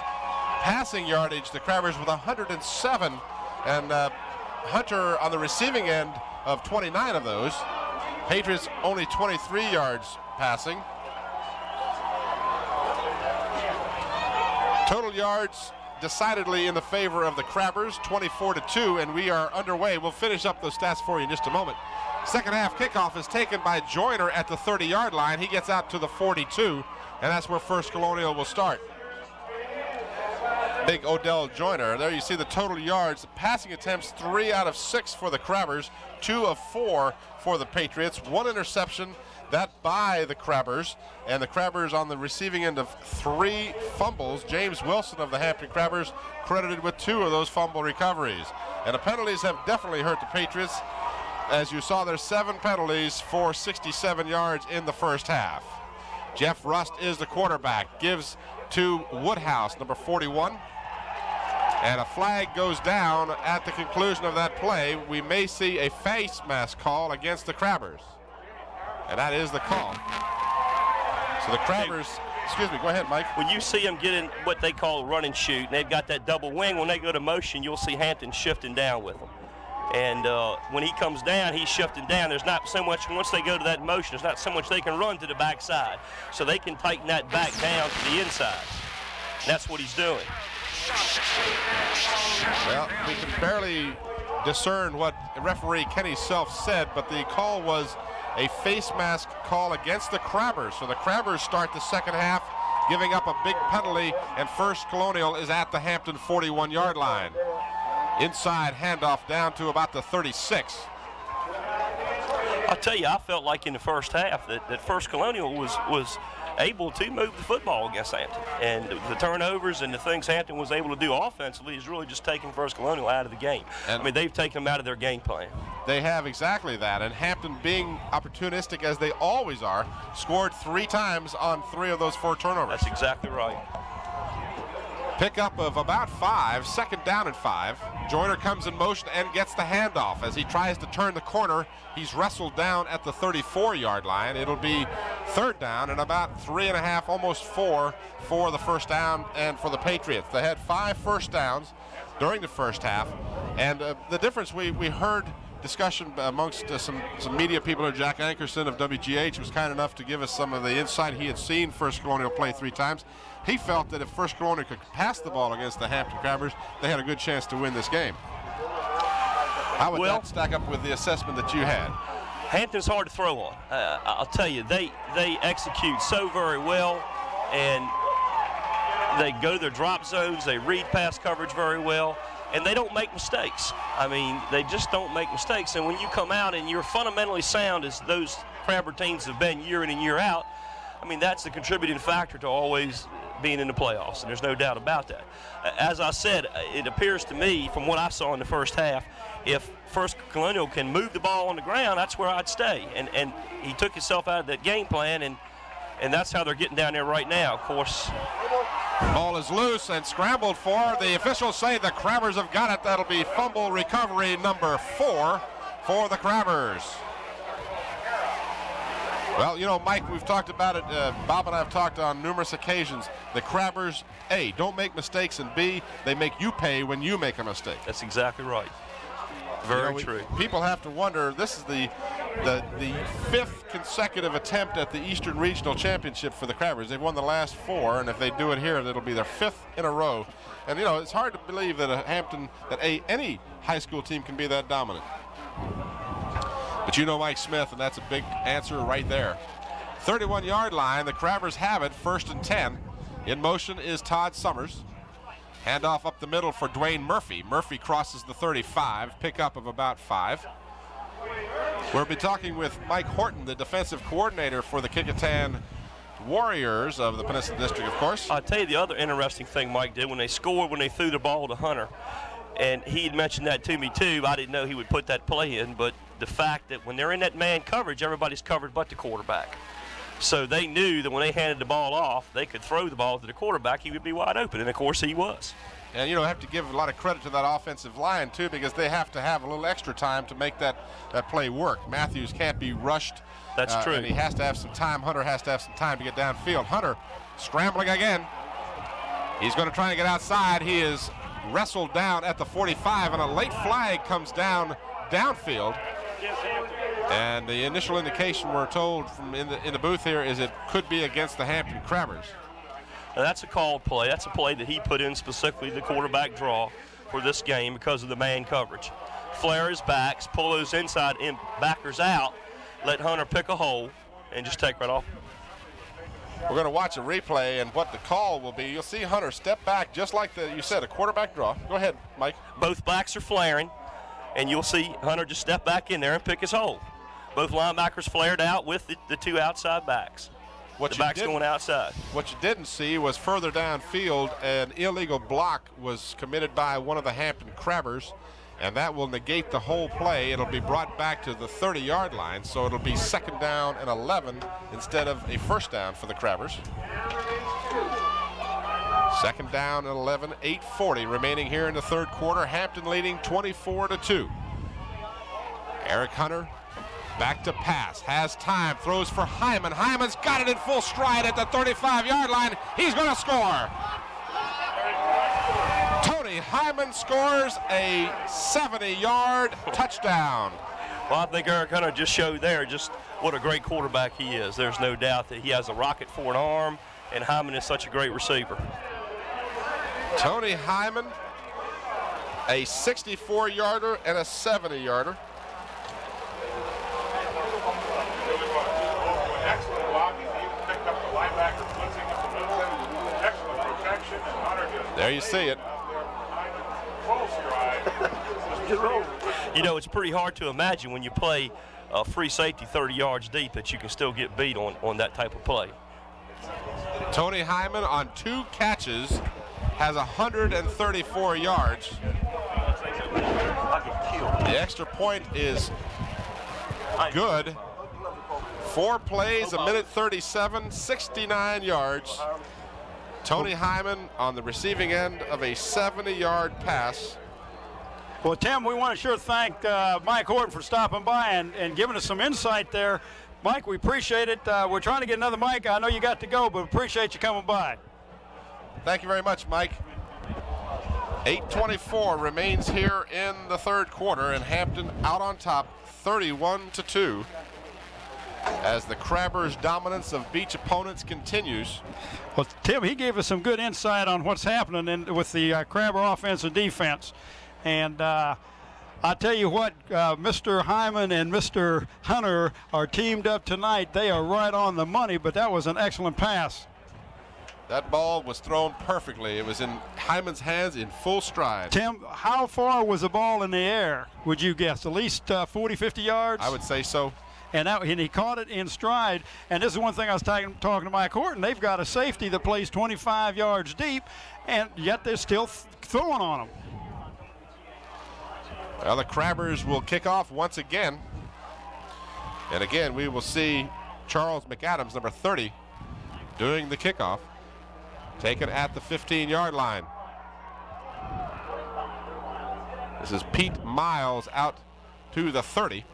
Passing yardage, the Crabbers with 107, and Hunter on the receiving end of 29 of those. Patriots only 23 yards passing. Total yards decidedly in the favor of the Crabbers, 24-2, and we are underway. We'll finish up those stats for you in just a moment. Second half kickoff is taken by Joyner at the 30-yard line. He gets out to the 42, and that's where First Colonial will start. Big Odell Joyner. There you see the total yards. Passing attempts, 3 out of 6 for the Crabbers, 2 of 4 for the Patriots. 1 interception, that by the Crabbers. And the Crabbers on the receiving end of 3 fumbles. James Wilson of the Hampton Crabbers credited with 2 of those fumble recoveries. And the penalties have definitely hurt the Patriots. As you saw, there's 7 penalties for 67 yards in the first half. Jeff Rust is the quarterback. Gives to Woodhouse, number 41. And a flag goes down at the conclusion of that play. We may see a face mask call against the Crabbers. And that is the call. So the Crabbers, excuse me, go ahead, Mike. When you see them getting what they call run and shoot, and they've got that double wing, when they go to motion, you'll see Hampton shifting down with them. And when he comes down, he's shifting down. There's not so much, once they go to that motion, there's not so much they can run to the backside. So they can tighten that back down to the inside. And that's what he's doing. Well, we can barely discern what referee Kenny Self said, but the call was a face mask call against the Crabbers. So the Crabbers start the second half, giving up a big penalty, and First Colonial is at the Hampton 41-yard line. Inside handoff down to about the 36. I'll tell you, I felt like in the first half that First Colonial was able to move the football against Hampton. And the turnovers and the things Hampton was able to do offensively is really just taking First Colonial out of the game. And I mean, they've taken them out of their game plan. They have exactly that. And Hampton, being opportunistic as they always are, scored 3 times on 3 of those 4 turnovers. That's exactly right. Pickup of about 5, second down and 5. Joyner comes in motion and gets the handoff. As he tries to turn the corner, he's wrestled down at the 34-yard line. It'll be third down and about 3.5, almost 4 for the first down and for the Patriots. They had 5 first downs during the first half. And the difference, we heard discussion amongst some media people. Jack Ankerson of WGH was kind enough to give us some of the insight. He had seen First Colonial play 3 times. He felt that if First Colonial could pass the ball against the Hampton Crabbers, they had a good chance to win this game. How would that stack up with the assessment that you had? Hampton's hard to throw on. I'll tell you, they execute so very well, and they go to their drop zones, they read pass coverage very well, and they don't make mistakes. I mean, they just don't make mistakes. And when you come out and you're fundamentally sound, as those Crabber teams have been year in and year out, I mean, that's the contributing factor to always being in the playoffs, and there's no doubt about that. As I said, it appears to me, from what I saw in the first half, if First Colonial can move the ball on the ground, that's where I'd stay. And he took himself out of that game plan, and that's how they're getting down there right now, of course. Ball is loose and scrambled for. The officials say the Crabbers have got it. That'll be fumble recovery number 4 for the Crabbers. Well, you know, Mike, we've talked about it. Bob and I have talked on numerous occasions. The Crabbers, A, don't make mistakes, and B, they make you pay when you make a mistake. That's exactly right. Very true. People have to wonder, this is the the fifth consecutive attempt at the Eastern Regional Championship for the Crabbers. They've won the last 4, and if they do it here, it'll be their 5th in a row. And, you know, it's hard to believe that any high school team can be that dominant. But you know Mike Smith, and that's a big answer right there. 31-yard line, the Crabbers have it, 1st and 10. In motion is Todd Summers. Handoff up the middle for Dwayne Murphy. Murphy crosses the 35, pickup of about 5. We'll be talking with Mike Horton, the defensive coordinator for the Kecoughtan Warriors of the Peninsula District, of course. I'll tell you the other interesting thing Mike did when they scored, when they threw the ball to Hunter. And he had mentioned that to me too. I didn't know he would put that play in, but the fact that when they're in that man coverage, everybody's covered but the quarterback. So they knew that when they handed the ball off, they could throw the ball to the quarterback, he would be wide open, and of course he was. And you know, I have to give a lot of credit to that offensive line too, because they have to have a little extra time to make that play work. Matthews can't be rushed. That's true. And he has to have some time. Hunter has to have some time to get downfield. Hunter scrambling again. He's going to try and get outside. He is wrestled down at the 45, and a late flag comes down downfield. And the initial indication we're told from in the booth here is it could be against the Hampton Crabbers. Now that's a called play. That's a play that he put in specifically the quarterback draw for this game because of the man coverage. Flare his backs, pull those inside backers out, let Hunter pick a hole, and just take right off. We're going to watch a replay, and what the call will be, you'll see Hunter step back just like you said, a quarterback draw. Go ahead, Mike. Both backs are flaring, and you'll see Hunter just step back in there and pick his hole. Both linebackers flared out with the 2 outside backs. The back's going outside. What you didn't see was further downfield, an illegal block was committed by one of the Hampton Crabbers, and that will negate the whole play. It'll be brought back to the 30-yard line, so it'll be 2nd down and 11 instead of a 1st down for the Crabbers. 2nd down and 11, 8:40 remaining here in the 3rd quarter. Hampton leading 24-2. Eric Hunter back to pass, has time, throws for Hyman. Hyman's got it in full stride at the 35-yard line. He's going to score. Tony Hyman scores a 70-yard touchdown. Well, I think Eric Hunter just showed there just what a great quarterback he is. There's no doubt that he has a rocket for an arm, and Hyman is such a great receiver. Tony Hyman, a 64-yarder and a 70-yarder. Excellent blocking. He even picked up the linebacker blitzing up the middle. Excellent protection, and Hunter just... There you see it. You know, it's pretty hard to imagine when you play free safety 30 yards deep that you can still get beat on that type of play. Tony Hyman on 2 catches has 134 yards. The extra point is good. 4 plays, 1:37, 69 yards. Tony Hyman on the receiving end of a 70-yard pass. Well, Tim, we want to sure thank Mike Horton for stopping by and giving us some insight there. Mike, we appreciate it. We're trying to get another mic. I know you got to go, but appreciate you coming by. Thank you very much, Mike. 8:24 remains here in the 3rd quarter, and Hampton out on top, 31-2. As the Crabbers' dominance of beach opponents continues. Well, Tim, he gave us some good insight on what's happening with the Crabber offense and defense. And I tell you what, Mr. Hyman and Mr. Hunter are teamed up tonight. They are right on the money, but that was an excellent pass. That ball was thrown perfectly. It was in Hyman's hands in full stride. Tim, how far was the ball in the air, would you guess? At least 40, 50 yards? I would say so. And he caught it in stride. And this is one thing I was talking to Mike Horton. They've got a safety that plays 25 yards deep, and yet they're still throwing on him. Well, the Crabbers will kick off once again. And again, we will see Charles McAdams, number 30, doing the kickoff. Taken at the 15-yard line. This is Pete Miles out to the 30.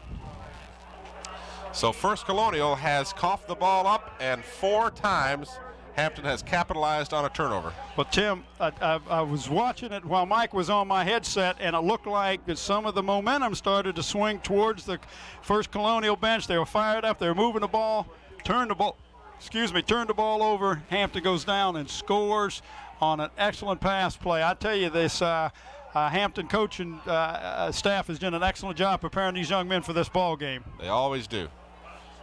So First Colonial has coughed the ball up and 4 times Hampton has capitalized on a turnover. Well, Tim, I was watching it while Mike was on my headset, and it looked like that some of the momentum started to swing towards the First Colonial bench. They were fired up. They were moving the ball, turned the ball over. Hampton goes down and scores on an excellent pass play. I tell you, this Hampton coaching staff has done an excellent job preparing these young men for this ball game. They always do.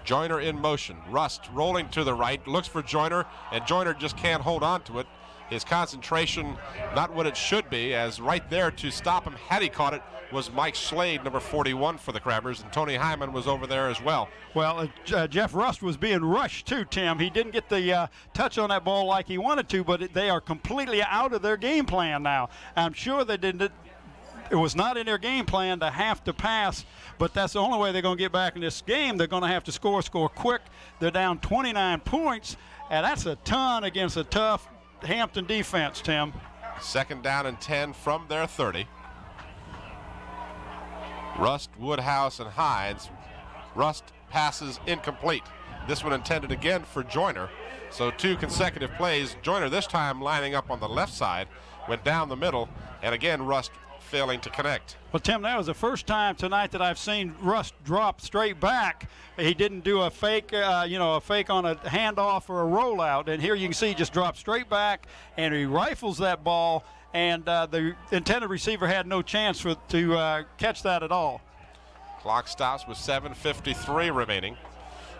Joyner in motion. Rust rolling to the right, looks for Joyner, and Joyner just can't hold on to it. His concentration not what it should be, as right there to stop him, had he caught it, was Mike Slade, number 41 for the Crabbers, and Tony Hyman was over there as well. Well, Jeff Rust was being rushed too, Tim. He didn't get the touch on that ball like he wanted to, but they are completely out of their game plan now. I'm sure they didn't. It was not in their game plan to have to pass, but that's the only way they're going to get back in this game. They're going to have to score quick. They're down 29 points, and that's a ton against a tough Hampton defense, Tim. 2nd down and 10 from their 30. Rust, Woodhouse, and Hines. Rust passes incomplete. This one intended again for Joyner. So 2 consecutive plays. Joyner this time lining up on the left side, went down the middle, and again Rust failing to connect. Well, Tim, that was the first time tonight that I've seen Rust drop straight back. He didn't do a fake, a fake on a handoff or a rollout. And here you can see he just dropped straight back, and he rifles that ball, and the intended receiver had no chance to catch that at all. Clock stops with 7:53 remaining.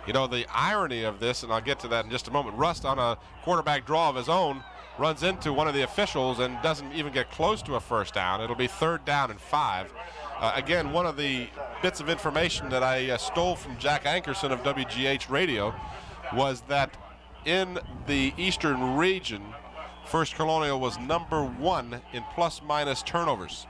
You know, the irony of this, and I'll get to that in just a moment, Rust on a quarterback draw of his own runs into one of the officials and doesn't even get close to a first down. It'll be 3rd down and 5. Again, one of the bits of information that I stole from Jack Ankerson of WGH Radio was that in the Eastern region, First Colonial was number 1 in plus-minus turnovers.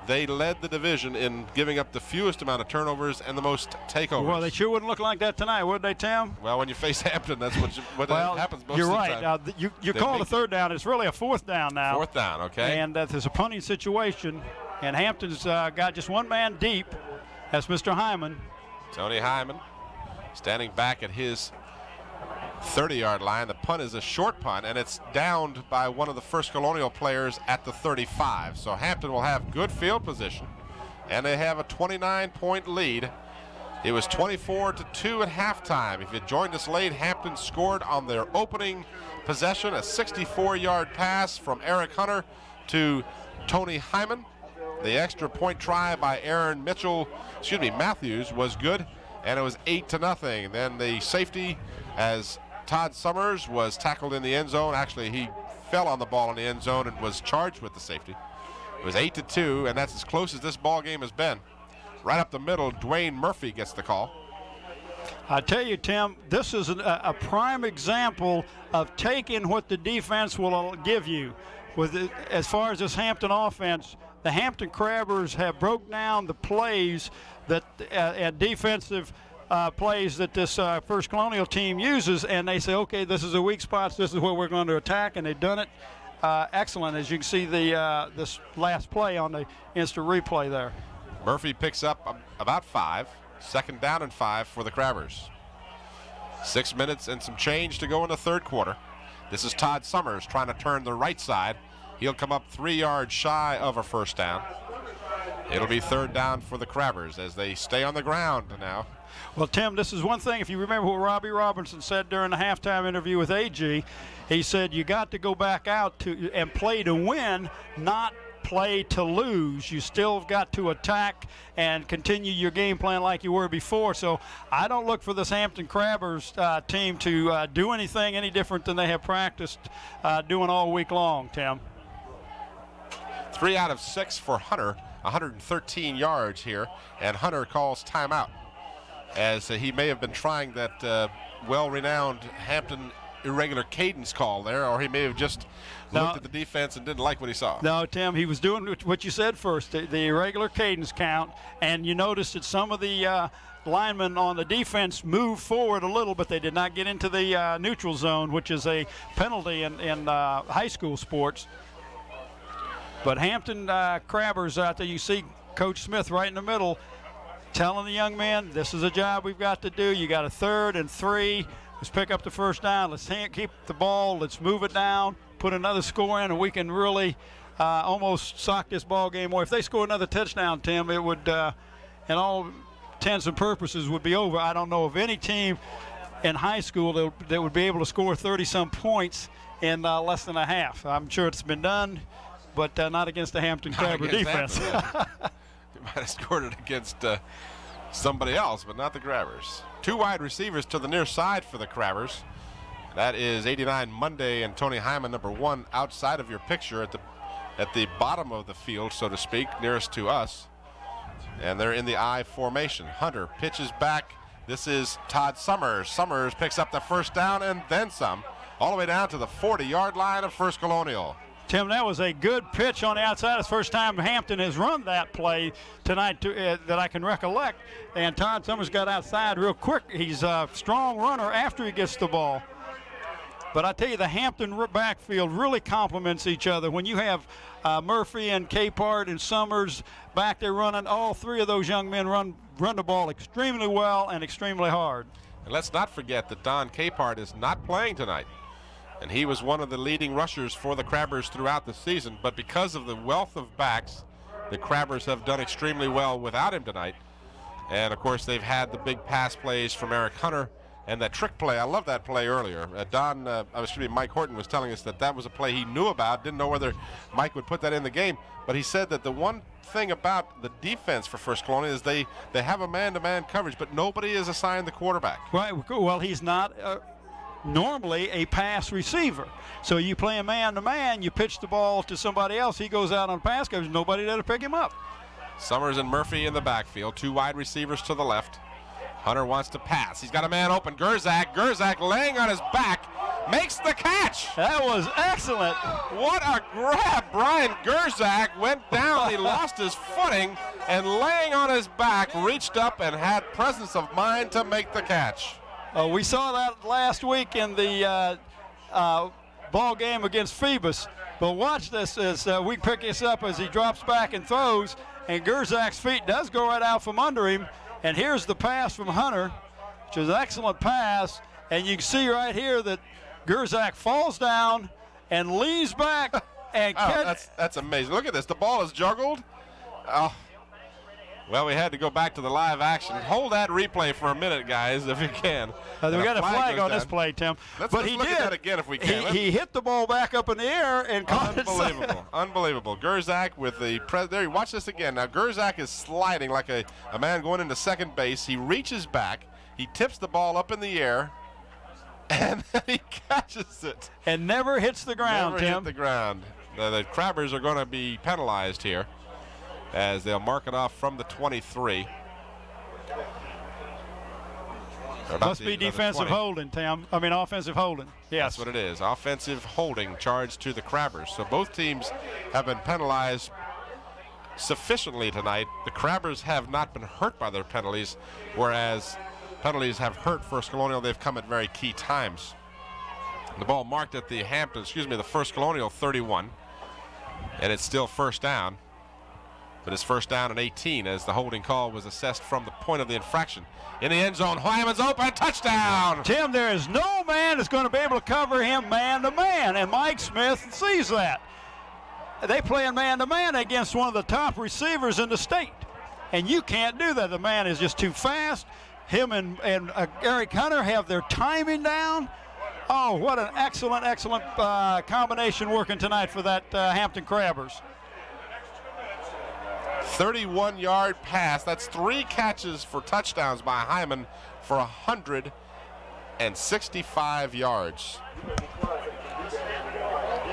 They led the division in giving up the fewest amount of turnovers and the most takeovers. Well, they sure wouldn't look like that tonight, would they, Tim? Well, when you face Hampton, that's what happens most of the time. You're right. You called a 3rd down. It's really a 4th down now. 4th down, okay. And there's a punting situation, and Hampton's got just one man deep. That's Mr. Hyman. Tony Hyman standing back at his 30-yard line. The punt is a short punt, and it's downed by one of the First Colonial players at the 35. So Hampton will have good field position, and they have a 29-point lead. It was 24-2 at halftime. If you joined us late, Hampton scored on their opening possession, a 64-yard pass from Eric Hunter to Tony Hyman. The extra point try by Aaron Matthews was good, and it was 8-0. Then the safety, as Todd Summers was tackled in the end zone. Actually, he fell on the ball in the end zone and was charged with the safety. It was 8-2, and that's as close as this ball game has been. Right up the middle, Dwayne Murphy gets the call. I tell you, Tim, this is a prime example of taking what the defense will give you. As far as this Hampton offense, the Hampton Crabbers have broke down the plays that defensive plays that this First Colonial team uses, and they say, okay, this is a weak spot, this is where we're going to attack, and they've done it excellent, as you can see this last play on the instant replay there. Murphy picks up about 5, 2nd down and 5 for the Crabbers. 6 minutes and some change to go in the 3rd quarter. This is Todd Summers trying to turn the right side. He'll come up 3 yards shy of a first down. It'll be 3rd down for the Crabbers as they stay on the ground now. Well, Tim, this is one thing. If you remember what Robbie Robinson said during the halftime interview with AG, he said you got to go back out and play to win, not play to lose. You still have got to attack and continue your game plan like you were before. So I don't look for this Hampton Crabbers team to do anything any different than they have practiced doing all week long, Tim. 3 out of 6 for Hunter, 113 yards here, and Hunter calls timeout, as he may have been trying that well-renowned Hampton irregular cadence call there, or he may have just looked at the defense and didn't like what he saw. No, Tim, he was doing what you said first, the irregular cadence count, and you noticed that some of the linemen on the defense moved forward a little, but they did not get into the neutral zone, which is a penalty in high school sports. But Hampton Crabbers out there, you see Coach Smith right in the middle telling the young men, this is a job we've got to do. You got a 3rd and 3. Let's pick up the first down. Let's keep the ball. Let's move it down, put another score in, and we can really almost sock this ball game away. If they score another touchdown, Tim, it would, in all intents and purposes, would be over. I don't know of any team in high school that would be able to score 30-some points in less than a half. I'm sure it's been done, but not against the Hampton Crabber defense. You might have scored it against somebody else, but not the Crabbers. 2 wide receivers to the near side for the Crabbers. That is 89 Monday and Tony Hyman, number 1, outside of your picture at the bottom of the field, so to speak, nearest to us. And they're in the I formation. Hunter pitches back. This is Todd Summers. Summers picks up the first down and then some, all the way down to the 40-yard line of First Colonial. Tim, that was a good pitch on the outside. It's the first time Hampton has run that play tonight that I can recollect. And Todd Summers got outside real quick. He's a strong runner after he gets the ball. But I tell you, the Hampton backfield really complements each other. When you have Murphy and Capehart and Summers back there running, all 3 of those young men run the ball extremely well and extremely hard. And let's not forget that Don Capehart is not playing tonight. And he was one of the leading rushers for the Crabbers throughout the season. But because of the wealth of backs, the Crabbers have done extremely well without him tonight. And, of course, they've had the big pass plays from Eric Hunter and that trick play. I love that play earlier. Mike Horton was telling us that was a play he knew about, didn't know whether Mike would put that in the game. But he said that the one thing about the defense for First Colonial is they have a man-to-man coverage, but nobody is assigned the quarterback. Right. Well, he's not normally a pass receiver. So you play a man-to-man, you pitch the ball to somebody else, he goes out on pass coverage, nobody there to pick him up. Summers and Murphy in the backfield, 2 wide receivers to the left. Hunter wants to pass. He's got a man open. Gerzak laying on his back, makes the catch. That was excellent. What a grab. Brian Gerzak went down. He lost his footing and laying on his back, reached up and had presence of mind to make the catch. We saw that last week in the ball game against Phoebus. But watch this as we pick this up as he drops back and throws, and Gerzak's feet does go right out from under him. And here's the pass from Hunter, which is an excellent pass. And you can see right here that Gerzak falls down and leans back and that's amazing. Look at this. The ball is juggled. Oh. Well, we had to go back to the live action. Hold that replay for a minute, guys, if you can. We got a flag on this play, Tim. Let's look at that again if we can. He hit the ball back up in the air and caught it. Unbelievable. Gerzak with the there. Watch this again. Now, Gerzak is sliding like a man going into second base. He reaches back. He tips the ball up in the air, and then he catches it. And never hits the ground, Tim. Never hit the ground. The Crabbers are going to be penalized here, as they'll mark it off from the 23. Must be defensive holding, Tim. I mean, offensive holding. Yes. That's what it is. Offensive holding charged to the Crabbers. So both teams have been penalized sufficiently tonight. The Crabbers have not been hurt by their penalties, whereas penalties have hurt First Colonial. They've come at very key times. The ball marked at the the First Colonial 31, and it's still first down. But it's first down and 18 as the holding call was assessed from the point of the infraction. In the end zone, Hyman's open, touchdown! Tim, there is no man that's going to be able to cover him man-to-man, and Mike Smith sees that. They play man-to-man against one of the top receivers in the state, and you can't do that. The man is just too fast. Him and Eric Hunter have their timing down. Oh, what an excellent combination working tonight for that Hampton Crabbers. 31-yard pass. That's 3 catches for touchdowns by Hyman for 165 yards.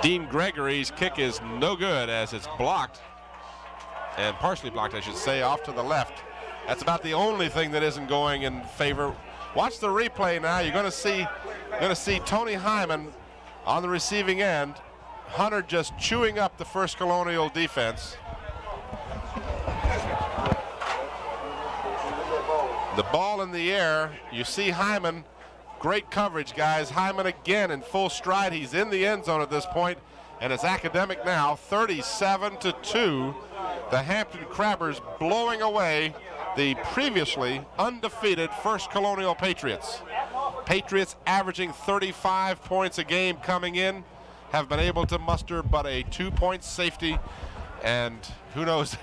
Dean Gregory's kick is no good as it's blocked, and partially blocked, I should say, off to the left. That's about the only thing that isn't going in favor. Watch the replay now. You're going to see Tony Hyman on the receiving end. Hunter just chewing up the First Colonial defense. The ball in the air. You see Hyman. Great coverage, guys. Hyman again in full stride. He's in the end zone at this point, and it's academic now. 37-2. The Hampton Crabbers blowing away the previously undefeated First Colonial Patriots. Patriots, averaging 35 points a game coming in, have been able to muster but a 2-point safety, and who knows,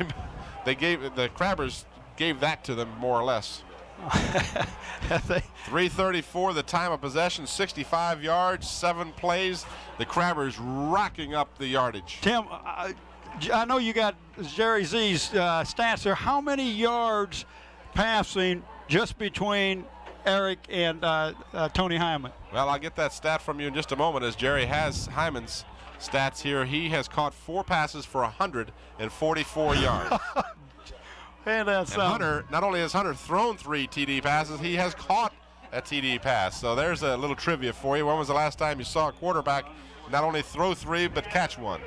the Crabbers gave that to them more or less. 3:34 the time of possession, 65 yards, 7 plays. The Crabbers racking up the yardage. Tim, I know you got Jerry Z's stats there. How many yards passing just between Eric and Tony Hyman? Well, I'll get that stat from you in just a moment, as Jerry has Hyman's stats here. He has caught 4 passes for 144 yards. And Hunter, not only has Hunter thrown 3 TD passes, he has caught a TD pass. So there's a little trivia for you. When was the last time you saw a quarterback not only throw 3 but catch 1?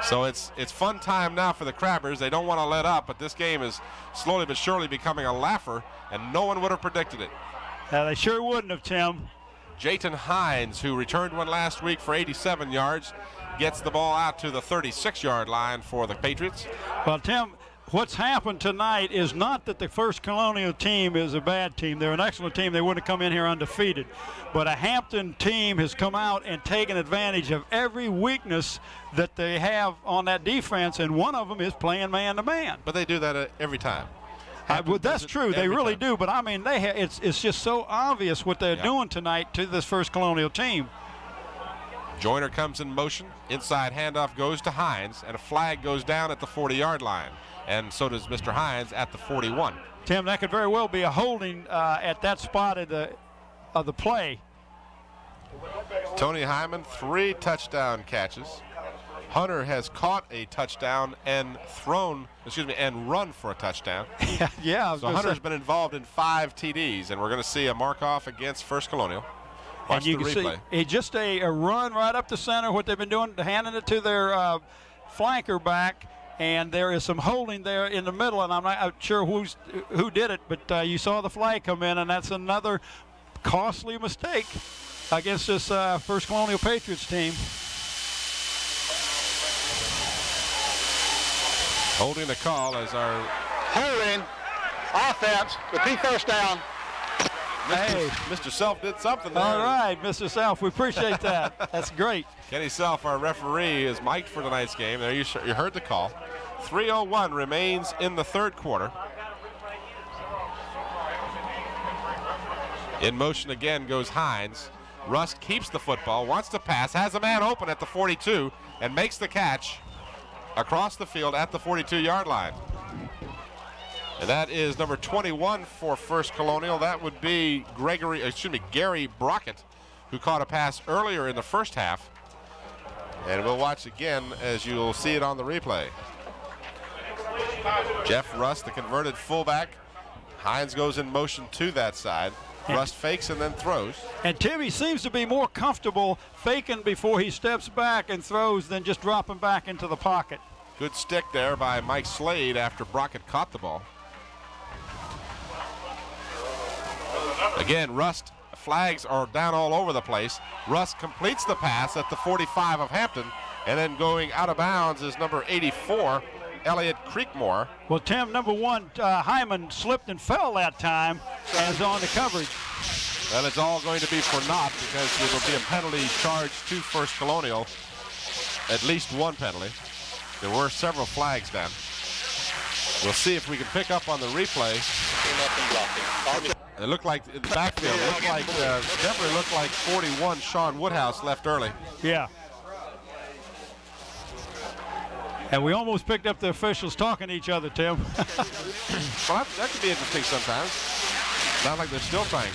So it's fun time now for the Crabbers. They don't want to let up, but this game is slowly but surely becoming a laugher, and no one would have predicted it. They sure wouldn't have, Tim. Jayton Hines, who returned one last week for 87 yards, gets the ball out to the 36-yard line for the Patriots. Well, Tim, what's happened tonight is not that the First Colonial team is a bad team. They're an excellent team. They wouldn't have come in here undefeated. But a Hampton team has come out and taken advantage of every weakness that they have on that defense, and one of them is playing man-to-man. But they do that every time. Well, that's true. They really do. But, I mean, it's just so obvious what they're doing tonight to this First Colonial team. Joyner comes in motion. Inside handoff goes to Hines, and a flag goes down at the 40-yard line. And so does Mr. Hines at the 41. Tim, that could very well be a holding at that spot of the play. Tony Hyman, 3 touchdown catches. Hunter has caught a touchdown and run for a touchdown. Yeah. So Hunter's been involved in 5 TDs, and we're going to see a mark-off against First Colonial. Watch the replay. See, just a run right up the center, what they've been doing, handing it to their flanker back. And there is some holding there in the middle, and I'm not sure who did it, but you saw the flag come in, and that's another costly mistake against this First Colonial Patriots team. Holding the call as our holding offense, repeat first down. Hey, Mr. Self did something there. All right, Mr. Self, we appreciate that. That's great. Kenny Self, our referee, is mic'd for tonight's game. There you heard the call. 3:01 remains in the third quarter. In motion again goes Hines. Rust keeps the football, wants to pass, has a man open at the 42, and makes the catch across the field at the 42-yard line. And that is number 21 for First Colonial. That would be Gary Brockett, who caught a pass earlier in the first half. And we'll watch again as you'll see it on the replay. Jeff Rust, the converted fullback. Hines goes in motion to that side. Rust fakes and then throws. And Timmy seems to be more comfortable faking before he steps back and throws than just dropping back into the pocket. Good stick there by Mike Slade after Brockett caught the ball. Again, Rust, flags are down all over the place. Rust completes the pass at the 45 of Hampton, and then going out of bounds is number 84, Elliott Creekmore. Well, Tim, number 1, Hyman slipped and fell that time as on the coverage. Well, it's all going to be for naught because there will be a penalty charged to First Colonial, at least one penalty. There were several flags down. We'll see if we can pick up on the replay. It looked like in the backfield, definitely looked like 41 Sean Woodhouse left early. Yeah. And we almost picked up the officials talking to each other, Tim. Well, that could be interesting sometimes. Sounds like they're still trying.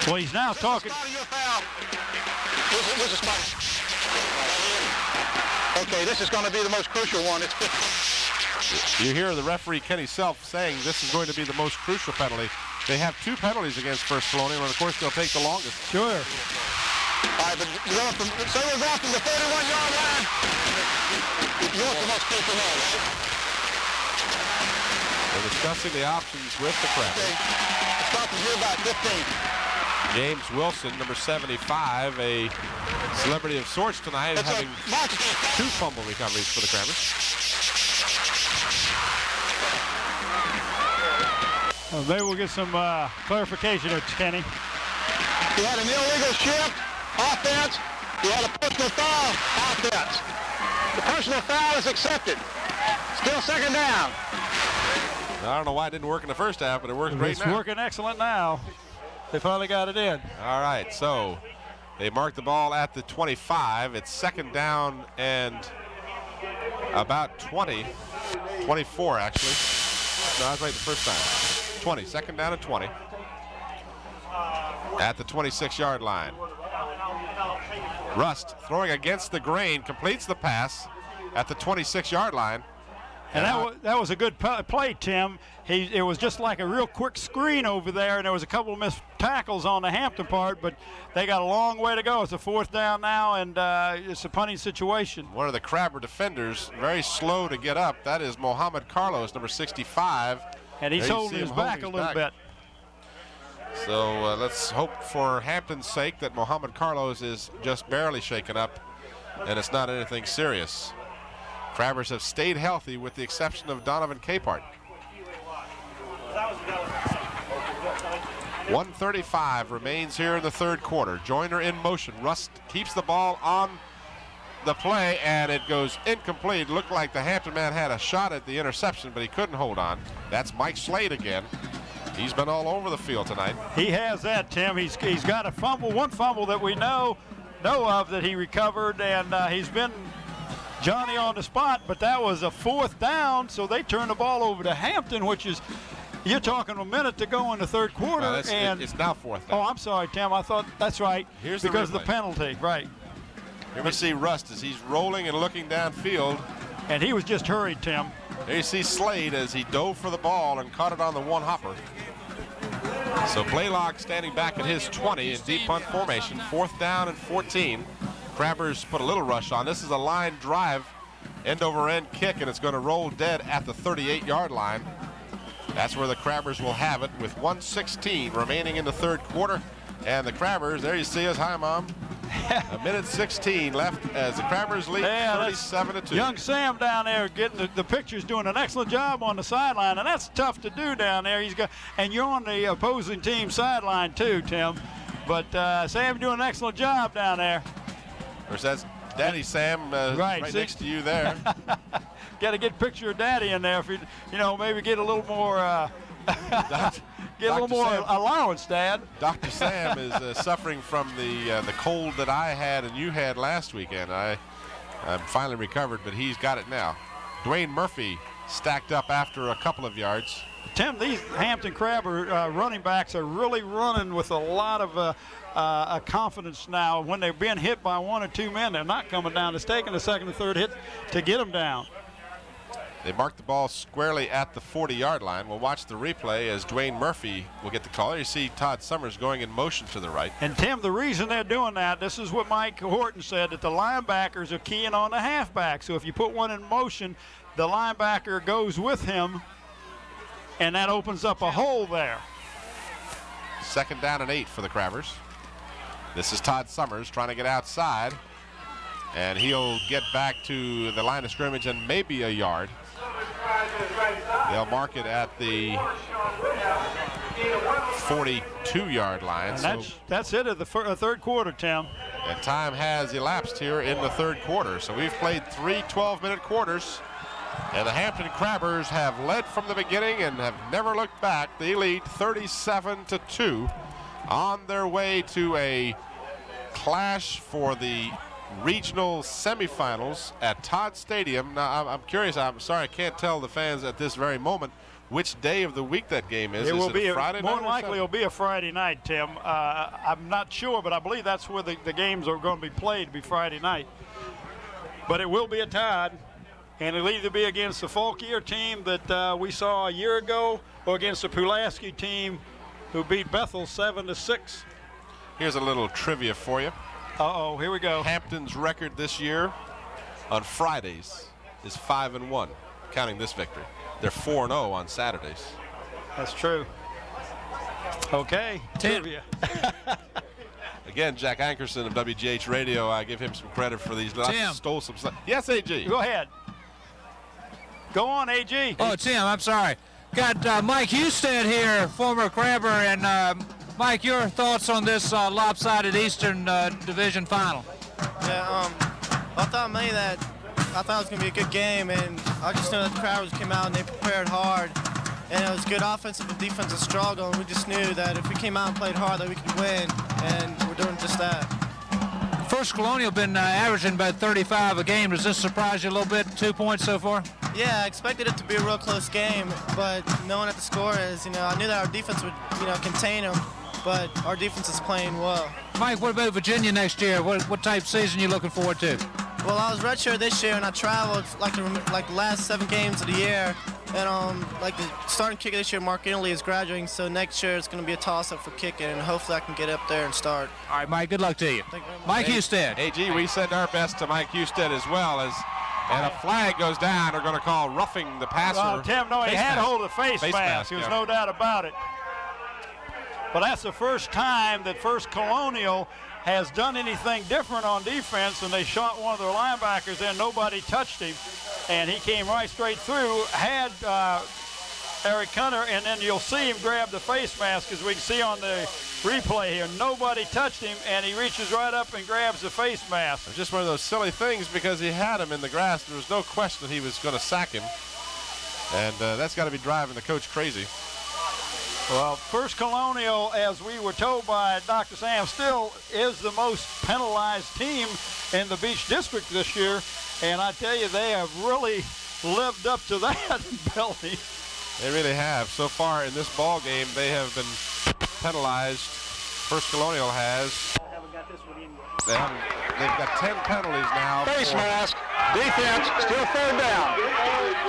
Well, he's now talking. Okay, this is going to be the most crucial one. You hear the referee Kenny Self saying this is going to be the most crucial penalty. They have 2 penalties against First Colonial, and of course they'll take the longest. Sure. All right, but we're going from the 31-yard line. You want the most crucial one. They're discussing the options with the crowd. Okay. Stop here about 15. James Wilson, number 75, a celebrity of sorts tonight, having 2 fumble recoveries for the Crabbers. Well, maybe we'll get some clarification here, Kenny. You had an illegal shift, offense. You had a personal foul, offense. The personal foul is accepted. Still second down. I don't know why it didn't work in the first half, but it works great now. It's working excellent now. They finally got it in. All right, so they marked the ball at the 25. It's second down and about 20, 24 actually. No, I was right the first time. 20, second down and 20. At the 26-yard line. Rust throwing against the grain, completes the pass at the 26-yard line. And that was a good play, Tim. It was just like a real quick screen over there, and there was a couple of missed tackles on the Hampton part, but they got a long way to go. It's a fourth down now, and it's a punting situation. One of the Crabber defenders, very slow to get up. That is Mohammed Carlos, number 65. And he's holding his back a little bit. So let's hope for Hampton's sake that Mohammed Carlos is just barely shaken up, and it's not anything serious. Crabbers have stayed healthy with the exception of Donovan Capehart. 1:35 remains here in the third quarter. Joyner in motion. Rust keeps the ball on the play, and it goes incomplete. Looked like the Hampton man had a shot at the interception, but he couldn't hold on. That's Mike Slade again. He's been all over the field tonight. He has that, Tim. He's got a fumble, one fumble that we know of that he recovered, and he's been Johnny on the spot, but that was a fourth down, so they turned the ball over to Hampton, which is, you're talking a minute to go in the third quarter. No, and it's now fourth down. Oh, I'm sorry, Tim. I thought that's right. Here's because the of the penalty, right. Here we see Rust as he's rolling and looking downfield. And he was just hurried, Tim. There you see Slade as he dove for the ball and caught it on the one hopper. So Blaylock standing back at his 20 in deep punt formation. Fourth down and 14. Crabbers put a little rush on. This is a line drive, end over end kick, and it's going to roll dead at the 38-yard line. That's where the Crabbers will have it with 1:16 remaining in the third quarter. And the Crabbers, there you see us. Hi, Mom. A minute 16 left as the Crabbers lead 37-2. Young Sam down there getting the pictures, doing an excellent job on the sideline, and that's tough to do down there. And you're on the opposing team sideline too, Tim. But Sam doing an excellent job down there. Of course, that's Daddy Sam right next to you there. Got to get a picture of Daddy in there if you maybe get a little more. Get a little more allowance, Dad. Dr. Sam is suffering from the cold that I had and you had last weekend. I'm finally recovered, but he's got it now. Dwayne Murphy stacked up after a couple of yards. Tim, these Hampton Crabber running backs are really running with a lot of confidence now. When they're being hit by one or two men, they're not coming down. It's taking a second and third hit to get them down. They marked the ball squarely at the 40-yard line. We'll watch the replay as Dwayne Murphy will get the call. There you see Todd Summers going in motion to the right. And, Tim, the reason they're doing that, this is what Mike Horton said, that the linebackers are keying on the halfback. So if you put one in motion, the linebacker goes with him, and that opens up a hole there. Second down and 8 for the Crabbers. This is Todd Summers trying to get outside, and he'll get back to the line of scrimmage and maybe a yard. They'll mark it at the 42-yard line. And that's it at the third quarter, Tim. And time has elapsed here in the third quarter. So we've played 3 12-minute quarters. And the Hampton Crabbers have led from the beginning and have never looked back. They lead 37-2 on their way to a clash for the regional semifinals at Todd Stadium. Now, I'm curious. I'm sorry I can't tell the fans at this very moment which day of the week that game is. It will be Friday night. More likely it'll be a Friday night, Tim. I'm not sure, but I believe that's where the games are going to be played, to be Friday night. But it will be a Todd, and it'll either be against the Falkier team that we saw a year ago or against the Pulaski team who beat Bethel 7-6. Here's a little trivia for you. Uh-oh, here we go. Hampton's record this year on Fridays is 5-1, counting this victory. They're 4-0 on Saturdays. That's true. Okay, trivia. Again, Jack Ankerson of WGH Radio, I give him some credit for these. Tim. Stole some stuff. Yes, AG. Go ahead. Go on, AG. Oh, Tim, I'm sorry. Got Mike Husted here, former Crabber, and Mike, your thoughts on this lopsided Eastern Division final? Yeah, I thought it was going to be a good game, and I just knew that the Crabbers came out and they prepared hard, and it was good offensive and defensive struggle, and we just knew that if we came out and played hard that we could win, and we're doing just that. First Colonial been averaging about 35 a game. Does this surprise you a little bit? 2 points so far? Yeah, I expected it to be a real close game, but knowing what the score is, I knew that our defense would, contain them, but our defense is playing well. Mike, what about Virginia next year? What type of season are you looking forward to? Well, I was redshirt this year, and I traveled like the last 7 games of the year. And like the starting kicker this year, Mark Italy is graduating, so next year it's going to be a toss-up for kicking, and hopefully I can get up there and start. All right, Mike, good luck to you. Mike Husted. AG, we send our best to Mike Husted as well, and a flag goes down. They're going to call roughing the passer. Well, Tim, no, he had hold of the face mask. There's no doubt about it. But that's the first time that First Colonial has done anything different on defense, and they shot one of their linebackers and nobody touched him, and he came right straight through, had Eric Hunter, and then you'll see him grab the face mask, as we can see on the replay here. Nobody touched him, and he reaches right up and grabs the face mask. It's just one of those silly things because he had him in the grass. There was no question he was going to sack him, and that's got to be driving the coach crazy. Well, First Colonial, as we were told by Dr. Sam, still is the most penalized team in the Beach District this year, and I tell you, they have really lived up to that ability. They really have. So far in this ball game, they have been penalized. First Colonial has. They've got 10 penalties now. Face mask, defense, still third down.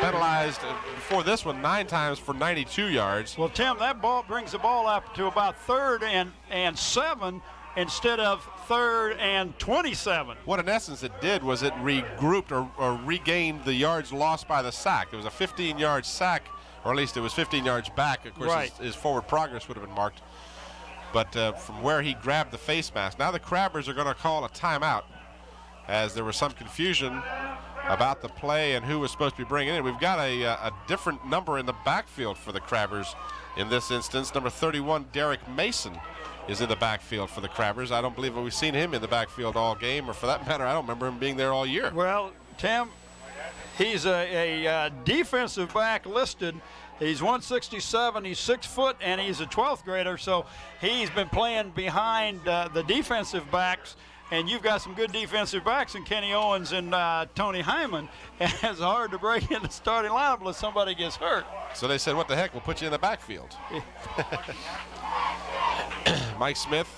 Penalized before this one 9 times for 92 yards. Well, Tim, that ball brings the ball up to about 3rd and 7 instead of 3rd and 27. What in essence it did was it regrouped or regained the yards lost by the sack. There was a 15-yard sack, or at least it was 15 yards back. Of course, right. his forward progress would have been marked. But from where he grabbed the face mask. Now the Crabbers are going to call a timeout, as there was some confusion about the play and who was supposed to be bringing it. We've got a different number in the backfield for the Crabbers in this instance. Number 31, Derek Mason, is in the backfield for the Crabbers. I don't believe we've seen him in the backfield all game, or for that matter, I don't remember him being there all year. Well, Tim, he's a defensive back listed. He's 167, he's 6 foot, and he's a 12th grader, so he's been playing behind the defensive backs, and you've got some good defensive backs in Kenny Owens and Tony Hyman, and it's hard to break in the starting lineup unless somebody gets hurt. So they said, what the heck, we'll put you in the backfield. Mike Smith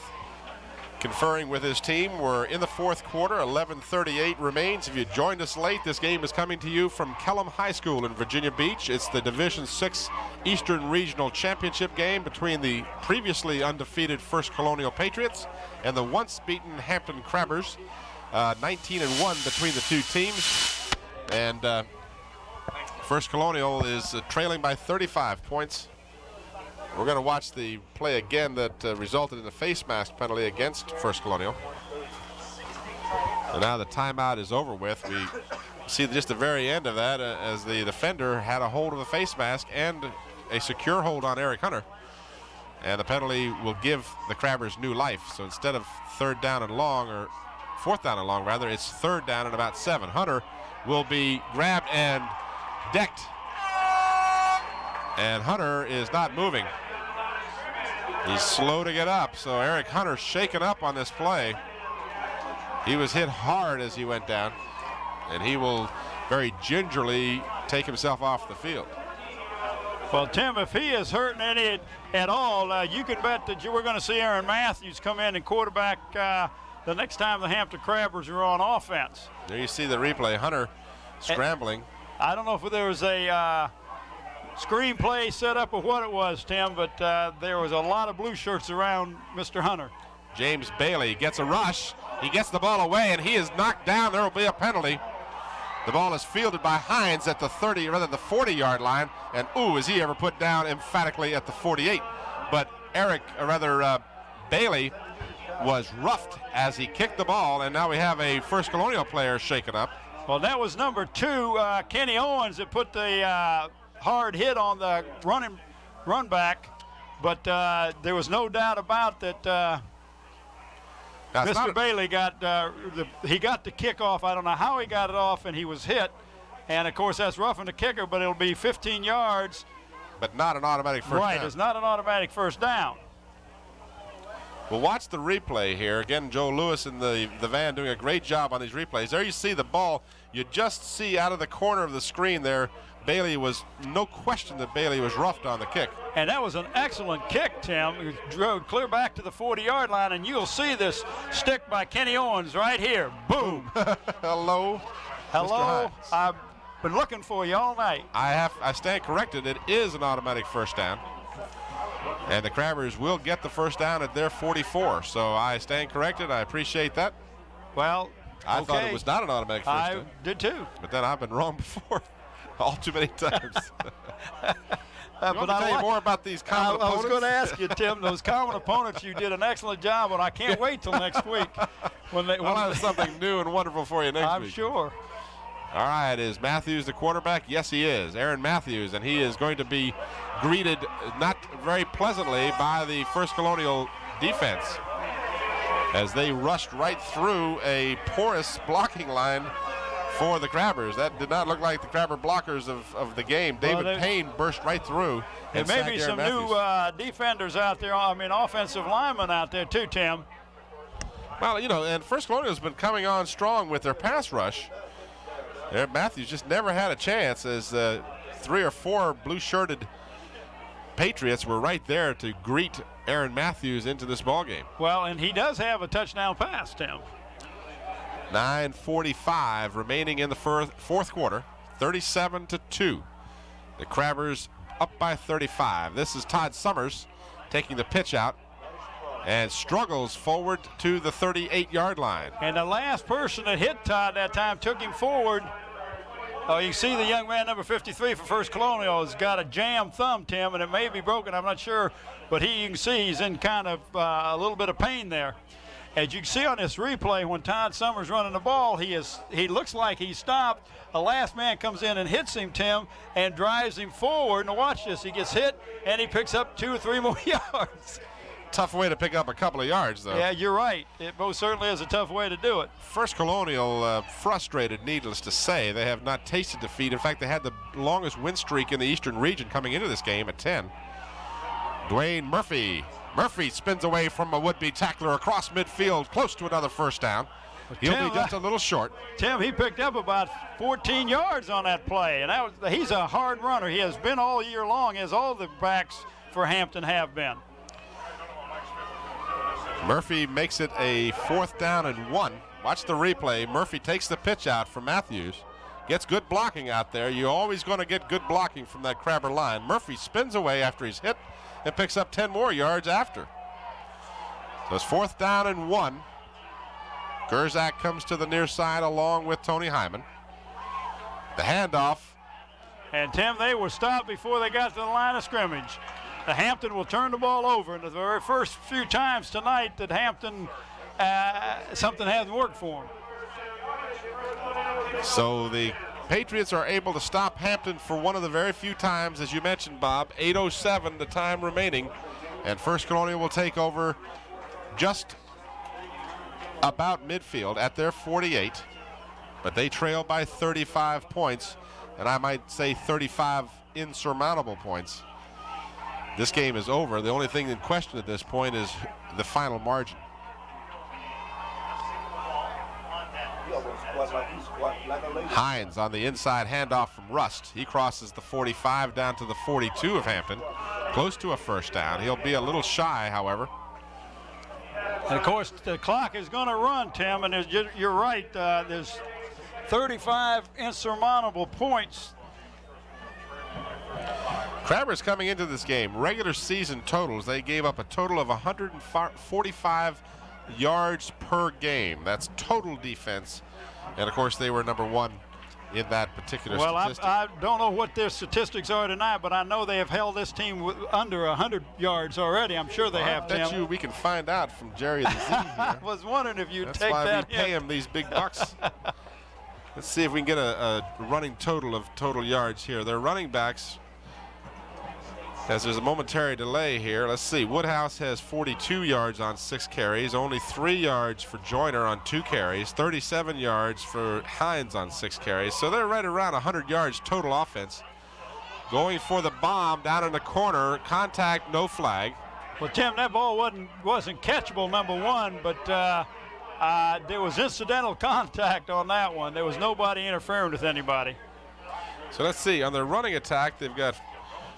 conferring with his team. We're in the 4th quarter, 11:38 remains. If you joined us late, this game is coming to you from Kellum High School in Virginia Beach. It's the Division VI Eastern Regional Championship game between the previously undefeated First Colonial Patriots and the once beaten Hampton Crabbers. 19-1 between the two teams. And First Colonial is trailing by 35 points. We're going to watch the play again that resulted in a face mask penalty against First Colonial. And now the timeout is over with. We see just the very end of that as the defender had a hold of the face mask and a secure hold on Eric Hunter. And the penalty will give the Crabbers new life. So instead of 3rd down and long, or 4th down and long rather, it's 3rd down and about 7. Hunter will be grabbed and decked. And Hunter is not moving. He's slow to get up, so Eric Hunter shaken up on this play. He was hit hard as he went down, and he will very gingerly take himself off the field. Well, Tim, if he is hurting any at all, you can bet that we're going to see Aaron Matthews come in and quarterback the next time the Hampton Crabbers are on offense. There you see the replay. Hunter scrambling. I don't know if there was a screenplay set up or what it was, Tim, but there was a lot of blue shirts around Mr. Hunter. James Bailey gets a rush. He gets the ball away, and he is knocked down. There will be a penalty. The ball is fielded by Hines at the 30, rather the 40-yard line, and ooh, is he ever put down emphatically at the 48. But Bailey was roughed as he kicked the ball, and now we have a First Colonial player shaken up. Well, that was number 2, Kenny Owens, that put the hard hit on the run back, but there was no doubt about that. Mr. Bailey got he got the kick off. I don't know how he got it off, and he was hit. And, of course, that's roughing the kicker, but it'll be 15 yards. But not an automatic first down. Right, it's not an automatic first down. Well, watch the replay here. Again, Joe Lewis in the van doing a great job on these replays. There you see the ball. You just see out of the corner of the screen there, Bailey was, no question that Bailey was roughed on the kick. And that was an excellent kick, Tim. It drove clear back to the 40-yard line, and you'll see this stick by Kenny Owens right here. Boom. Hello. Hello. I've been looking for you all night. I stand corrected. It is an automatic first down. And the Crabbers will get the first down at their 44. So I stand corrected. I appreciate that. Well, I thought it was not an automatic first down. I did too. But then I've been wrong before. All too many times. But I'll tell you more about these common opponents. I was going to ask you, Tim, those common opponents, you did an excellent job on. I can't wait till next week. I'll have something new and wonderful for you next week. I'm sure. All right, is Matthews the quarterback? Yes, he is. Aaron Matthews, and he is going to be greeted not very pleasantly by the First Colonial defense as they rushed right through a porous blocking line for the Crabbers. That did not look like the Crabber blockers of the game. David Payne burst right through. There may be some new defenders out there, offensive linemen out there too, Tim. Well, and First Colonial has been coming on strong with their pass rush. Aaron Matthews just never had a chance as 3 or 4 blue-shirted Patriots were right there to greet Aaron Matthews into this ballgame. Well, and he does have a touchdown pass, Tim. 9:45 remaining in the fourth quarter, 37-2. The Crabbers up by 35. This is Todd Summers taking the pitch out and struggles forward to the 38-yard line. And the last person that hit Todd that time took him forward. Oh, you see the young man, number 53 for First Colonial, has got a jammed thumb, Tim, and it may be broken. I'm not sure, but you can see he's in kind of a little bit of pain there. As you can see on this replay, when Todd Summers running the ball, he looks like he stopped. The last man comes in and hits him, Tim, and drives him forward. And watch this, he gets hit, and he picks up 2 or 3 more yards. Tough way to pick up a couple of yards, though. Yeah, you're right. It most certainly is a tough way to do it. First Colonial frustrated, needless to say. They have not tasted defeat. In fact, they had the longest win streak in the Eastern region coming into this game at 10. Dwayne Murphy. Murphy spins away from a would-be tackler across midfield, close to another first down. He'll be just a little short. Tim, he picked up about 14 yards on that play, and he's a hard runner. He has been all year long, as all the backs for Hampton have been. Murphy makes it a 4th down and 1. Watch the replay. Murphy takes the pitch out from Matthews. Gets good blocking out there. You're always going to get good blocking from that Crabber line. Murphy spins away after he's hit and picks up 10 more yards after. So it's 4th down and 1. Gerzak comes to the near side along with Tony Hyman. The handoff. And Tim, they were stopped before they got to the line of scrimmage. The Hampton will turn the ball over, and the very first few times tonight that Hampton, something hasn't worked for them. So the Patriots are able to stop Hampton for one of the very few times, as you mentioned, Bob. 8:07 the time remaining, and First Colonial will take over just about midfield at their 48, but they trail by 35 points, and I might say 35 insurmountable points. This game is over. The only thing in question at this point is the final margin. Hines on the inside handoff from Rust. He crosses the 45 down to the 42 of Hampton, close to a first down. He'll be a little shy, however. And of course, the clock is going to run, Tim, and you're right. There's 35 insurmountable points. Crabbers coming into this game, regular season totals, they gave up a total of 145 yards per game. That's total defense. And of course, they were number 1 in that particular statistic. I don't know what their statistics are tonight, but I know they have held this team under 100 yards already. I'm sure they have, Tim. I bet you we can find out from Jerry the Z here. I was wondering if you'd take that. That's why we pay him these big bucks. Let's see if we can get a running total of total yards here. Their running backs As there's a momentary delay here, let's see. Woodhouse has 42 yards on 6 carries, only 3 yards for Joyner on 2 carries, 37 yards for Hines on 6 carries. So they're right around 100 yards total offense. Going for the bomb down in the corner, contact, no flag. Well, Tim, that ball wasn't catchable, number one, but there was incidental contact on that one. There was nobody interfering with anybody. So let's see. On their running attack, they've got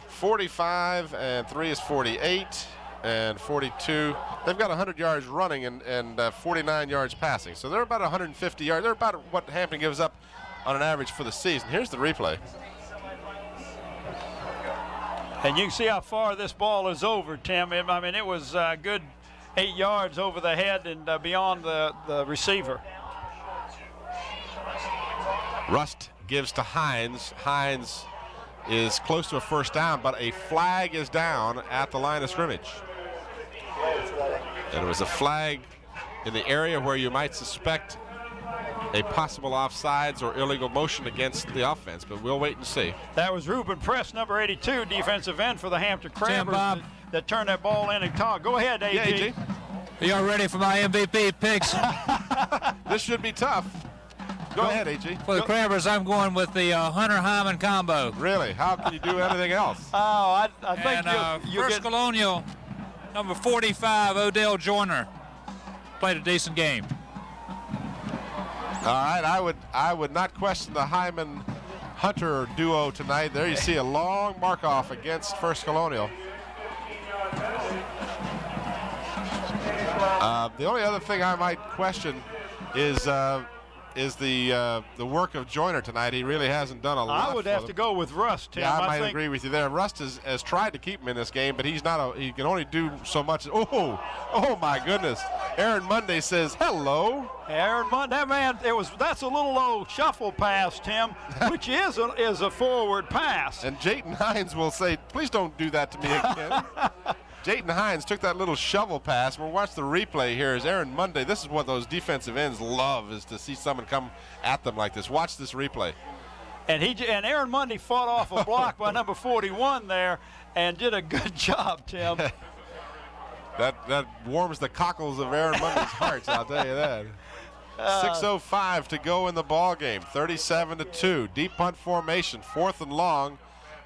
45, and 3 is 48, and 42. They've got 100 yards running and 49 yards passing. So they're about 150 yards. They're about what Hampton gives up on an average for the season. Here's the replay. And you can see how far this ball is over, Tim. I mean, it was a good 8 yards over the head and beyond the receiver. Rust gives to Hines. Hines is close to a first down, but a flag is down at the line of scrimmage. And it was a flag in the area where you might suspect a possible offsides or illegal motion against the offense, but we'll wait and see. That was Ruben Press, number 82, defensive end for the Hampton Crabbers that turned that ball in and caught. Go ahead, AG. Yeah, AG. Are y'all ready for my MVP picks? This should be tough. Go ahead, AG. For the Crabbers, I'm going with the Hunter Hyman combo. Really? How can you do anything else? Oh, I think you'll First get... Colonial, number 45, Odell Joyner. Played a decent game. All right, I would not question the Hyman-Hunter duo tonight. There you see a long mark-off against First Colonial. The only other thing I might question is the work of Joyner tonight. He really hasn't done a lot. I would have to go with Rust, Tim. Yeah, I might agree with you there. Rust has tried to keep him in this game, but he's not. He can only do so much. Oh my goodness! Aaron Monday says hello. Aaron Monday, that man, that's a little low shuffle pass, Tim, which is a forward pass. And Jayton Hines will say, please don't do that to me again. Jayton Hines took that little shovel pass. We'll watch the replay here as Aaron Monday. This is what those defensive ends love, is to see someone come at them like this. Watch this replay. And Aaron Monday fought off a block by number 41 there and did a good job, Tim. That warms the cockles of Aaron Monday's hearts, I'll tell you that. 6:05 to go in the ball game. 37-2. Deep punt formation. 4th and long.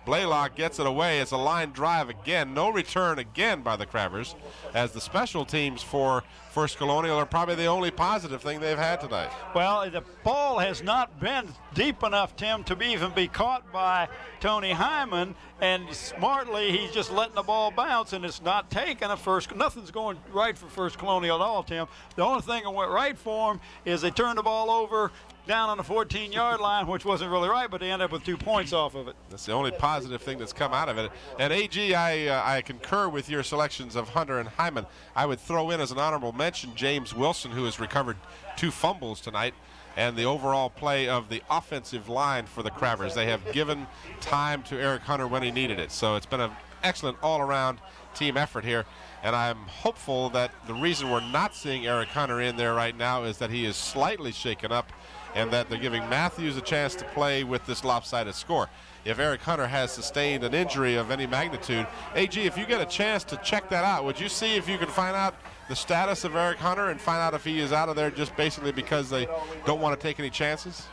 Blaylock gets it away. It's a line drive again. No return again by the Crabbers, as the special teams for First Colonial are probably the only positive thing they've had tonight. Well, the ball has not been deep enough, Tim, to even be caught by Tony Hyman, and smartly he's just letting the ball bounce, and it's not taking a first. Nothing's going right for First Colonial at all, Tim. The only thing that went right for him is they turned the ball over down on the 14-yard line, which wasn't really right, but they ended up with 2 points off of it. That's the only positive thing that's come out of it. And AG, I concur with your selections of Hunter and Hyman. I would throw in as an honorable mention James Wilson, who has recovered 2 fumbles tonight, and the overall play of the offensive line for the Crabbers. They have given time to Eric Hunter when he needed it. So it's been an excellent all-around team effort here. And I'm hopeful that the reason we're not seeing Eric Hunter in there right now is that he is slightly shaken up, and that they're giving Matthews a chance to play with this lopsided score. If Eric Hunter has sustained an injury of any magnitude, AG, if you get a chance to check that out, would you see if you can find out the status of Eric Hunter and find out if he is out of there just basically because they don't want to take any chances?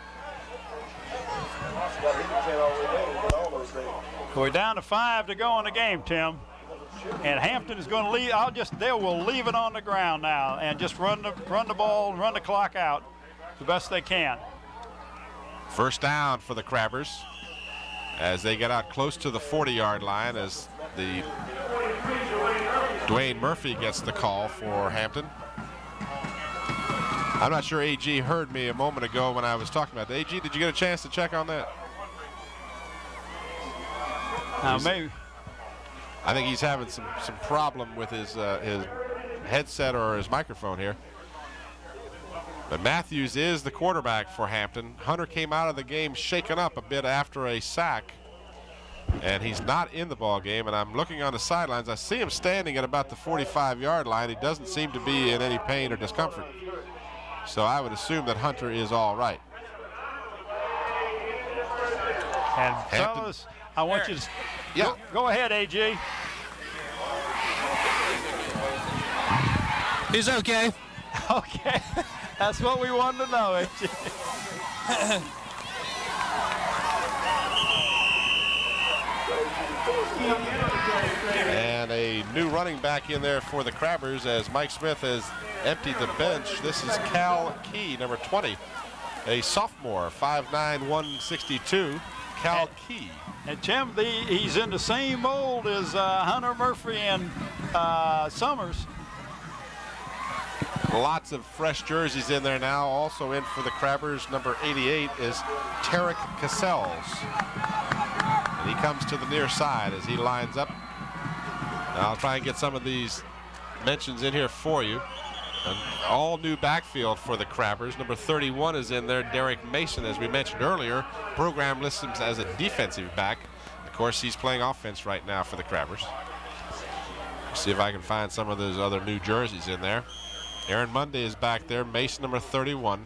We're down to 5 to go in the game, Tim. And Hampton is going to leave. They will leave it on the ground now and just run the ball and run the clock out the best they can. First down for the Crabbers as they get out close to the 40-yard line, as the Dwayne Murphy gets the call for Hampton. I'm not sure AG heard me a moment ago when I was talking about that. AG, did you get a chance to check on that? Maybe. I think he's having some problem with his headset or his microphone here. But Matthews is the quarterback for Hampton. Hunter came out of the game shaken up a bit after a sack, and he's not in the ball game. And I'm looking on the sidelines. I see him standing at about the 45-yard line. He doesn't seem to be in any pain or discomfort. So I would assume that Hunter is all right. And fellas, I want you to Yeah. Go ahead, AG. He's okay. Okay. That's what we wanted to know, AG. And a new running back in there for the Crabbers as Mike Smith has emptied the bench. This is Cal Key, number 20, a sophomore, 5'9", 162. Cal Key. And Tim, he's in the same mold as Hunter Murphy and Summers. Lots of fresh jerseys in there now. Also in for the Crabbers, number 88 is Tarek Cassels. And he comes to the near side as he lines up. I'll try and get some of these mentions in here for you. An all new backfield for the Crabbers. Number 31 is in there, Derek Mason, as we mentioned earlier. Program lists him as a defensive back. Of course, he's playing offense right now for the Crabbers. See if I can find some of those other new jerseys in there. Aaron Monday is back there. Mason, number 31.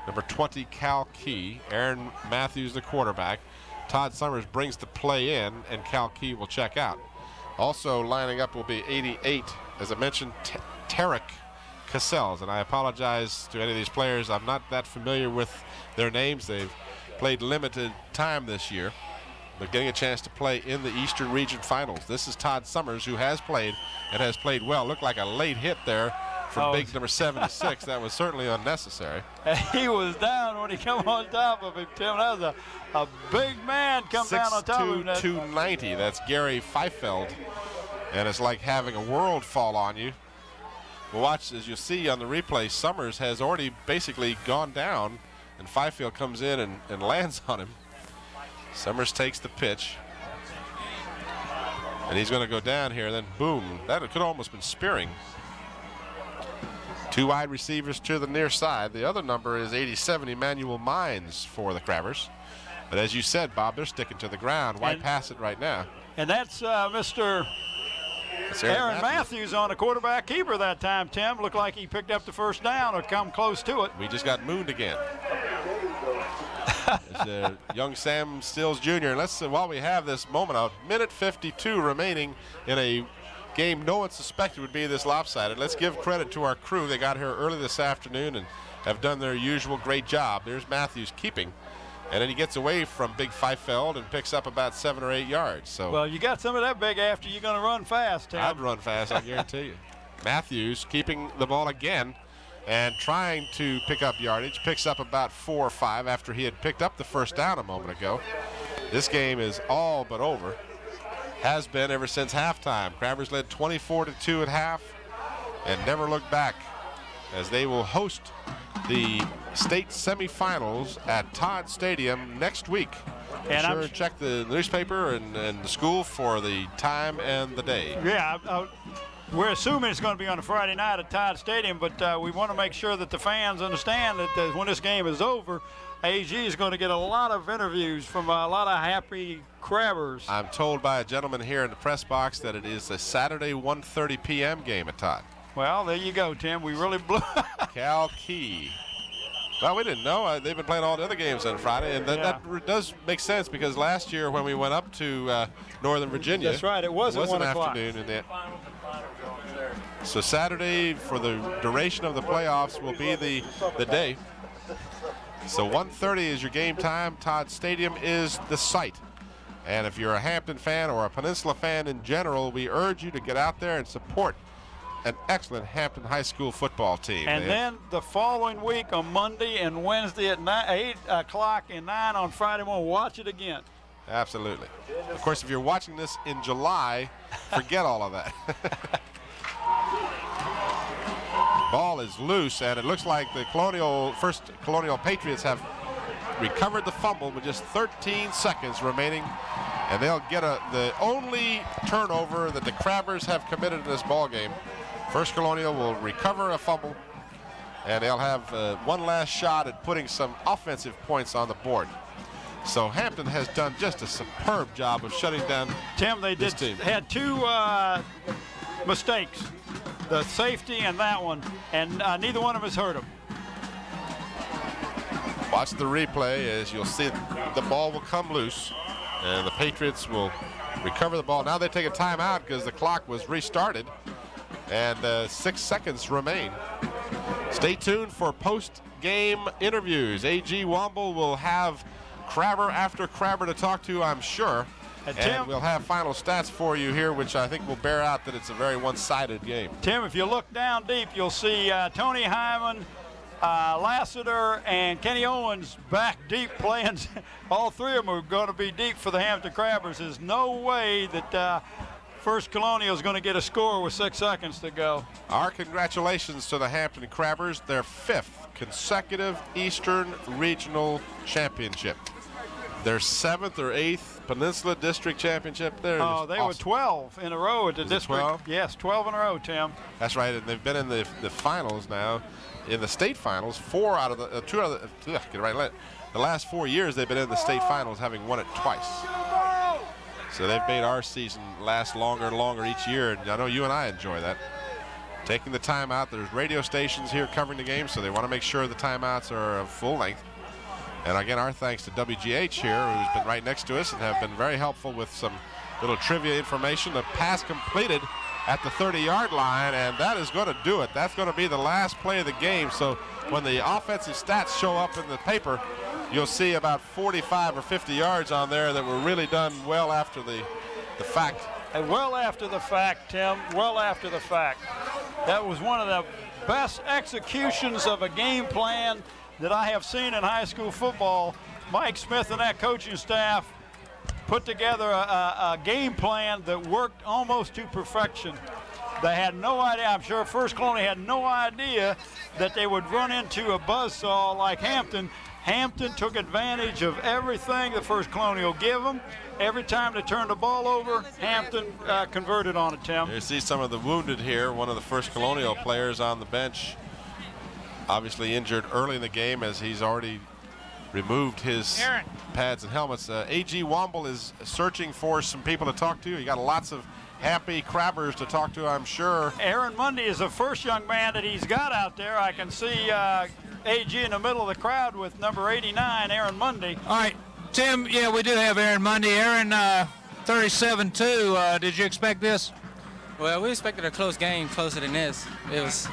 Number 20, Cal Key. Aaron Matthews, the quarterback. Todd Summers brings the play in, and Cal Key will check out. Also lining up will be 88, as I mentioned, Tarek Cassels. And I apologize to any of these players. I'm not that familiar with their names. They've played limited time this year, but getting a chance to play in the Eastern Region Finals. This is Todd Summers, who has played and has played well. Looked like a late hit there from big number 76. That was certainly unnecessary. He was down when he came on top of him, Tim. That was a big man come down on top of him. 6'2", 290. That's Gary Feifeld. And it's like having a world fall on you. Well, watch, as you see on the replay, Summers has already basically gone down, and Feifeld comes in and lands on him. Summers takes the pitch. And he's going to go down here, and then boom. That could almost been spearing. Two wide receivers to the near side. The other number is 87, Emmanuel Mines for the Crabbers. But as you said, Bob, they're sticking to the ground. Why pass it right now? And that's Mr. Aaron Matthews on the quarterback keeper that time, Tim. Looked like he picked up the first down or come close to it. We just got mooned again. Young Sam Stills Jr. And let's, while we have this moment, a minute 52 remaining in a game no one suspected would be this lopsided. Let's give credit to our crew. They got here early this afternoon and have done their usual great job. There's Matthews keeping, and then he gets away from big Feifeld and picks up about 7 or 8 yards. So, well, you got some of that big after. You're going to run fast, Tim. I'd run fast, I guarantee you. Matthews keeping the ball again and trying to pick up yardage. Picks up about 4 or 5 after he had picked up the first down a moment ago. This game is all but over. Has been ever since halftime. Crabbers led 24-2 at half and never looked back, as they will host the state semifinals at Todd Stadium next week. And be sure to check the newspaper and the school for the time and the day. Yeah, we're assuming it's going to be on a Friday night at Todd Stadium, but we want to make sure that the fans understand that when this game is over, AG is going to get a lot of interviews from a lot of happy Crabbers. I'm told by a gentleman here in the press box that it is a Saturday 1:30 p.m. game at Todd. Well, there you go, Tim. We really blew. Cal Key. Well, we didn't know. They've been playing all the other games on Friday, and that does make sense because last year when we went up to Northern Virginia, that's right, it was at 1 o'clock. Afternoon. So Saturday, for the duration of the playoffs, will be the day. So 1:30 is your game time. Todd Stadium is the site. And if you're a Hampton fan or a Peninsula fan in general, we urge you to get out there and support an excellent Hampton High School football team. And then the following week on Monday and Wednesday at 8 o'clock and 9 on Friday morning, watch it again. Absolutely. Of course, if you're watching this in July, forget all of that. Ball is loose, and it looks like the Colonial Patriots have recovered the fumble with just 13 seconds remaining, and they'll get the only turnover that the Crabbers have committed in this ball game. First Colonial will recover a fumble, and they'll have one last shot at putting some offensive points on the board. So Hampton has done just a superb job of shutting down Tim, they this team. Had two mistakes, the safety and that one, and neither one of us hurt them. Watch the replay as you'll see the ball will come loose, and the Patriots will recover the ball. Now they take a timeout because the clock was restarted, and 6 seconds remain. Stay tuned for post-game interviews. A.G. Womble will have Crabber after Crabber to talk to, I'm sure. And we'll have final stats for you here, which I think will bear out that it's a very one-sided game. Tim, if you look down deep, you'll see Tony Hyman, Lassiter, and Kenny Owens back deep playing. All three of them are going to be deep for the Hampton Crabbers. There's no way that First Colonial is going to get a score with 6 seconds to go. Our congratulations to the Hampton Crabbers, their 5th consecutive Eastern Regional Championship. Their 7th or 8th Peninsula District Championship. They were 12 in a row at the district. 12? Yes, 12 in a row, Tim. That's right, and they've been in the finals now, in the state finals. 4 out of the the last 4 years they've been in the state finals, having won it twice. So they've made our season last longer and longer each year, and I know you and I enjoy that. Taking the timeout, there's radio stations here covering the game, so they want to make sure the timeouts are of full length. And again, our thanks to WGH here, who's been right next to us and have been very helpful with some little trivia information. The pass completed at the 30-yard line, and that is going to do it. That's going to be the last play of the game. So when the offensive stats show up in the paper, you'll see about 45 or 50 yards on there that were really done well after the fact. And well after the fact, Tim, well after the fact. That was one of the best executions of a game plan that I have seen in high school football. Mike Smith and that coaching staff put together a game plan that worked almost to perfection. They had no idea, I'm sure First Colonial had no idea that they would run into a buzzsaw like Hampton. Hampton took advantage of everything the First Colonial gave them. Every time they turned the ball over, Hampton converted on it, Tim. You see some of the wounded here. One of the First Colonial players on the bench, obviously injured early in the game, as he's already removed his pads and helmets. A.G. Womble is searching for some people to talk to. You got lots of happy Crabbers to talk to, I'm sure. Aaron Mundy is the first young man that he's got out there. I can see A.G. in the middle of the crowd with number 89, Aaron Mundy. All right, Tim, yeah, we do have Aaron Mundy. Aaron, 37-2. Did you expect this? Well, we expected a close game, closer than this. It was,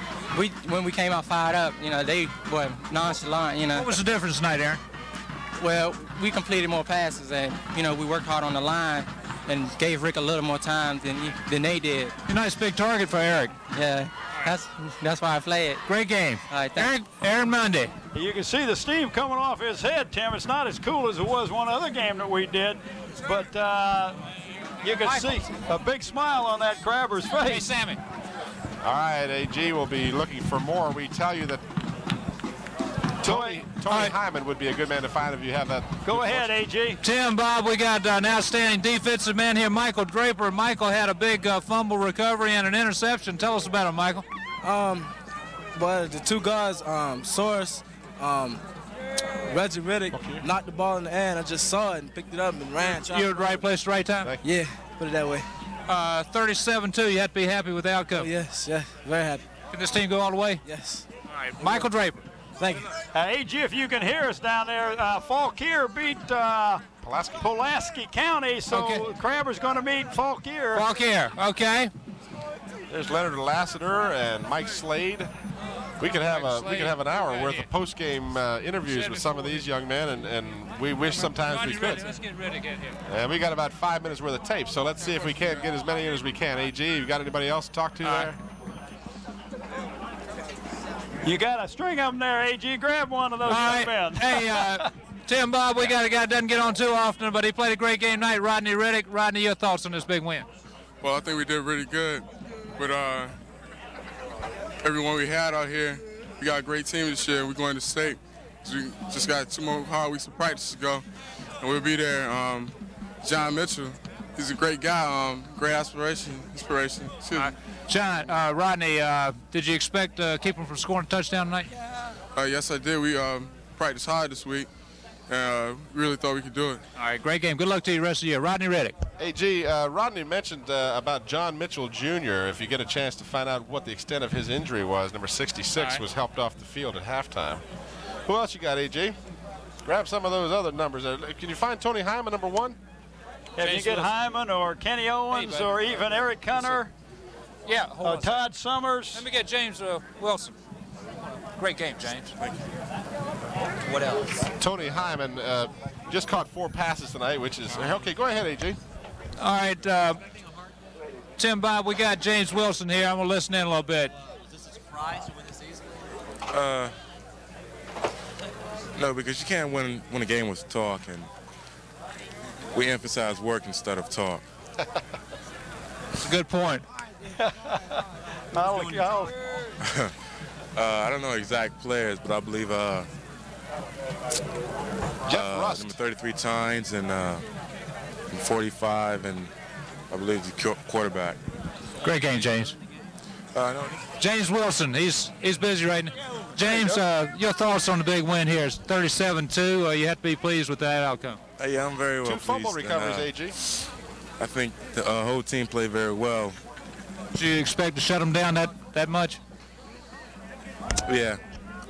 when we came out fired up, you know, they were nonchalant, you know. What was the difference tonight, Aaron? Well, we completed more passes, and, you know, we worked hard on the line and gave Rick a little more time than they did. A nice big target for Eric. Yeah, that's why I played. Great game. All right, thanks. Aaron Mundy. You can see the steam coming off his head, Tim. It's not as cool as it was one other game that we did, but you can see a big smile on that Crabber's face. Hey, Sammy. All right, AG will be looking for more. We tell you that Tony Hyman would be a good man to find if you have that. Go ahead, AG. Tim, Bob, we got an outstanding defensive man here, Michael Draper. Michael had a big fumble recovery and an interception. Tell us about it, Michael. Well, the two guys, Source, Reggie Riddick, knocked the ball in the air, and I just saw it and picked it up and ran. You were at the right place at the right time? Yeah, put it that way. 37-2, you have to be happy with the outcome. Oh, yes, yeah, very happy. Can this team go all the way? Yes. All right, Michael Draper. Thank you. AG, if you can hear us down there, Fauquier beat Pulaski County, so Crabber's going to meet Fauquier. Fauquier, okay. There's Leonard Lassiter and Mike Slade. We could have an hour worth of post-game interviews with some of these young men, and we wish sometimes we could. Let's get ready to get here. And we got about 5 minutes worth of tape, so let's see if we can't get as many in as we can. AG, you got anybody else to talk to there? You got a string of them there, AG. Grab one of those young men. Hey, Tim, Bob, we got a guy that doesn't get on too often, but he played a great game tonight, Rodney Riddick. Rodney, your thoughts on this big win? Well, I think we did really good. But everyone we had out here, we got a great team this year. We're going to state. So we just got 2 more hard weeks of practice to go, and we'll be there. John Mitchell, he's a great guy, great inspiration. John, Rodney, did you expect to keep him from scoring a touchdown tonight? Yes, I did. We practiced hard this week, and really thought we could do it. All right, great game. Good luck to you the rest of the year. Rodney Riddick. AG, Rodney mentioned about John Mitchell Jr. If you get a chance to find out what the extent of his injury was, number 66 was helped off the field at halftime. Who else you got, AG? Grab some of those other numbers. Can you find Tony Hyman, number 1? If you get Hyman or Kenny Owens or even Eric Hunter, yeah, hold on Todd Summers. Let me get James Wilson. Great game, James. Thank you. What else? Tony Hyman just caught 4 passes tonight, which is okay. Go ahead, AJ. All right, Tim, Bob, we got James Wilson here. I'm gonna listen in a little bit. Is this a surprise to win the season? No, because you can't win a game with talk, and we emphasize work instead of talk. That's a good point. I don't know exact players, but I believe Jeff Rust. Number 33 Tynes and 45, and I believe the quarterback. Great game, James. No. James Wilson, he's busy right now. James, your thoughts on the big win here? It's 37-2. You have to be pleased with that outcome. Yeah, I'm very well 2 pleased. fumble recoveries, AG. I think the whole team played very well. Did you expect to shut them down that much? Yeah.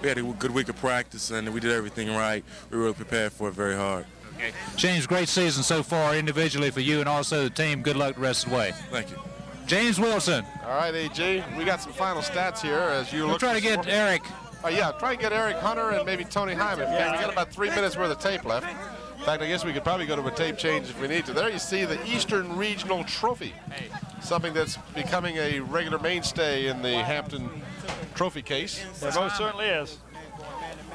We had a good week of practice, and we did everything right. We were prepared for it very hard. Okay. James, great season so far individually for you and also the team. Good luck the rest of the way. Thank you. James Wilson. All right, AJ, we got some final stats here as you look. We'll try to get Eric. Yeah, try and get Eric Hunter and maybe Tony Hyman. We got about 3 minutes worth of tape left. In fact, I guess we could probably go to a tape change if we need to. There you see the Eastern Regional Trophy, something that's becoming a regular mainstay in the Hampton Trophy case. It most certainly is.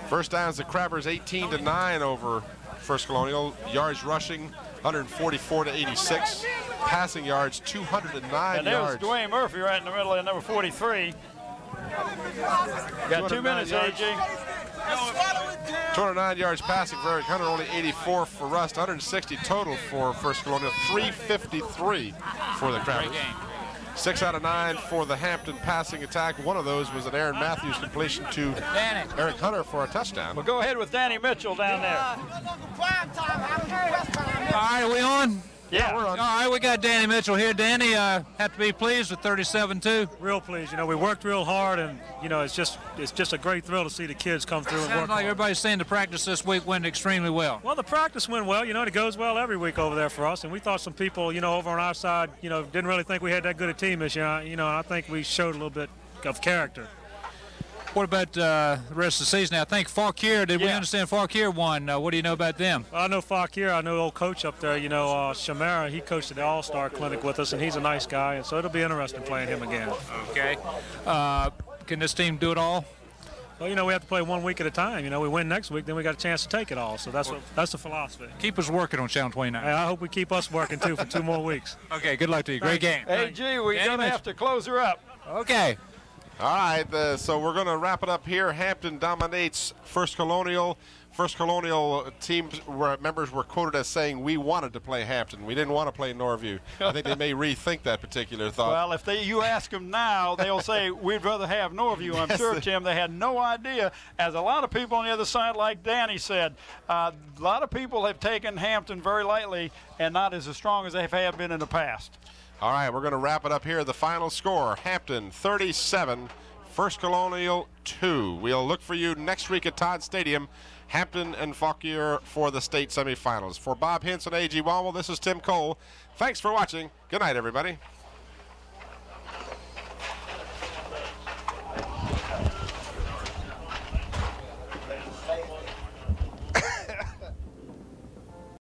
First downs, the Crabbers 18-9 over First Colonial. Yards rushing, 144 to 86. Passing yards, 209 and there's yards. Dwayne Murphy right in the middle of number 43. Got 2 minutes, AJ. 209 yards passing for Eric Hunter, only 84 for Rust, 160 total for First Colonial, 353 for the Crabbers. 6 out of 9 for the Hampton passing attack. One of those was an Aaron Matthews completion to Eric Hunter for a touchdown. Well, go ahead with Danny Mitchell down there. All right, are we on? Yeah, we're on. All right, we got Danny Mitchell here. Danny, have to be pleased with 37-2. Real pleased. You know, we worked real hard, and you know, it's just a great thrill to see the kids come through and work. Sounds like everybody's saying the practice this week went extremely well. Well, the practice went well. You know, it goes well every week over there for us, and we thought some people, you know, over on our side, you know, didn't really think we had that good a team this year. You know, I think we showed a little bit of character. What about the rest of the season? I think Fauquier, we understand Fauquier won. What do you know about them? Well, I know Fauquier. I know old coach up there, you know, Shamara. He coached at the All-Star Clinic with us, and he's a nice guy, and so it'll be interesting playing him again. Okay. Can this team do it all? Well, you know, we have to play 1 week at a time. You know, we win next week, then we got a chance to take it all. So that's the philosophy. Keep us working on Channel 29. Hey, I hope we keep us working, too, for 2 more weeks. Okay, good luck to you. Great game. AG, we're going to have to close her up. Okay. All right, so we're going to wrap it up here. Hampton dominates First Colonial. First Colonial teams members were quoted as saying, we wanted to play Hampton. We didn't want to play Norview. I think they may rethink that particular thought. Well, if you ask them now, they'll say, we'd rather have Norview. I'm sure, Tim, they had no idea. As a lot of people on the other side, like Danny said, a lot of people have taken Hampton very lightly and not as strong as they have been in the past. All right, we're going to wrap it up here. The final score, Hampton 37, First Colonial 2. We'll look for you next week at Todd Stadium, Hampton and Fauquier for the state semifinals. For Bob Hinson, A.G. Womble, this is Tim Cole. Thanks for watching. Good night, everybody.